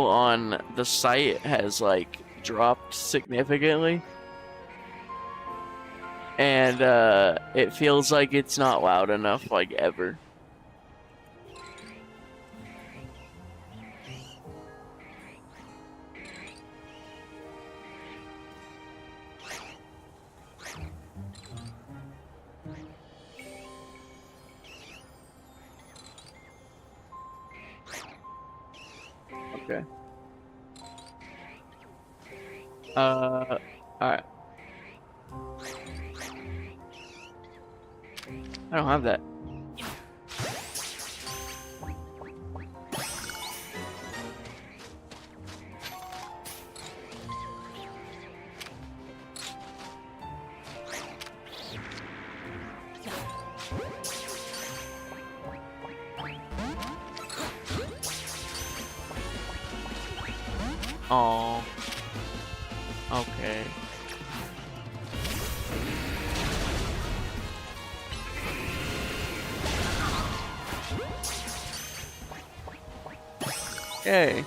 on the site has like dropped significantly, and it feels like it's not loud enough, like, ever. Okay. Alright. I don't have that. Oh. Okay. Yay.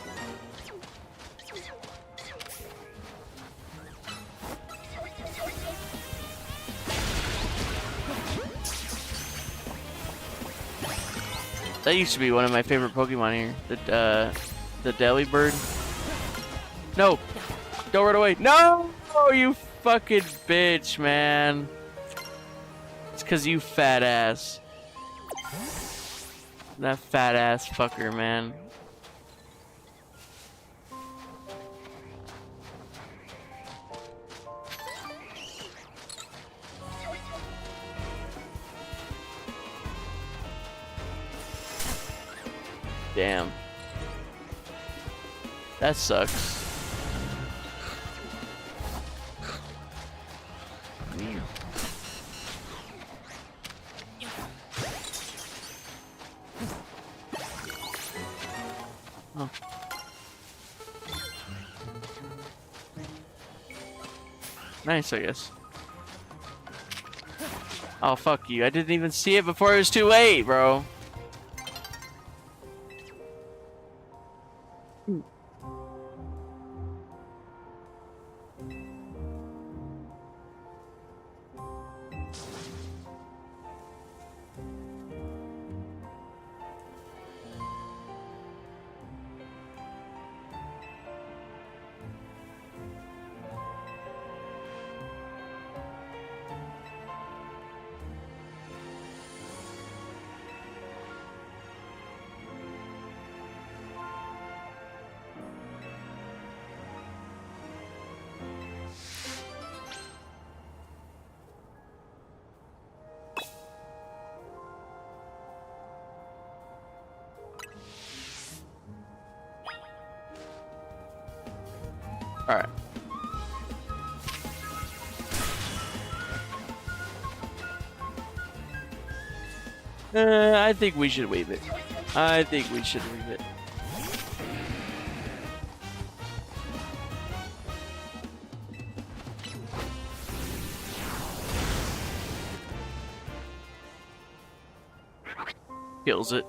That used to be one of my favorite Pokemon here. The Delibird. No! Don't run away. No! Oh, you fucking bitch, man. It's cause you fat ass. That fat ass fucker, man. Damn. That sucks. Oh. Nice, I guess. Oh, fuck you. I didn't even see it before it was too late, bro. Alright. I think we should weave it. I think we should weave it. Kills it.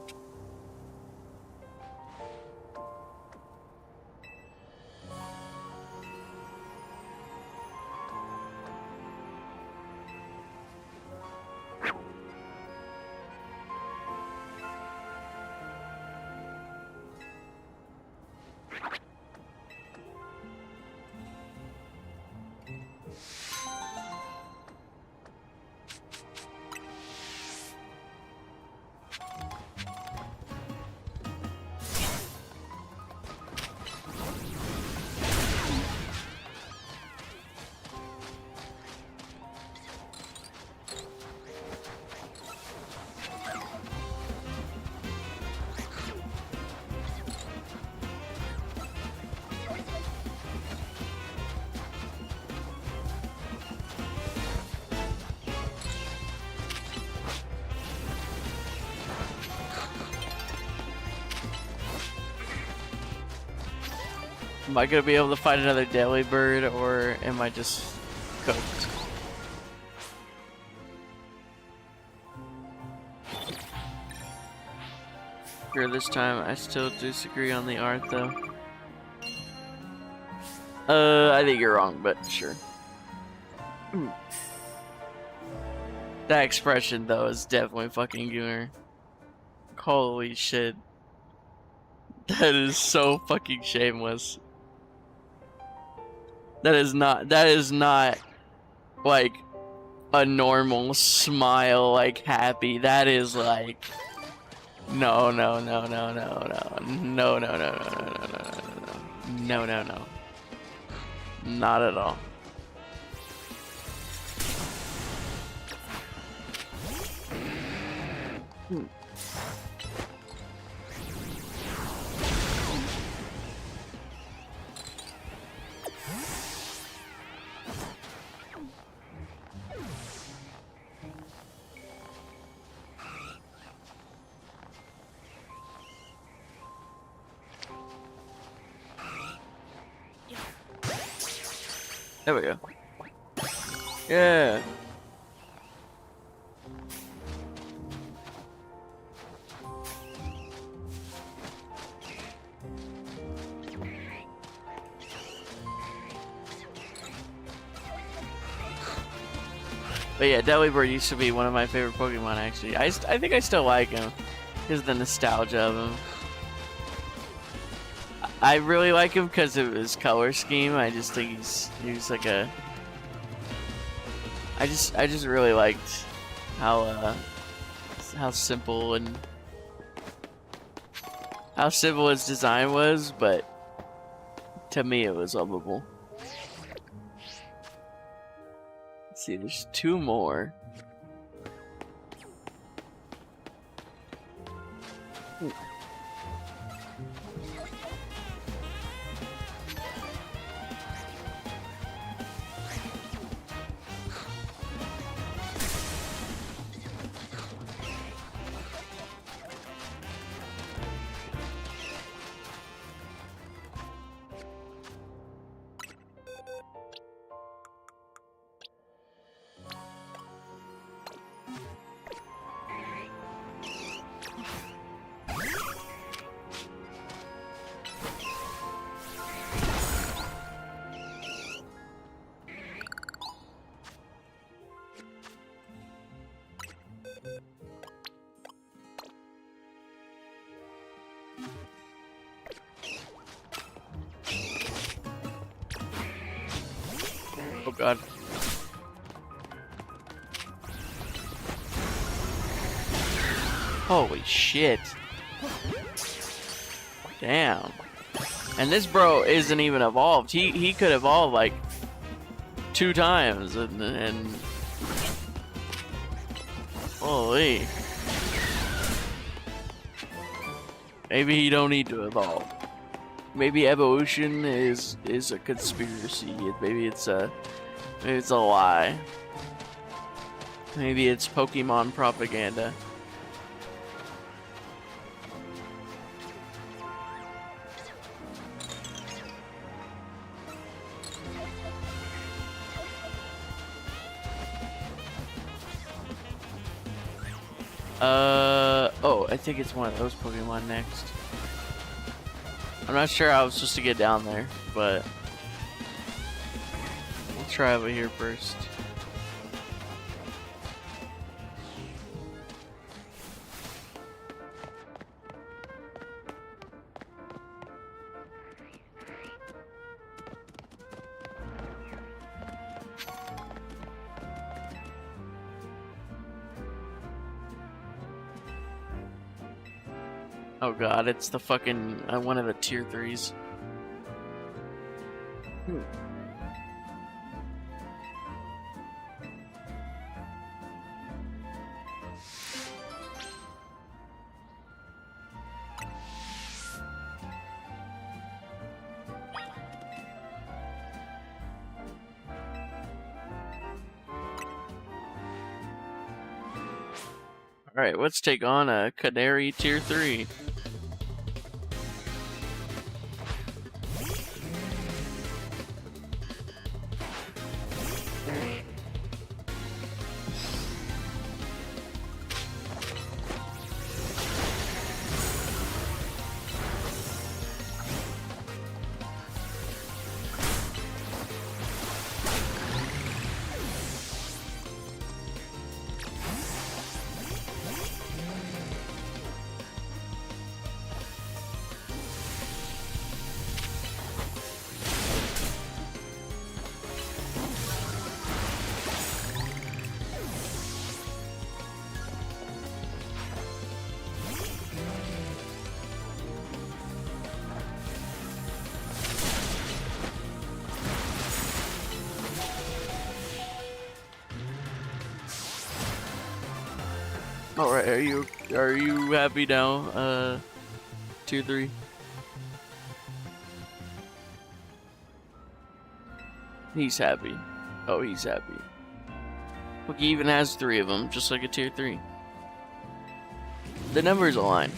Am I gonna be able to find another daily bird, or am I just cooked? Sure, this time I still disagree on the art, though. I think you're wrong, but sure. That expression, though, is definitely fucking Gooner. Holy shit. That is so fucking shameless. That is not like a normal smile, like happy. That is like no. Not at all. There we go. Yeah. But yeah, Delibird used to be one of my favorite Pokemon, actually. I think I still like him. Because of the nostalgia of him. I really like him because of his color scheme. I just think he's like a... I just really liked how simple and... how simple his design was, but to me it was lovable. Let's see, there's two more. Oh god. Holy shit. Damn. And this bro isn't even evolved. He could evolve like 2 times and holy. Maybe he don't need to evolve. Maybe evolution is a conspiracy. Maybe it's a lie. Maybe it's Pokemon propaganda. Oh, I think it's one of those Pokemon next. I'm not sure how I was supposed to get down there, but we'll try over here first. Oh god, it's the fucking one of the tier 3s. Alright, let's take on a Canary tier 3. Alright, are you happy now, tier 3? He's happy. Oh, he's happy. Look, he even has 3 of them, just like a tier 3. The numbers align.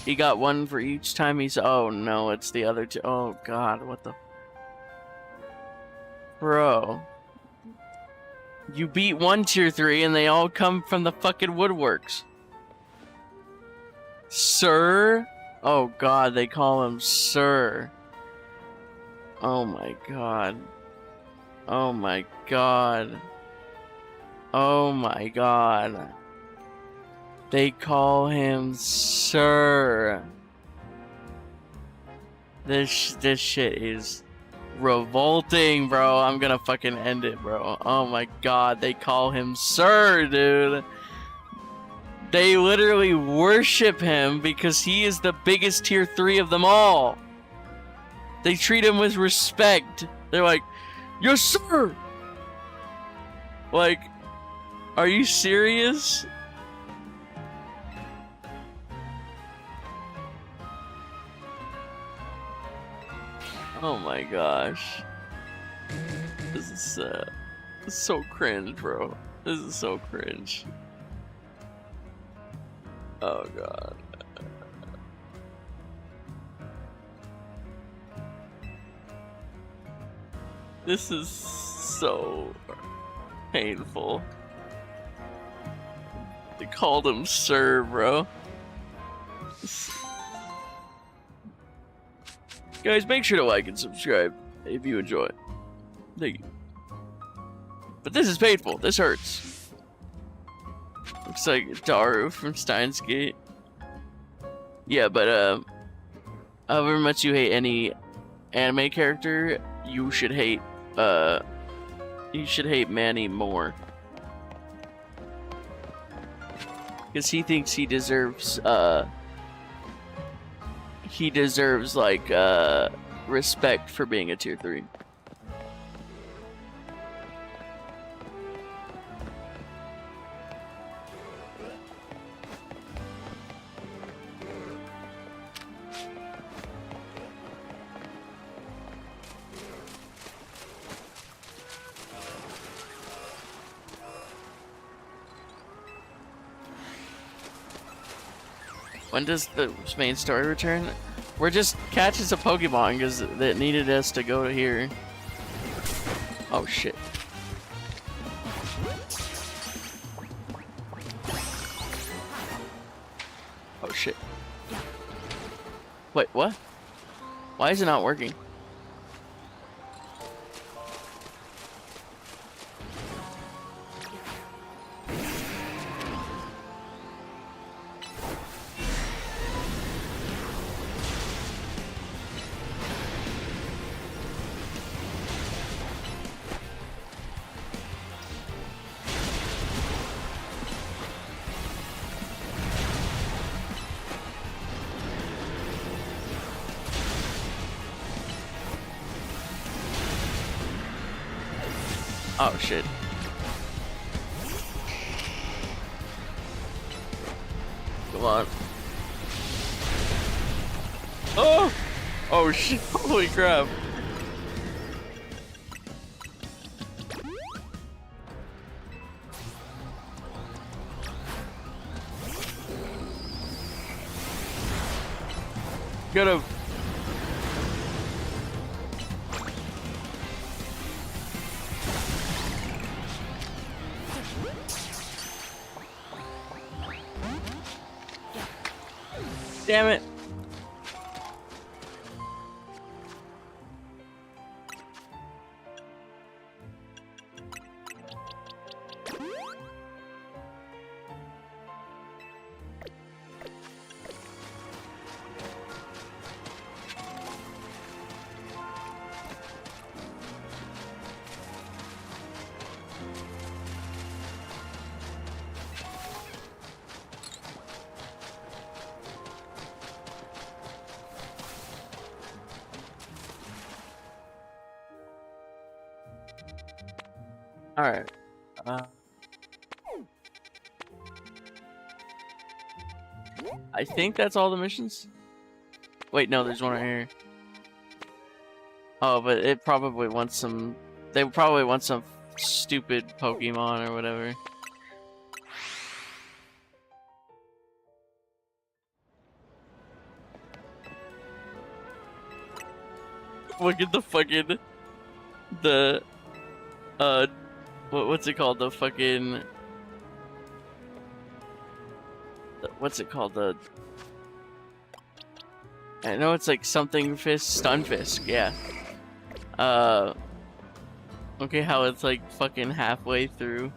He got 1 for each time he's. Oh no, it's the other 2. Oh god, what the. Bro. You beat 1 tier 3 and they all come from the fucking woodworks. Sir? Oh god, they call him Sir. Oh my god. Oh my god. Oh my god. They call him Sir. This shit is revolting, bro. I'm gonna fucking end it, bro. Oh my god, they call him Sir, dude. They literally worship him because he is the biggest tier 3 of them all. They treat him with respect. They're like, yes, sir. Like, are you serious? Oh my gosh. This is so cringe, bro. This is so cringe. Oh god. This is so painful. They called him Sir, bro. Guys, make sure to like and subscribe if you enjoy it. Thank you. But this is painful. This hurts. Looks like Daru from Steins Gate. Yeah, but however much you hate any anime character, you should hate You should hate Manny more. Because he thinks he deserves, like, respect for being a tier 3. When does the main story return? We're just catching some Pokemon because that needed us to go to here. Oh shit. Oh shit. Wait, what? Why is it not working? Oh shit. Come on. Oh! Oh shit, holy crap. Get him. Damn it. Alright. I think that's all the missions. Wait, no, there's one right here. Oh, but it probably wants some... They probably want some stupid Pokemon or whatever. Look at the fucking... The... What's it called? The fucking... What's it called? The... I know it's like something fist, Stunfisk, yeah. Okay, how it's like fucking halfway through.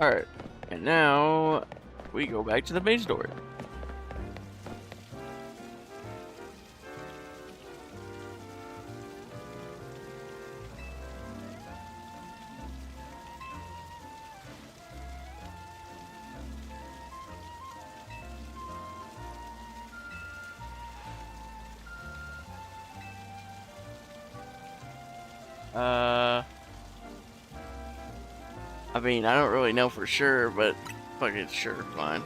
Alright, and now we go back to the main story. I mean, I don't really know for sure, but fuck it, sure, fine.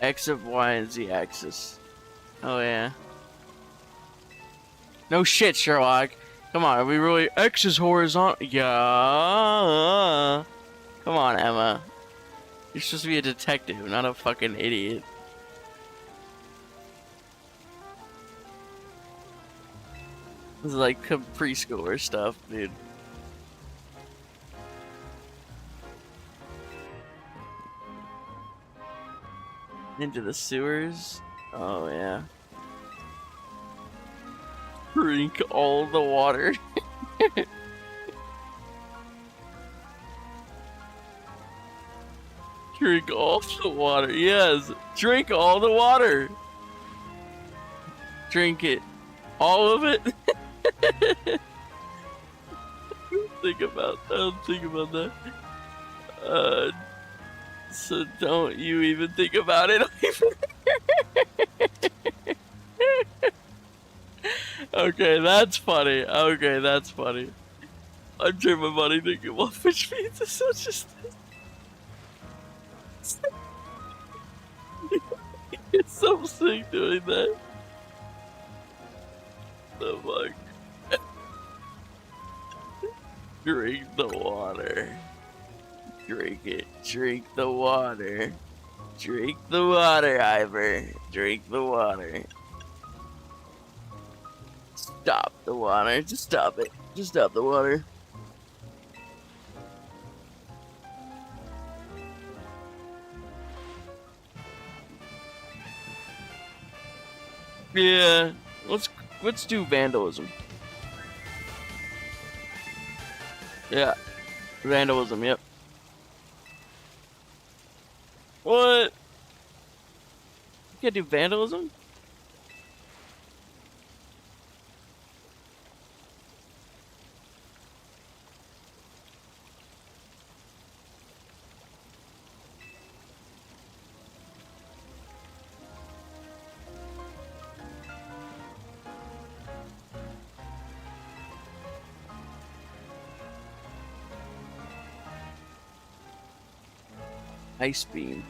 X of Y and Z axis. Oh yeah. No shit, Sherlock. Come on, are we really? X is horizontal. Yeah. Come on, Emma. You're supposed to be a detective, not a fucking idiot. This is like preschooler stuff, dude. Into the sewers? Oh, yeah. Drink all the water. Drink all the water. Yes. Drink all the water. Drink it. All of it. Think about that. So don't you even think about it. Okay, that's funny. I'm sure my buddy thinking, well, which means it's such a it's so sick doing that. The fuck? Drink the water. Drink it. Drink the water. Drink the water, Ivor. Drink the water. Stop the water. Just stop it. Just stop the water. Yeah. Let's do vandalism. Yeah. Vandalism, yep. What? You can't do vandalism? Ice beam.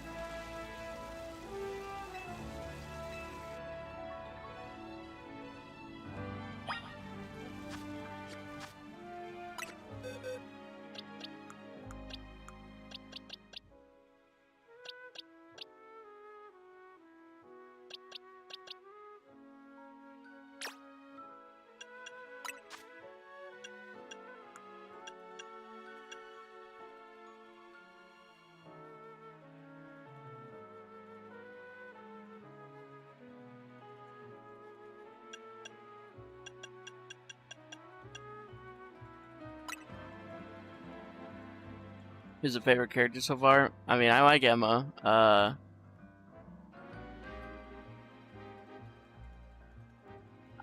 Who's a favorite character so far? I mean, I like Emma. I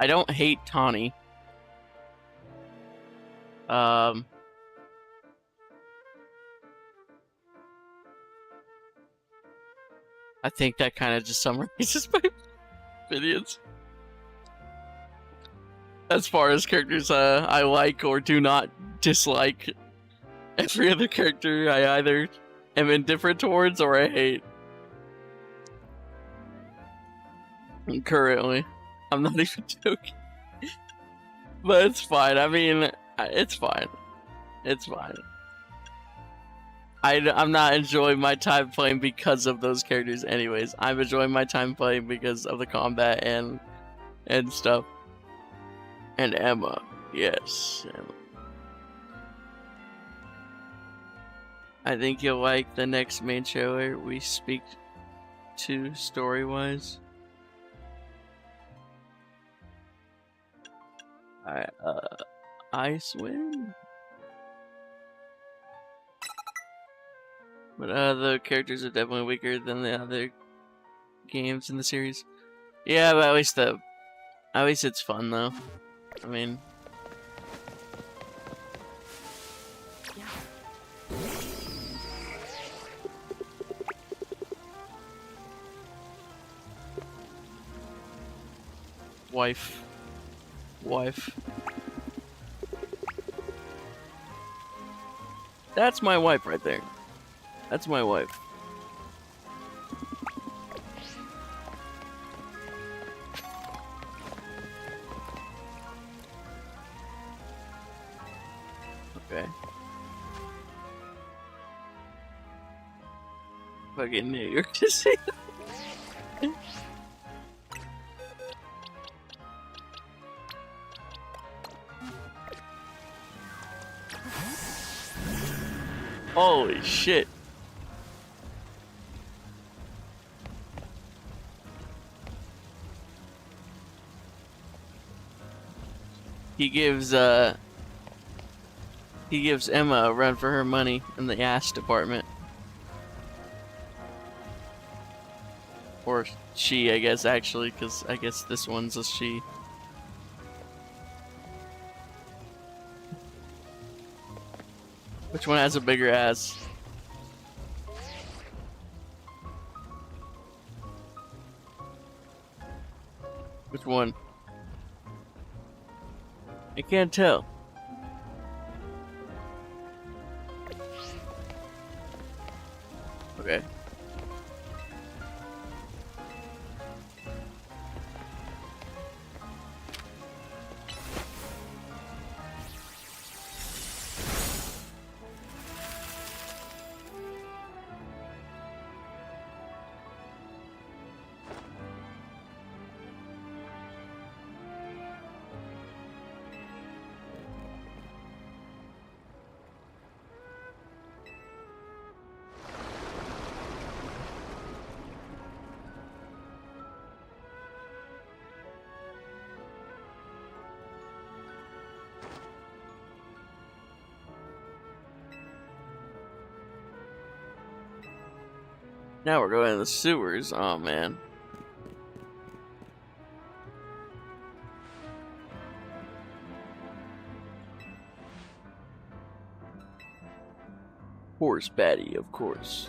don't hate Tawny. I think that kind of just summarizes my opinions. As far as characters I like or do not dislike, every other character I either am indifferent towards or I hate. Currently. I'm not even joking. But it's fine. I mean, it's fine. It's fine. I'm not enjoying my time playing because of those characters anyways. I'm enjoying my time playing because of the combat and stuff. And Emma. Yes, Emma. I think you'll like the next main trailer we speak to story-wise. Alright, Ice Wind? But the characters are definitely weaker than the other games in the series. Yeah, but at least it's fun though. I mean, wife. That's my wife right there. That's my wife. Okay. Fucking New York to see that. Holy shit. He gives Emma a run for her money in the ass department. Or she, I guess, actually, because I guess this one's a she. Which one has a bigger ass? Which one? I can't tell. Okay. Now we're going to the sewers. Oh man. Horse Batty, of course.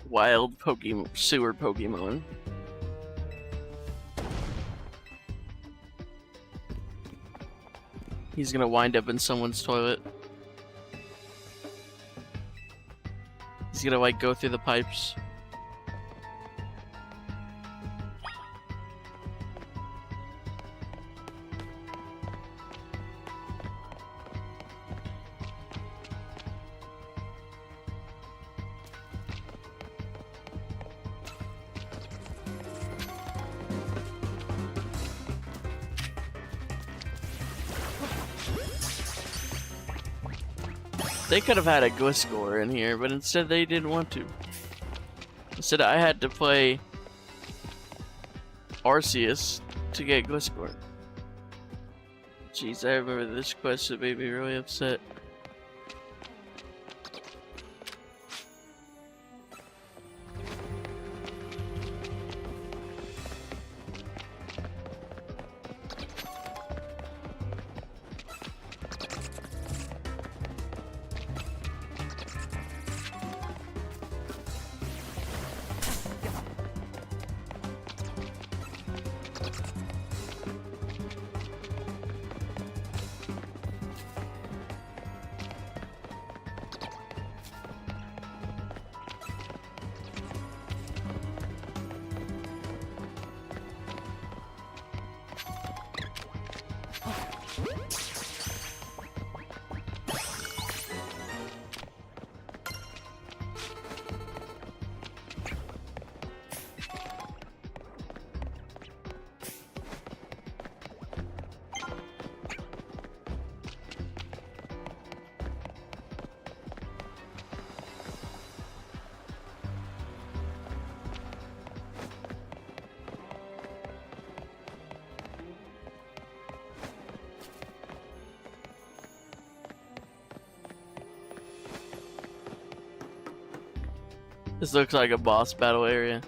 Wild Pokemon, sewer Pokemon. He's gonna wind up in someone's toilet. He's gonna like go through the pipes. They could have had a Gliscor in here, but instead they didn't want to. Instead I had to play Arceus to get Gliscor. Jeez, I remember this quest that made me really upset. This looks like a boss battle area.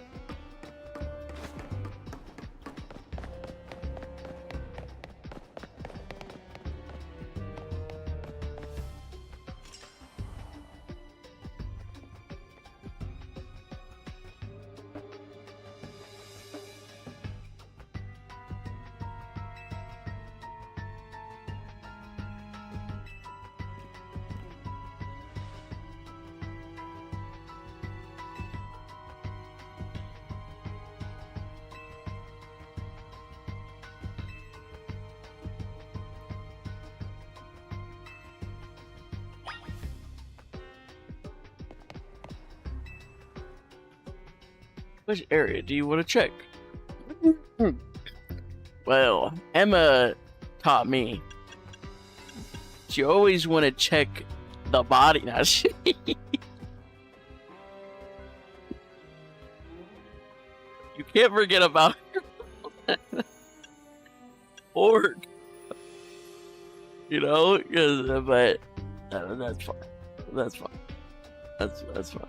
Which area do you want to check? Well, Emma taught me you always want to check the body. Now, you can't forget about orc. You know, but that's fine. That's fine. That's fine.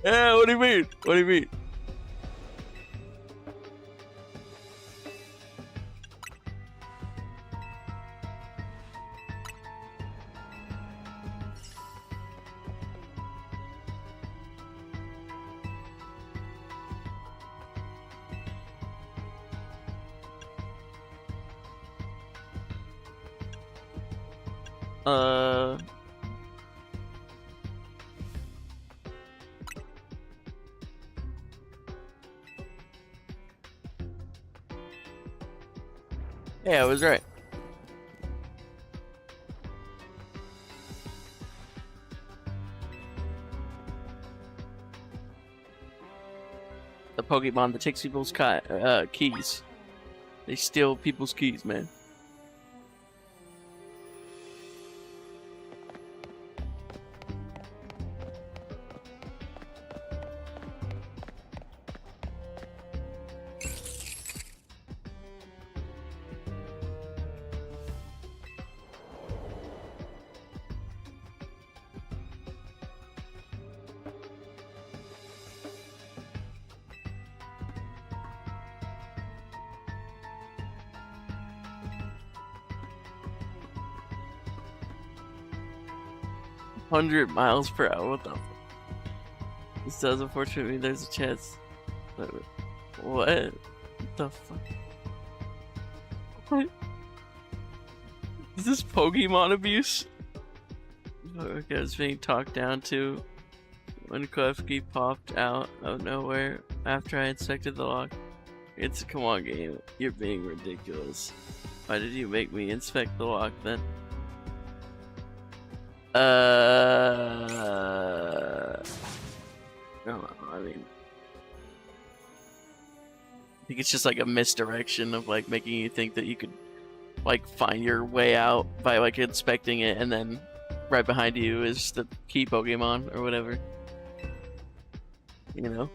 Yeah, what do you mean? What do you mean? Yeah, I was right. The Pokemon that takes people's keys. They steal people's keys, man. $100 miles per hour. What the fuck? This does unfortunately mean there's a chance. What the fuck? What? Is this Pokemon abuse? Okay, I was being talked down to when Klefki popped out of nowhere after I inspected the lock. Come on, game. You're being ridiculous. Why did you make me inspect the lock then? No, I mean, I think it's just like a misdirection of like making you think that you could like find your way out by like inspecting it, and then right behind you is the key Pokemon or whatever. You know?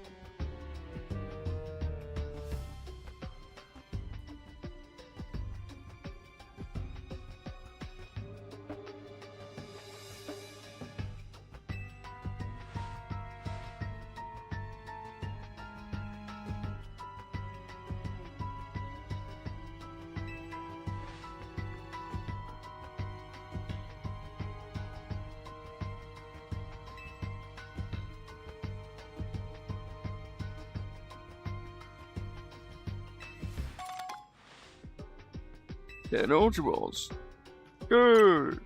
And Ultra Balls. Good.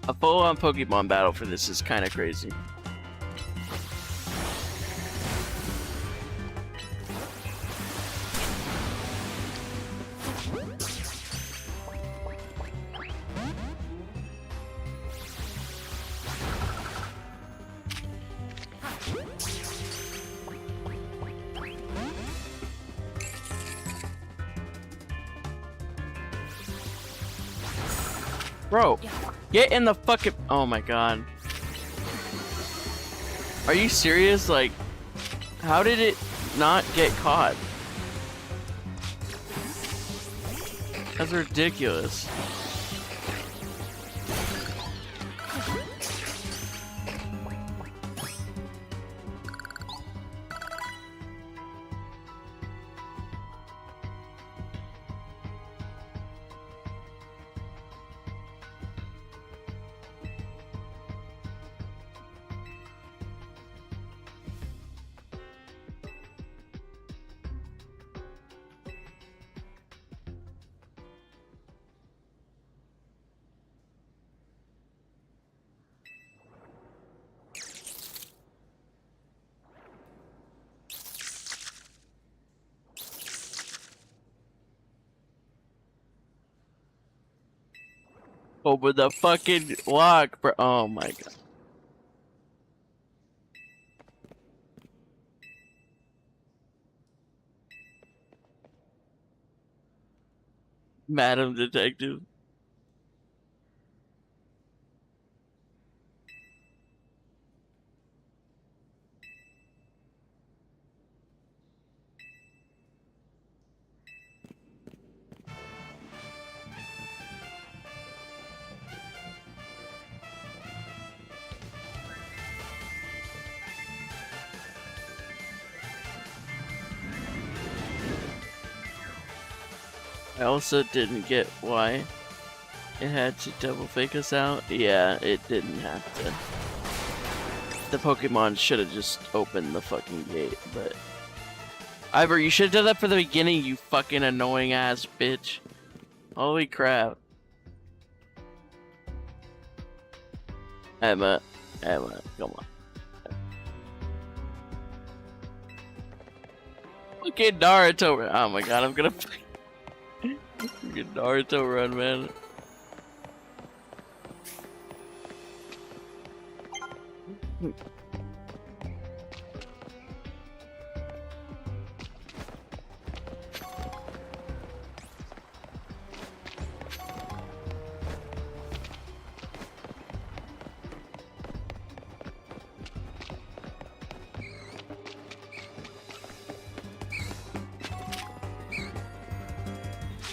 A full-on Pokemon battle for this is kind of crazy. Bro, get in the fucking... Oh my god. Are you serious? Like, how did it not get caught? That's ridiculous. Open the fucking lock, bro. Oh my god. Madam Detective. I also didn't get why it had to double fake us out. Yeah, it didn't have to. The Pokemon should have just opened the fucking gate, but... Ivor, you should have done that for the beginning, you fucking annoying ass bitch. Holy crap. Emma, come on. Fucking Naruto. Oh my god, I'm gonna... Fucking Naruto run, man.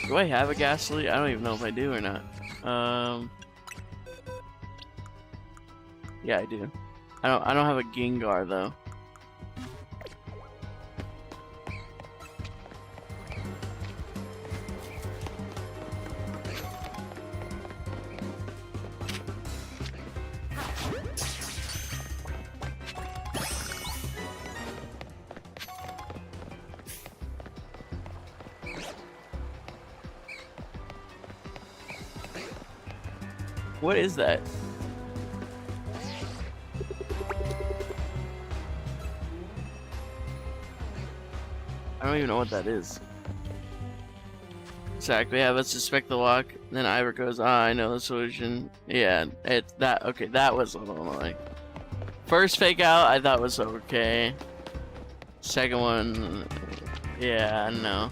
Do I have a Ghastly? I don't even know if I do or not. Yeah, I do. I don't have a Gengar though. What is that? I don't even know what that is. Exactly, yeah, let's suspect the lock. Then Ivor goes, I know the solution. Yeah, it's that. Okay, that was a little annoying. First fake out, I thought was okay. Second one, yeah, no.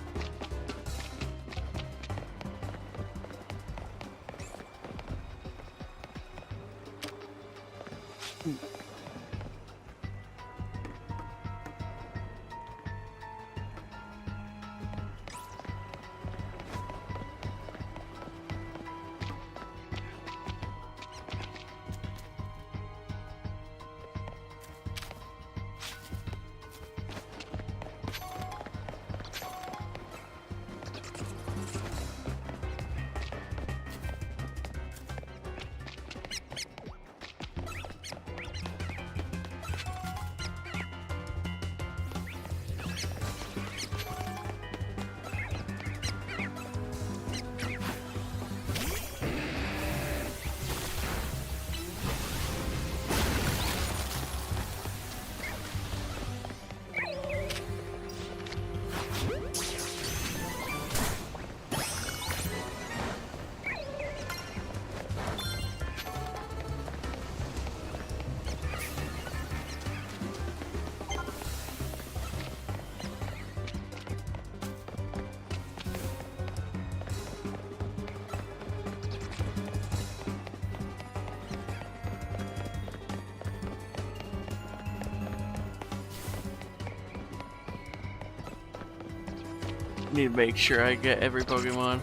Need to make sure I get every Pokemon.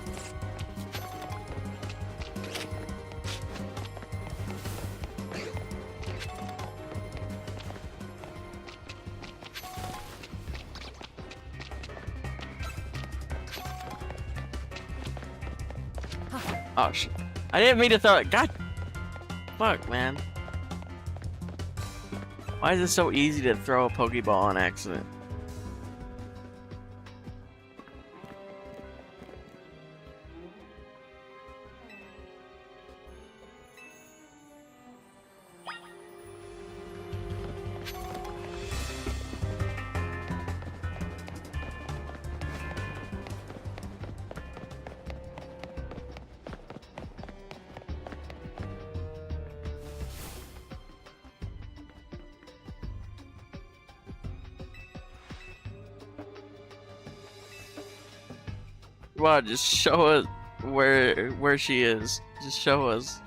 Oh shit. I didn't mean to throw it. God. Fuck, man. Why is it so easy to throw a Pokeball on accident? Wow, just show us where she is. Just show us.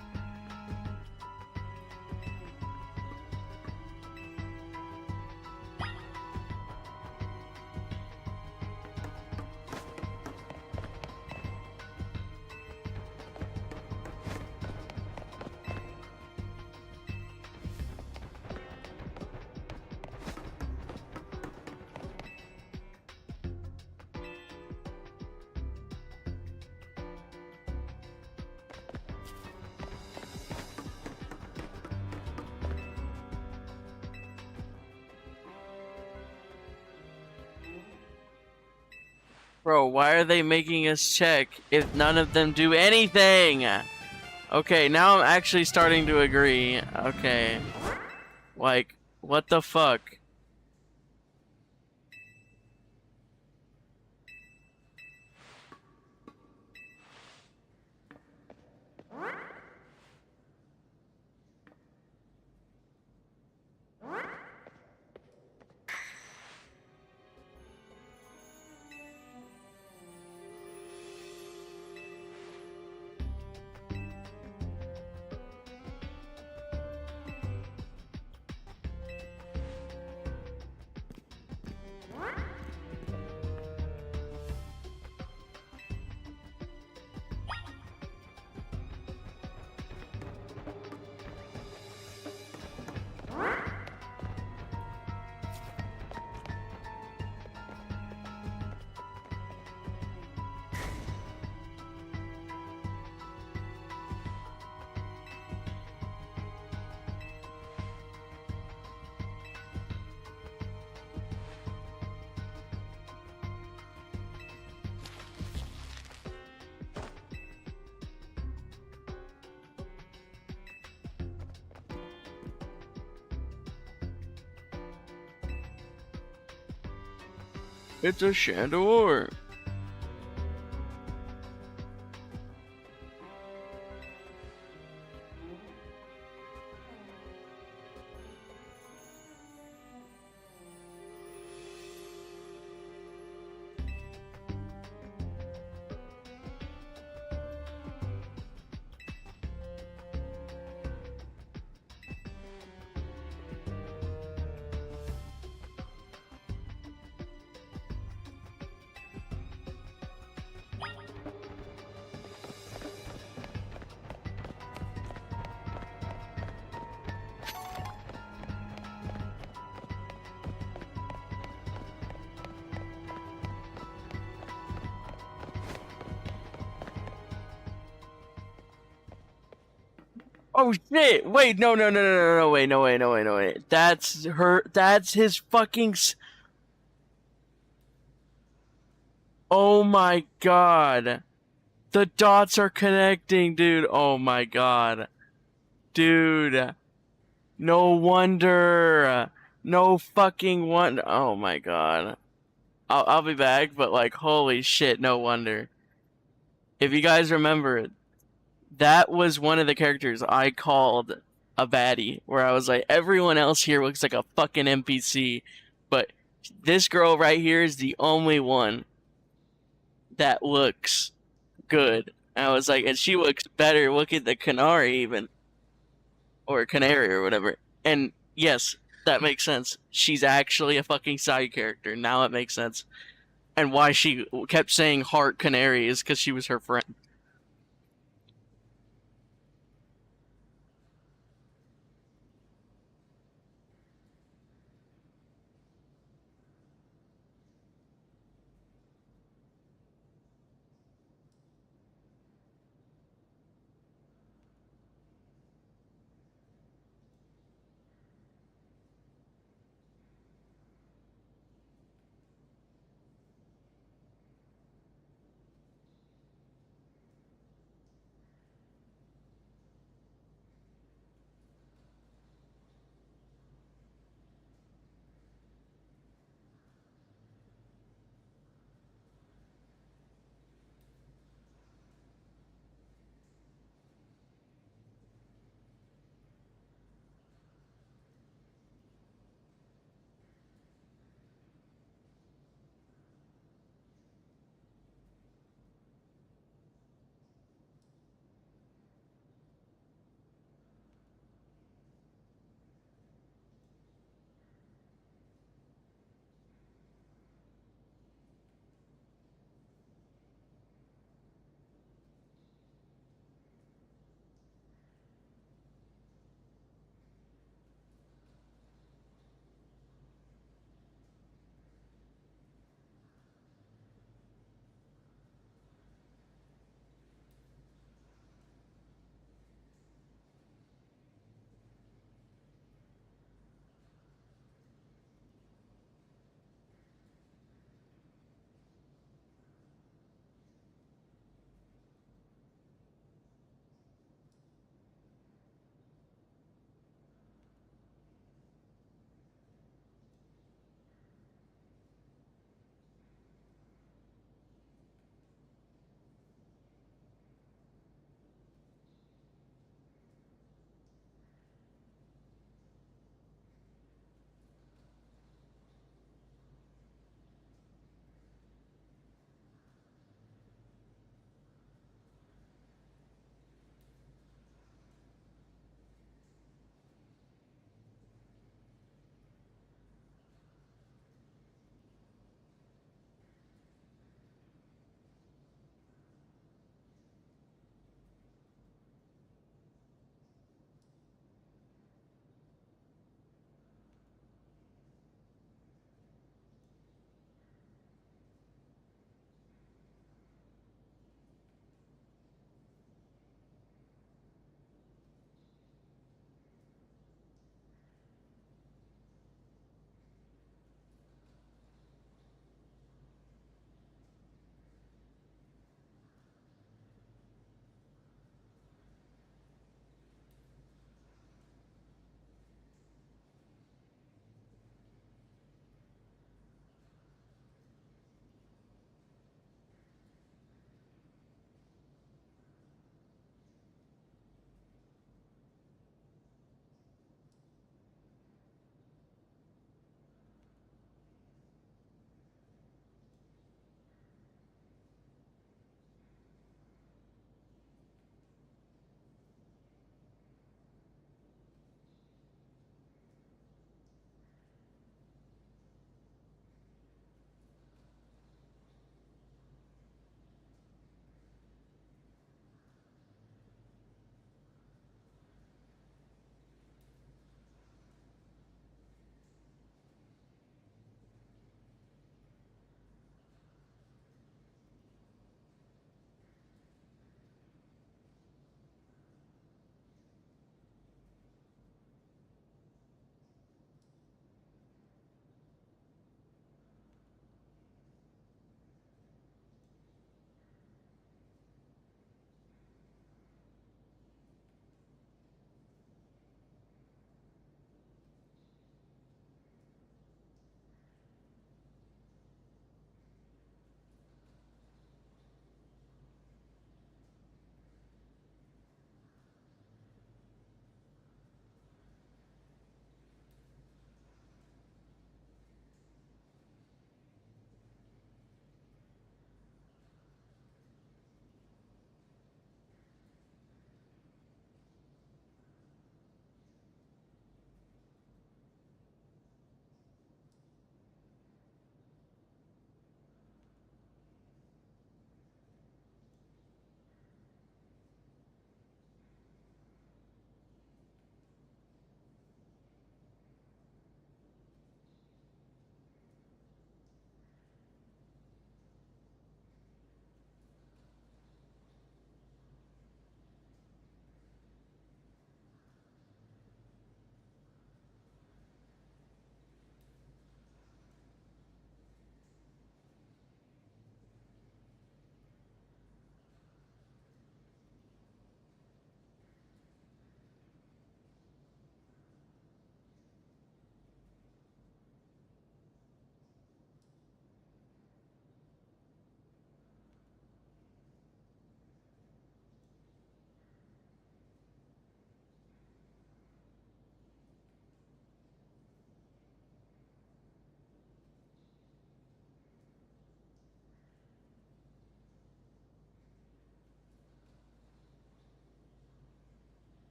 Bro, why are they making us check if none of them do anything? Okay, now I'm actually starting to agree. Okay. Like, what the fuck? It's a Chandor. Oh shit! Wait, no, wait. That's her. That's his fucking. Oh my god. The dots are connecting, dude. Oh my god. Dude. No wonder. No fucking wonder. Oh my god. I'll be back, but like, holy shit, no wonder. If you guys remember, that was one of the characters I called a baddie, where I was like, everyone else here looks like a fucking NPC, but this girl right here is the only one that looks good. And I was like, and she looks better. Look at the Canary even, or Canary or whatever. And yes, that makes sense. She's actually a fucking side character. Now it makes sense. And why she kept saying heart canary is because she was her friend.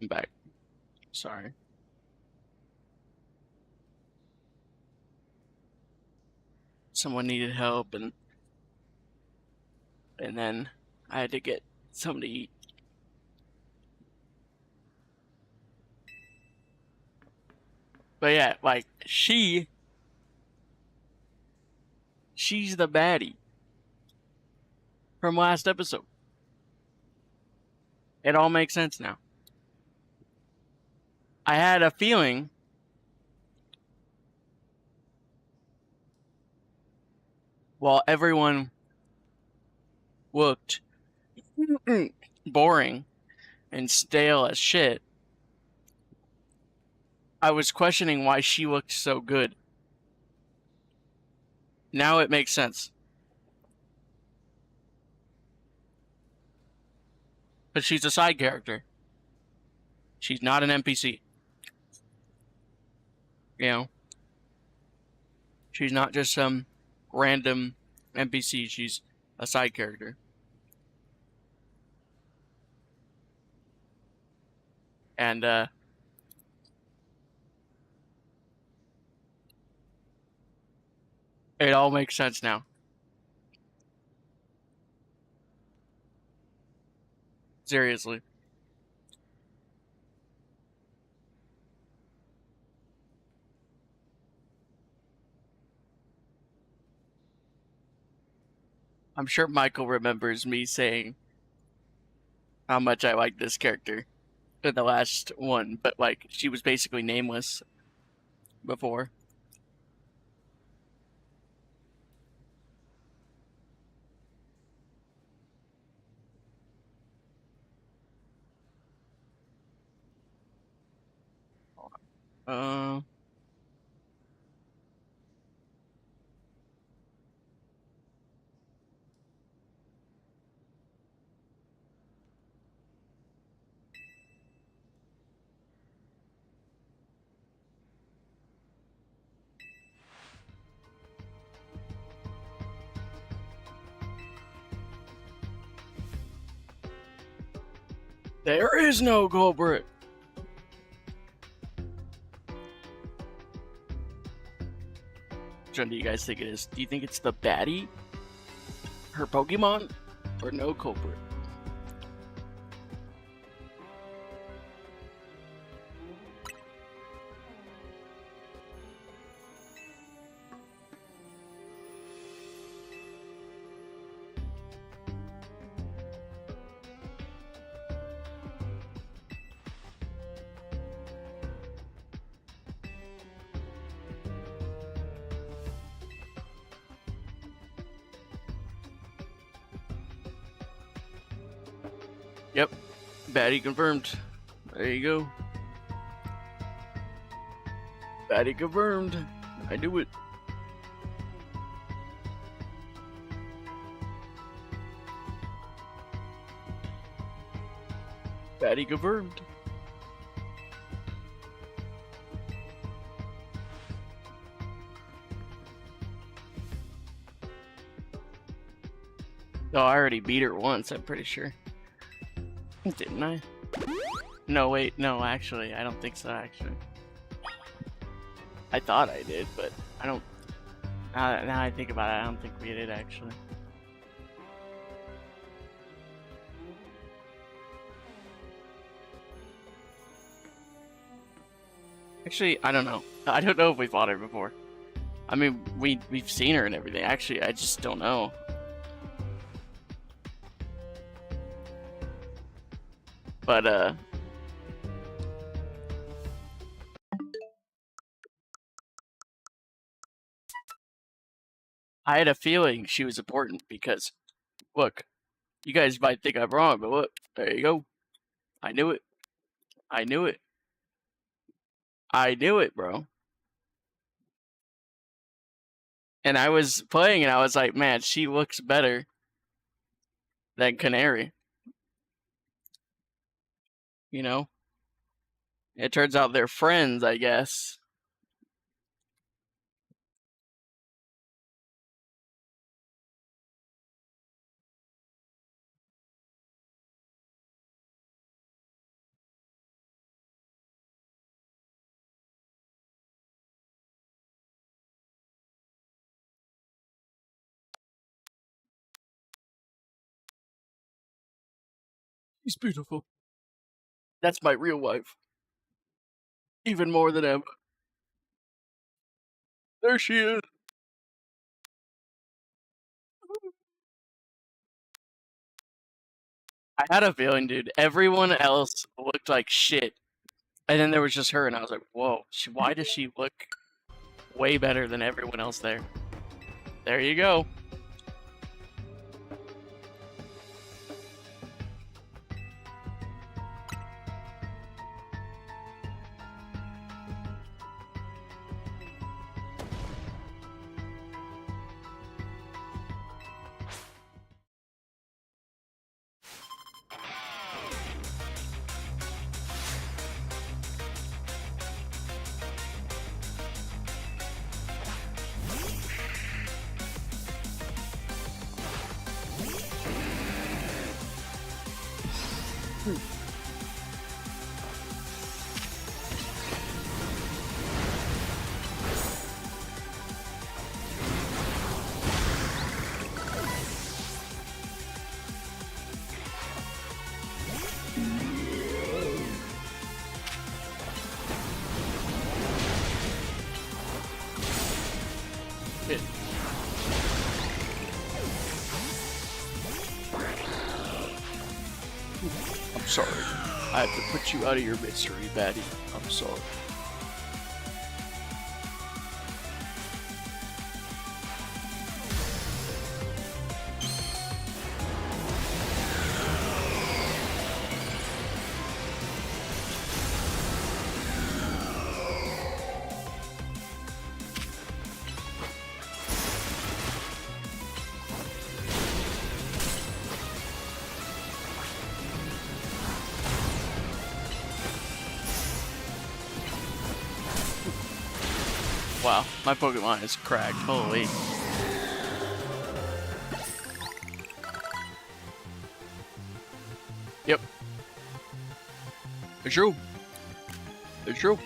I'm back. Sorry. Someone needed help, and then I had to get something to eat. But yeah, like she's the baddie from last episode. It all makes sense now. I had a feeling while everyone looked boring and stale as shit, I was questioning why she looked so good. Now it makes sense. But she's a side character. She's not an NPC. You know? She's not just some random NPC. She's a side character. And, it all makes sense now. Seriously. I'm sure Michael remembers me saying how much I like this character in the last one, but like she was basically nameless before. Uh, there is no culprit. Which one do you guys think it is? Do you think it's the baddie, her Pokemon, or no culprit? Yep, baddie confirmed. There you go. Baddie confirmed. I knew it. Baddie confirmed. Oh, I already beat her once, I'm pretty sure. Didn't I? No, wait, no, actually, I don't think so, actually. I thought I did, but I don't... Now I think about it, I don't think we did, actually. Actually, I don't know. I don't know if we fought her before. I mean, we've seen her and everything. Actually, I just don't know. But, I had a feeling she was important because, look, you guys might think I'm wrong, but look, there you go. I knew it. I knew it. I knew it, bro. And I was playing and I was like, man, she looks better than Canary. You know? It turns out they're friends, I guess. She's beautiful. That's my real wife. Even more than Emma. There she is. I had a feeling, dude. Everyone else looked like shit. And then there was just her, and I was like, whoa, why does she look way better than everyone else there? There you go. Hit. I'm sorry. I have to put you out of your misery, baddie. I'm sorry. Wow, my Pokemon is cracked. Holy. Yep. It's true. It's true.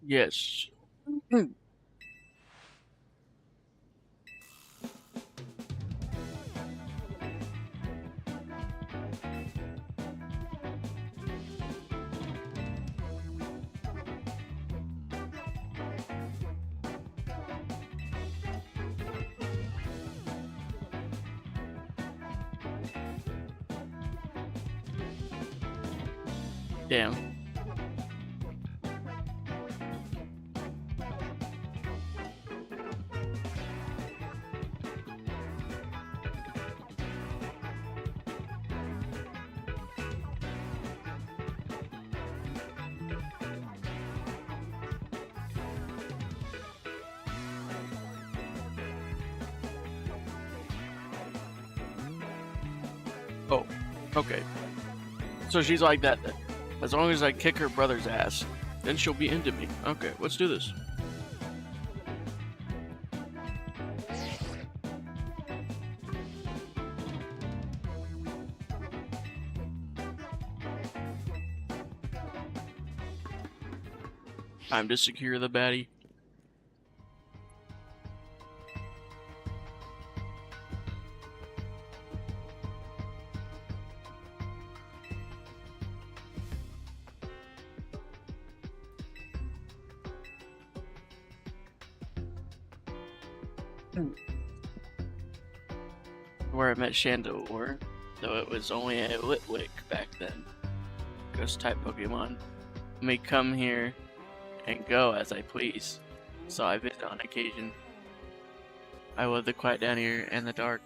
Yes. Damn. Oh, okay. So she's like that then. As long as I kick her brother's ass, then she'll be into me. Okay, let's do this. Time to secure the baddie. Where I met Shandor, though it was only a Litwick back then. Ghost type Pokemon may come here and go as I please, so I visit on occasion. I love the quiet down here and the dark.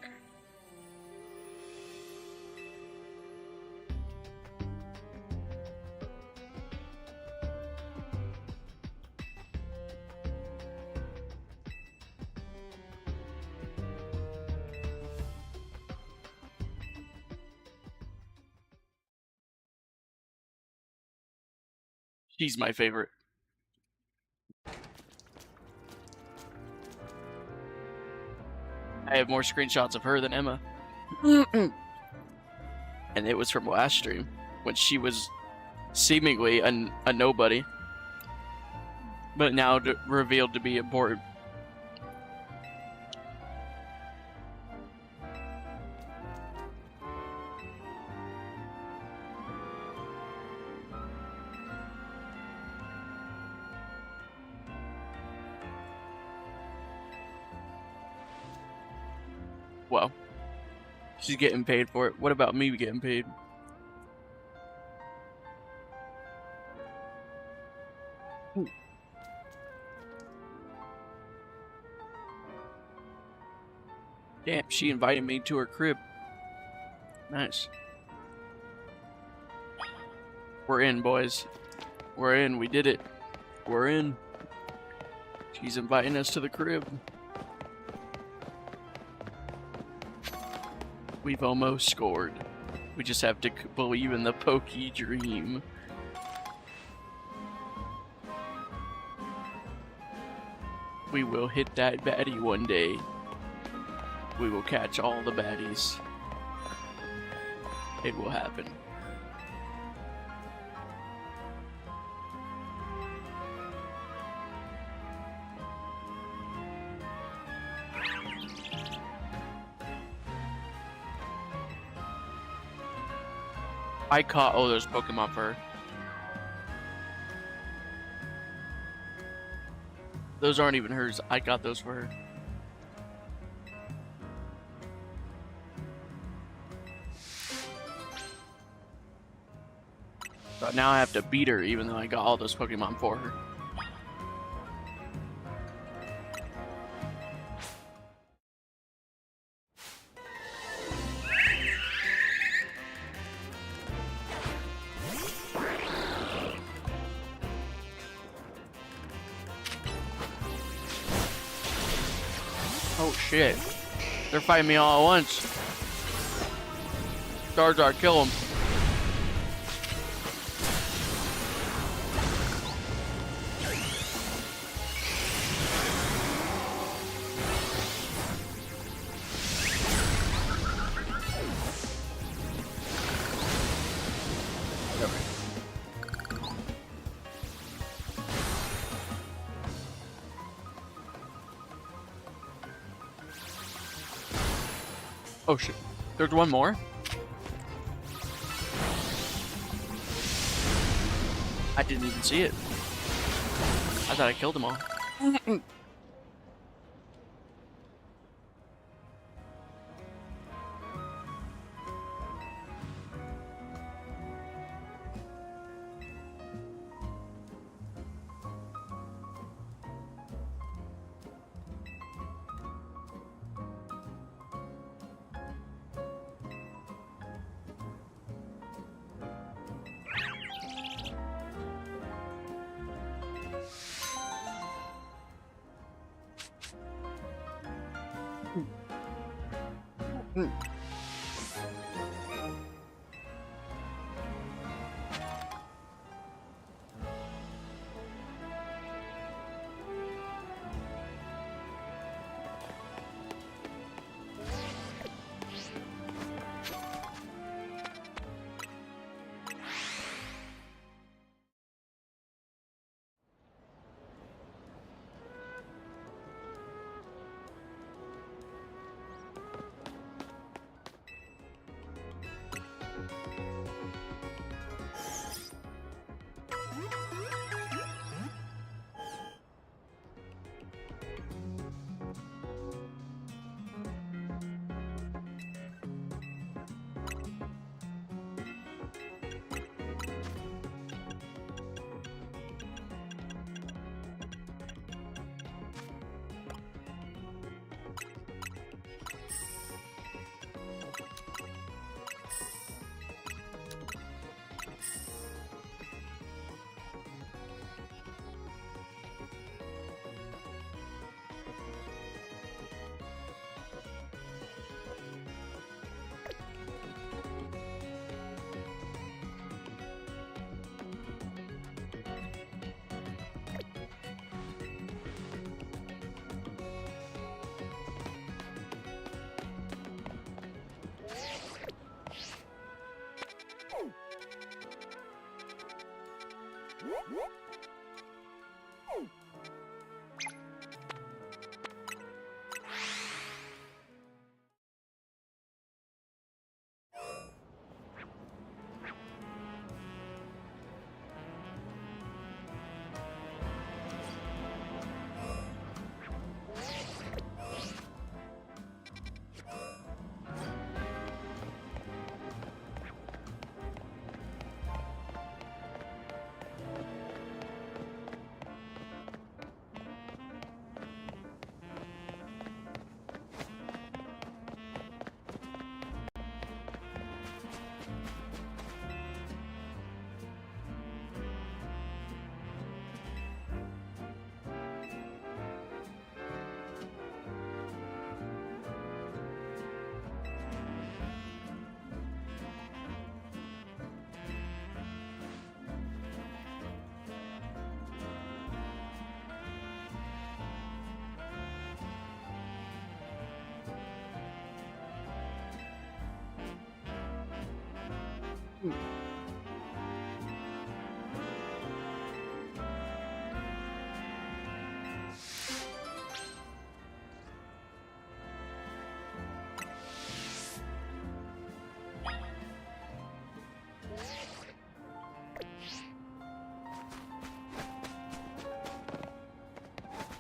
She's my favorite. I have more screenshots of her than Emma. And it was from last stream when she was seemingly a nobody, but now revealed to be important. Well, she's getting paid for it. What about me getting paid? Damn, she invited me to her crib. Nice. We're in, boys. We're in. We did it. We're in. She's inviting us to the crib. We've almost scored. We just have to believe in the pokey dream. We will hit that baddie one day. We will catch all the baddies. It will happen. I caught all those Pokemon for her. Those aren't even hers. I got those for her. But now I have to beat her even though I got all those Pokemon for her. Oh shit. They're fighting me all at once. Charizard, kill him. Oh shit. There's one more? I didn't even see it. I thought I killed them all.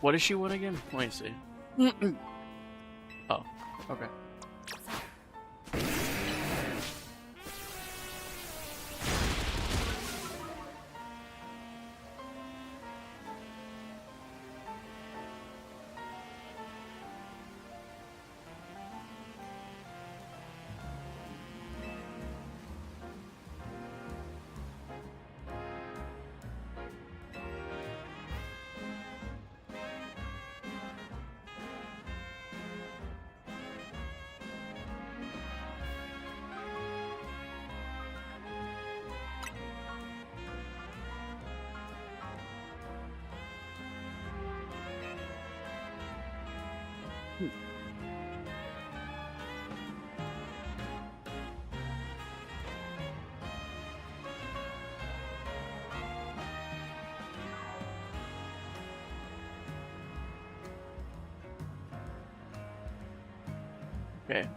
What does she want again? Let me see. Oh, okay. Okay,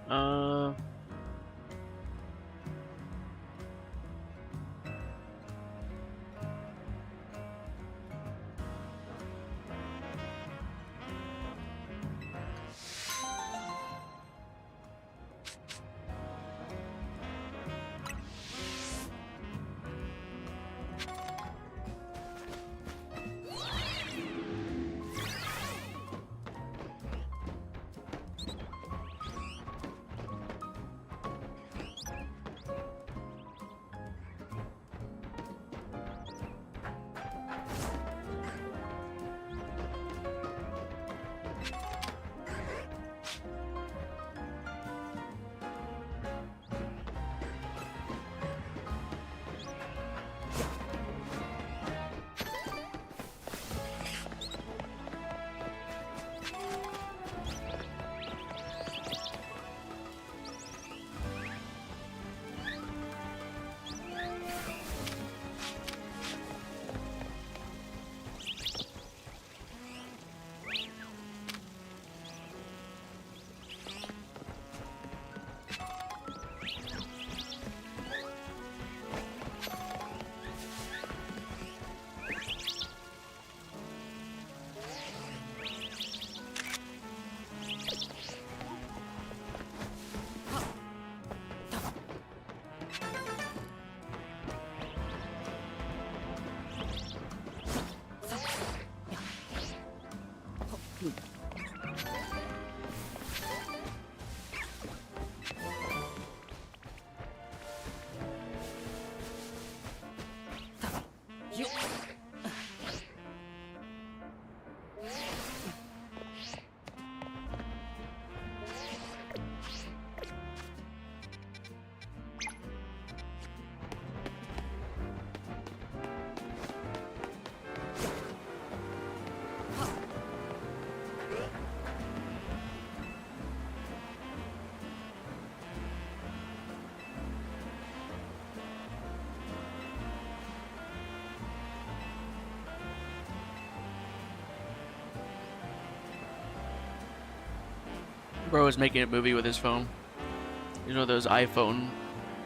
Bro is making a movie with his phone. You know those iPhone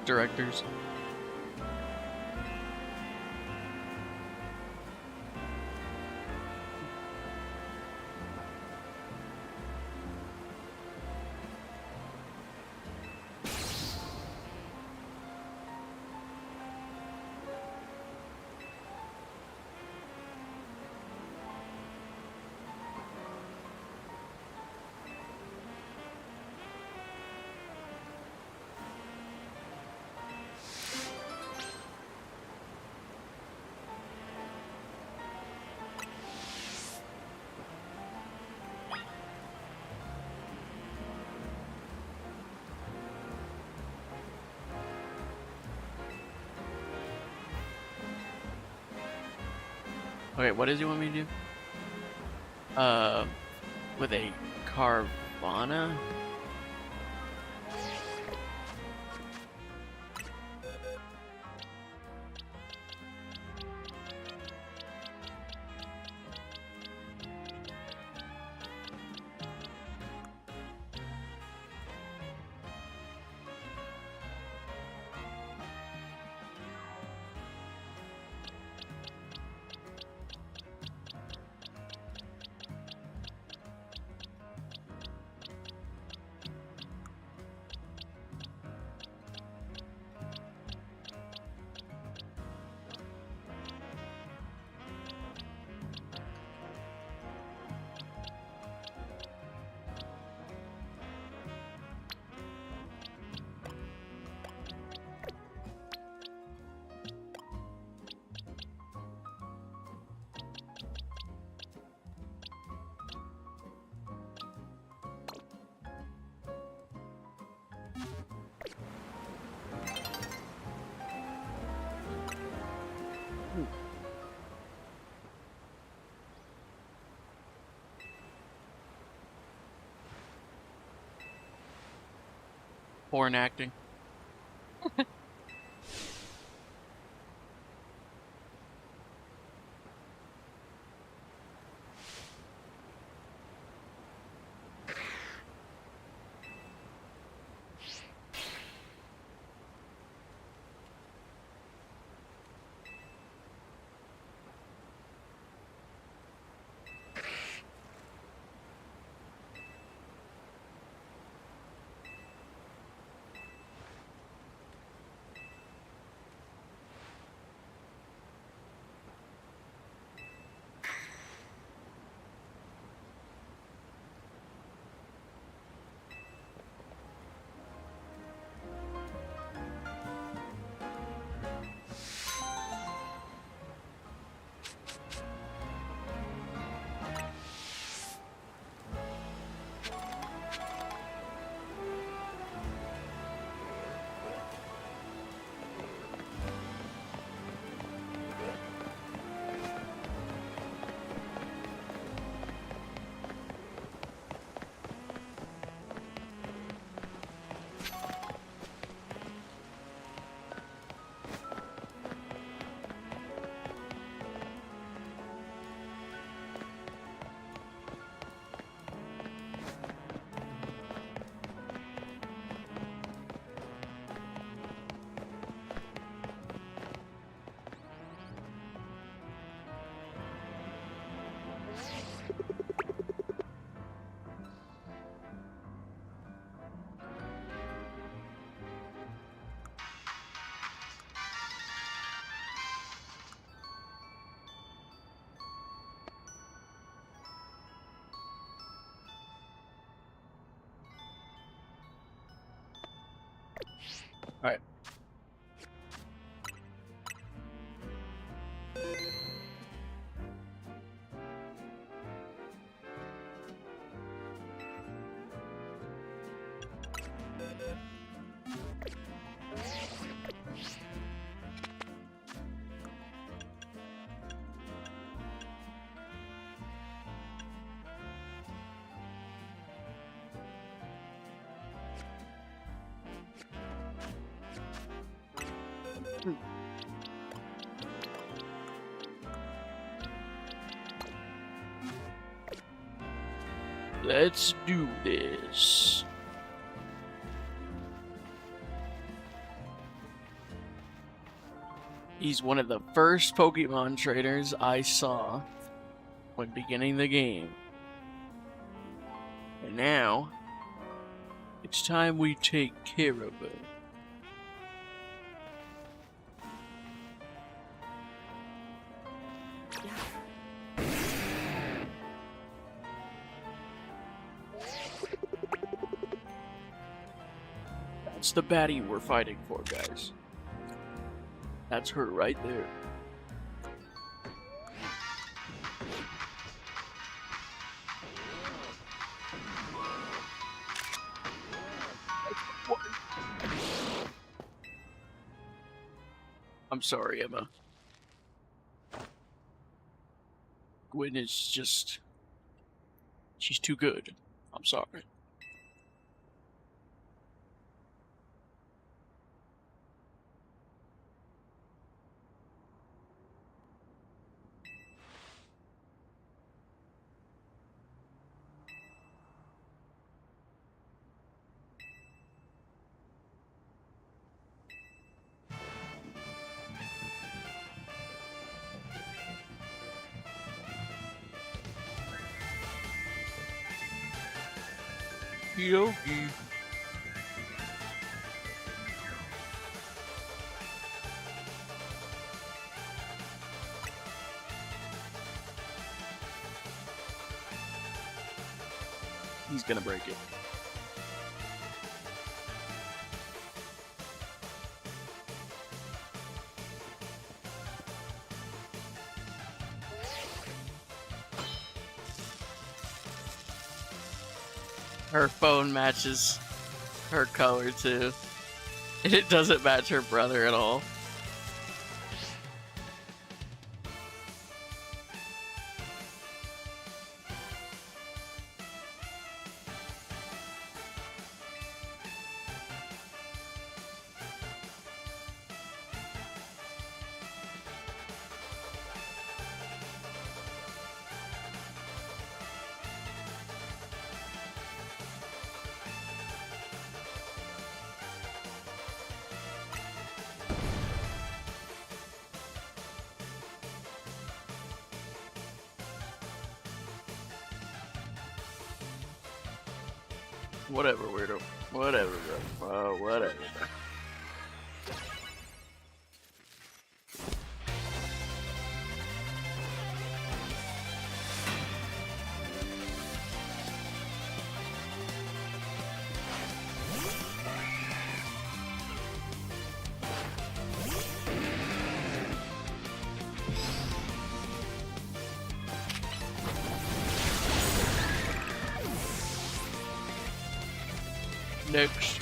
directors. Okay, what does he want me to do? With a Carvana? Porn acting. Alright. Let's do this. He's one of the first Pokemon trainers I saw when beginning the game. And now, it's time we take care of it. That's the baddie we're fighting for, guys. That's her right there. What? I'm sorry, Emma. Gwen is just... she's too good. I'm sorry. Yogi. He's gonna break it. Her phone matches her color too. And it doesn't match her brother at all. Whatever, weirdo. Whatever, bro. Whatever. Next.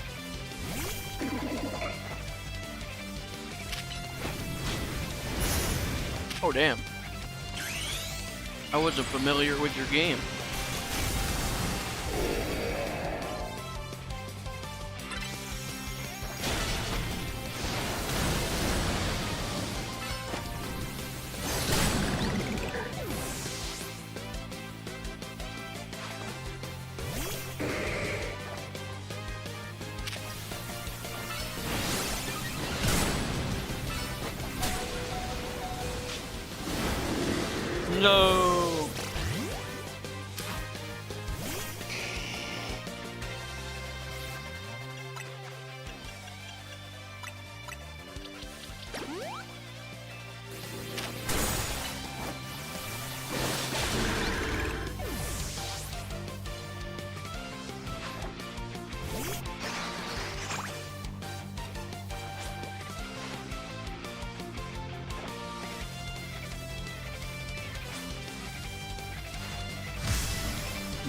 Oh, damn. I wasn't familiar with your game. No.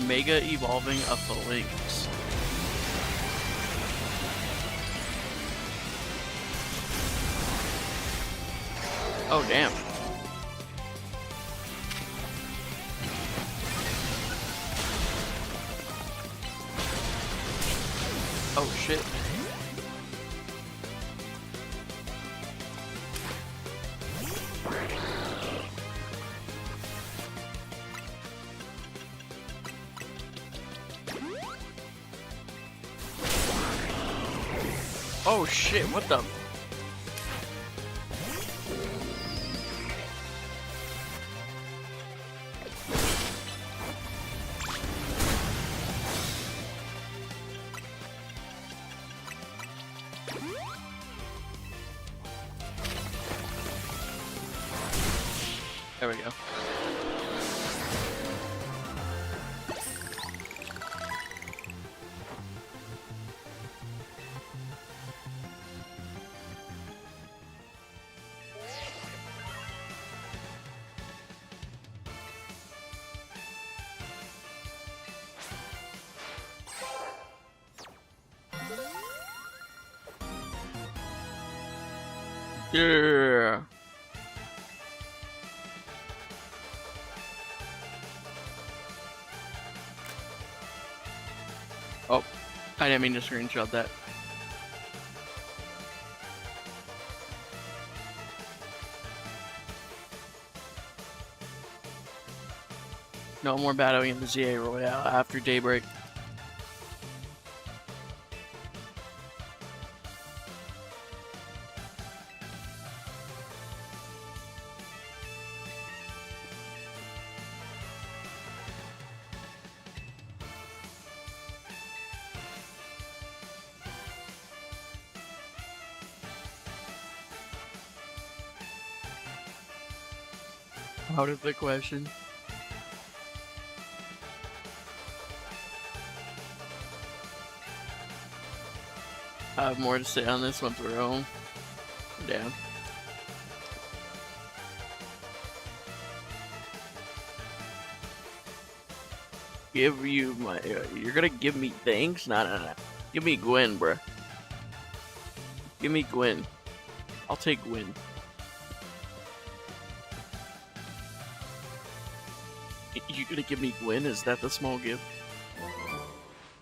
Mega evolving a Phalanx. Oh, damn. Oh, shit. Oh shit, what the? There we go. Yeah. Oh, I didn't mean to screenshot that. No more battling in the ZA Royale after daybreak. Out of the question. I have more to say on this once we're home. Damn. Give you my. You're gonna give me thanks? No. Give me Gwen, bruh. Give me Gwen. I'll take Gwen. You gonna give me Gwen? Is that the small gift?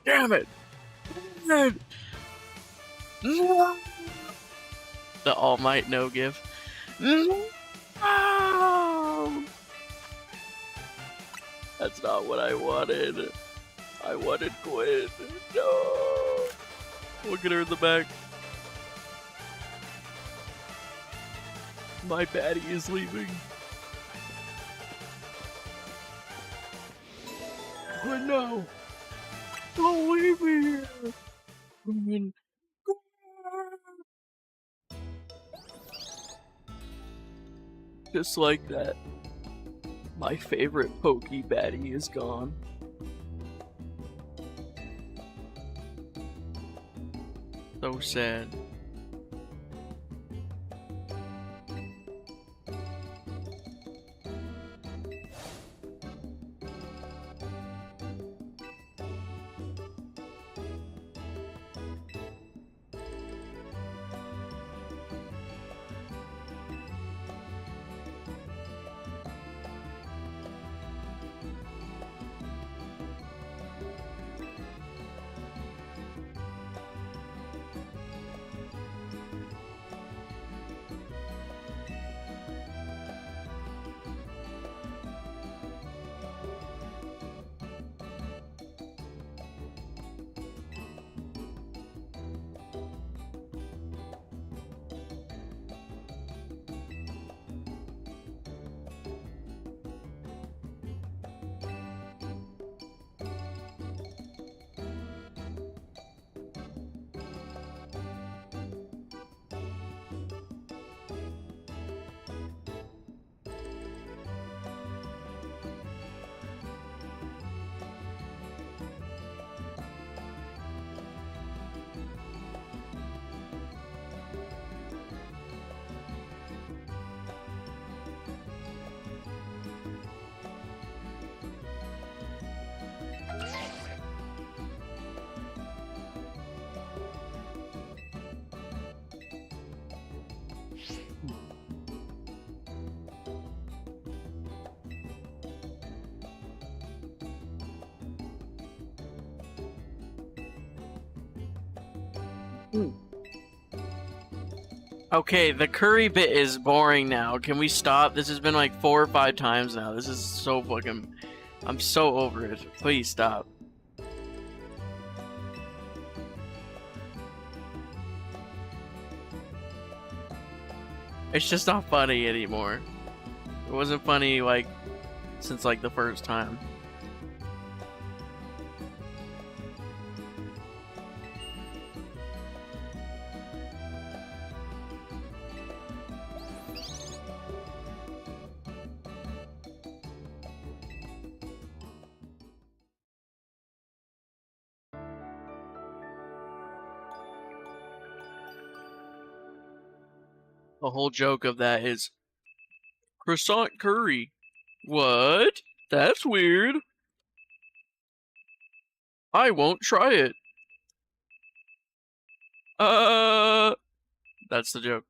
Damn it! No. The All Might No gift. No. That's not what I wanted. I wanted Gwen. No. Look at her in the back. My baddie is leaving. Gwen, no. Don't leave me here. Gwen. Just like that, my favorite pokey baddie is gone. So sad. Okay, the curry bit is boring now. Can we stop? This has been like 4 or 5 times now. This is so fucking... I'm so over it. Please stop. It's just not funny anymore. It wasn't funny like since like the first time. The whole joke of that is croissant curry. What? That's weird. I won't try it. That's the joke.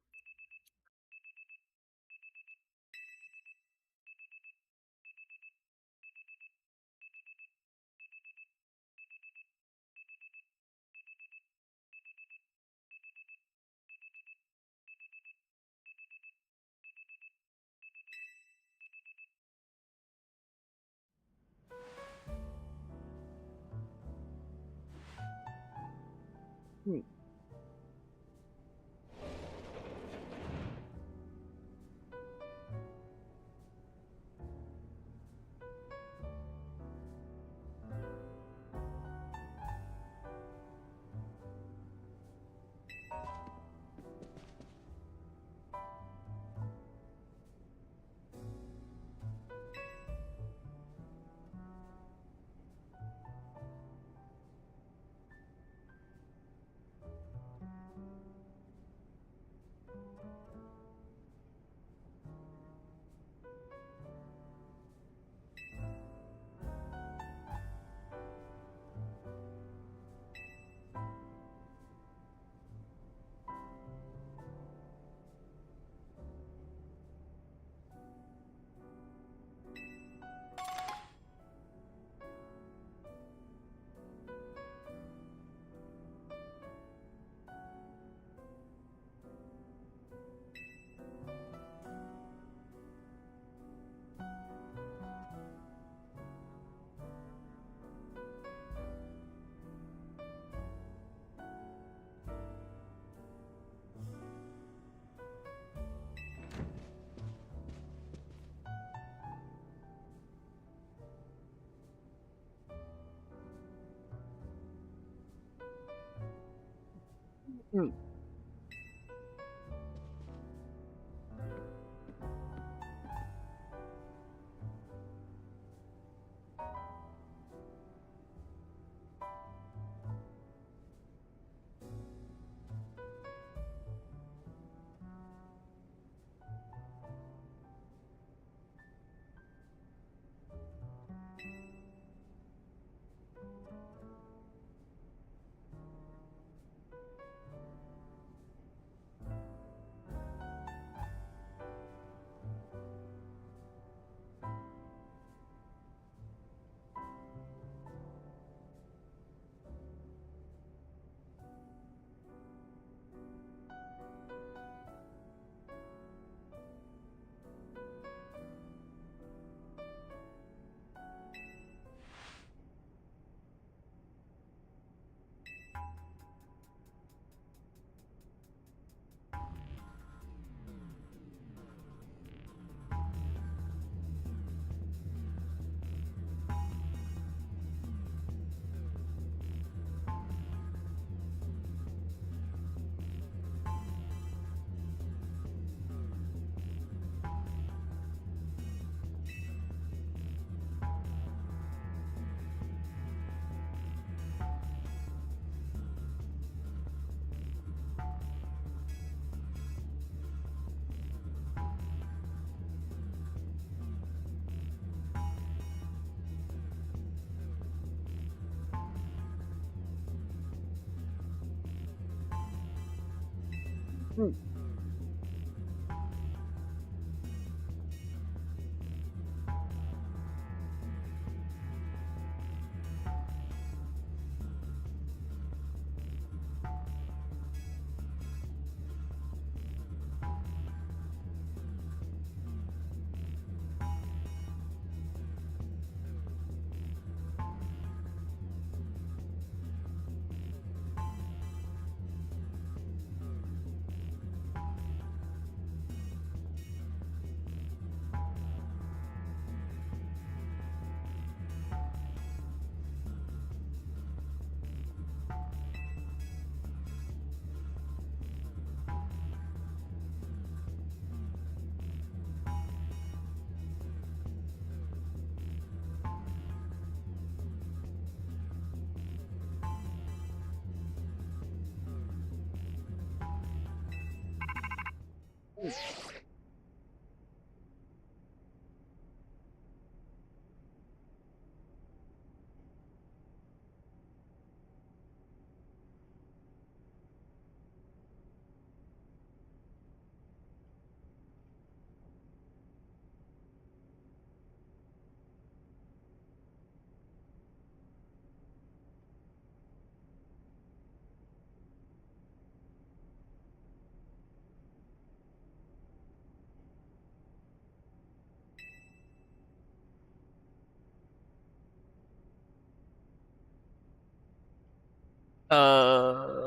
Hmm. Hmm. Uh,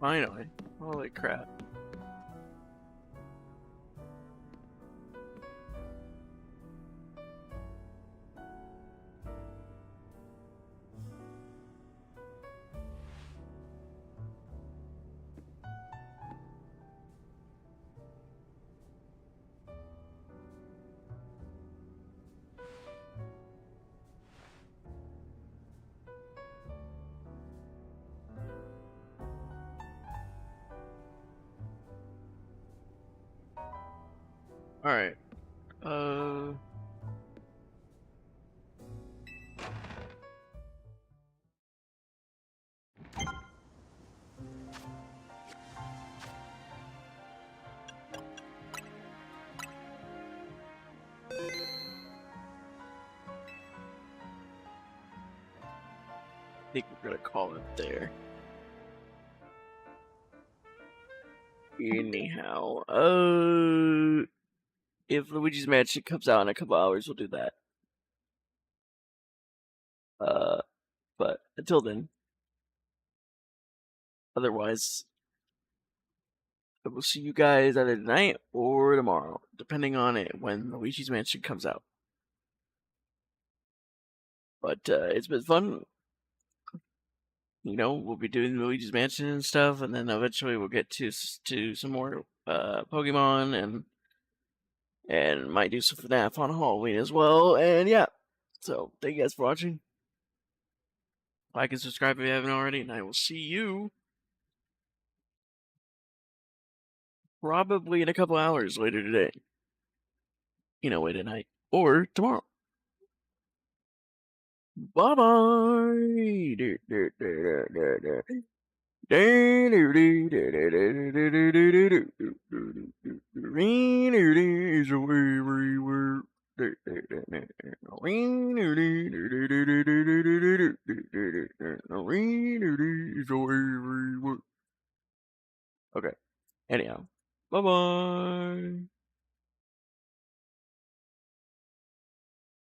finally. Holy crap. Alright. I think we're gonna call it there. Anyhow, if Luigi's Mansion comes out in a couple hours, we'll do that. But until then, otherwise, I will see you guys either tonight or tomorrow, depending on it when Luigi's Mansion comes out. But it's been fun. You know, we'll be doing Luigi's Mansion and stuff, and then eventually we'll get to some more Pokemon and might do some FNAF on Halloween as well. And yeah, so thank you guys for watching. Like and subscribe if you haven't already, and I will see you probably in a couple hours later today. Wait tonight. Or tomorrow. Bye bye.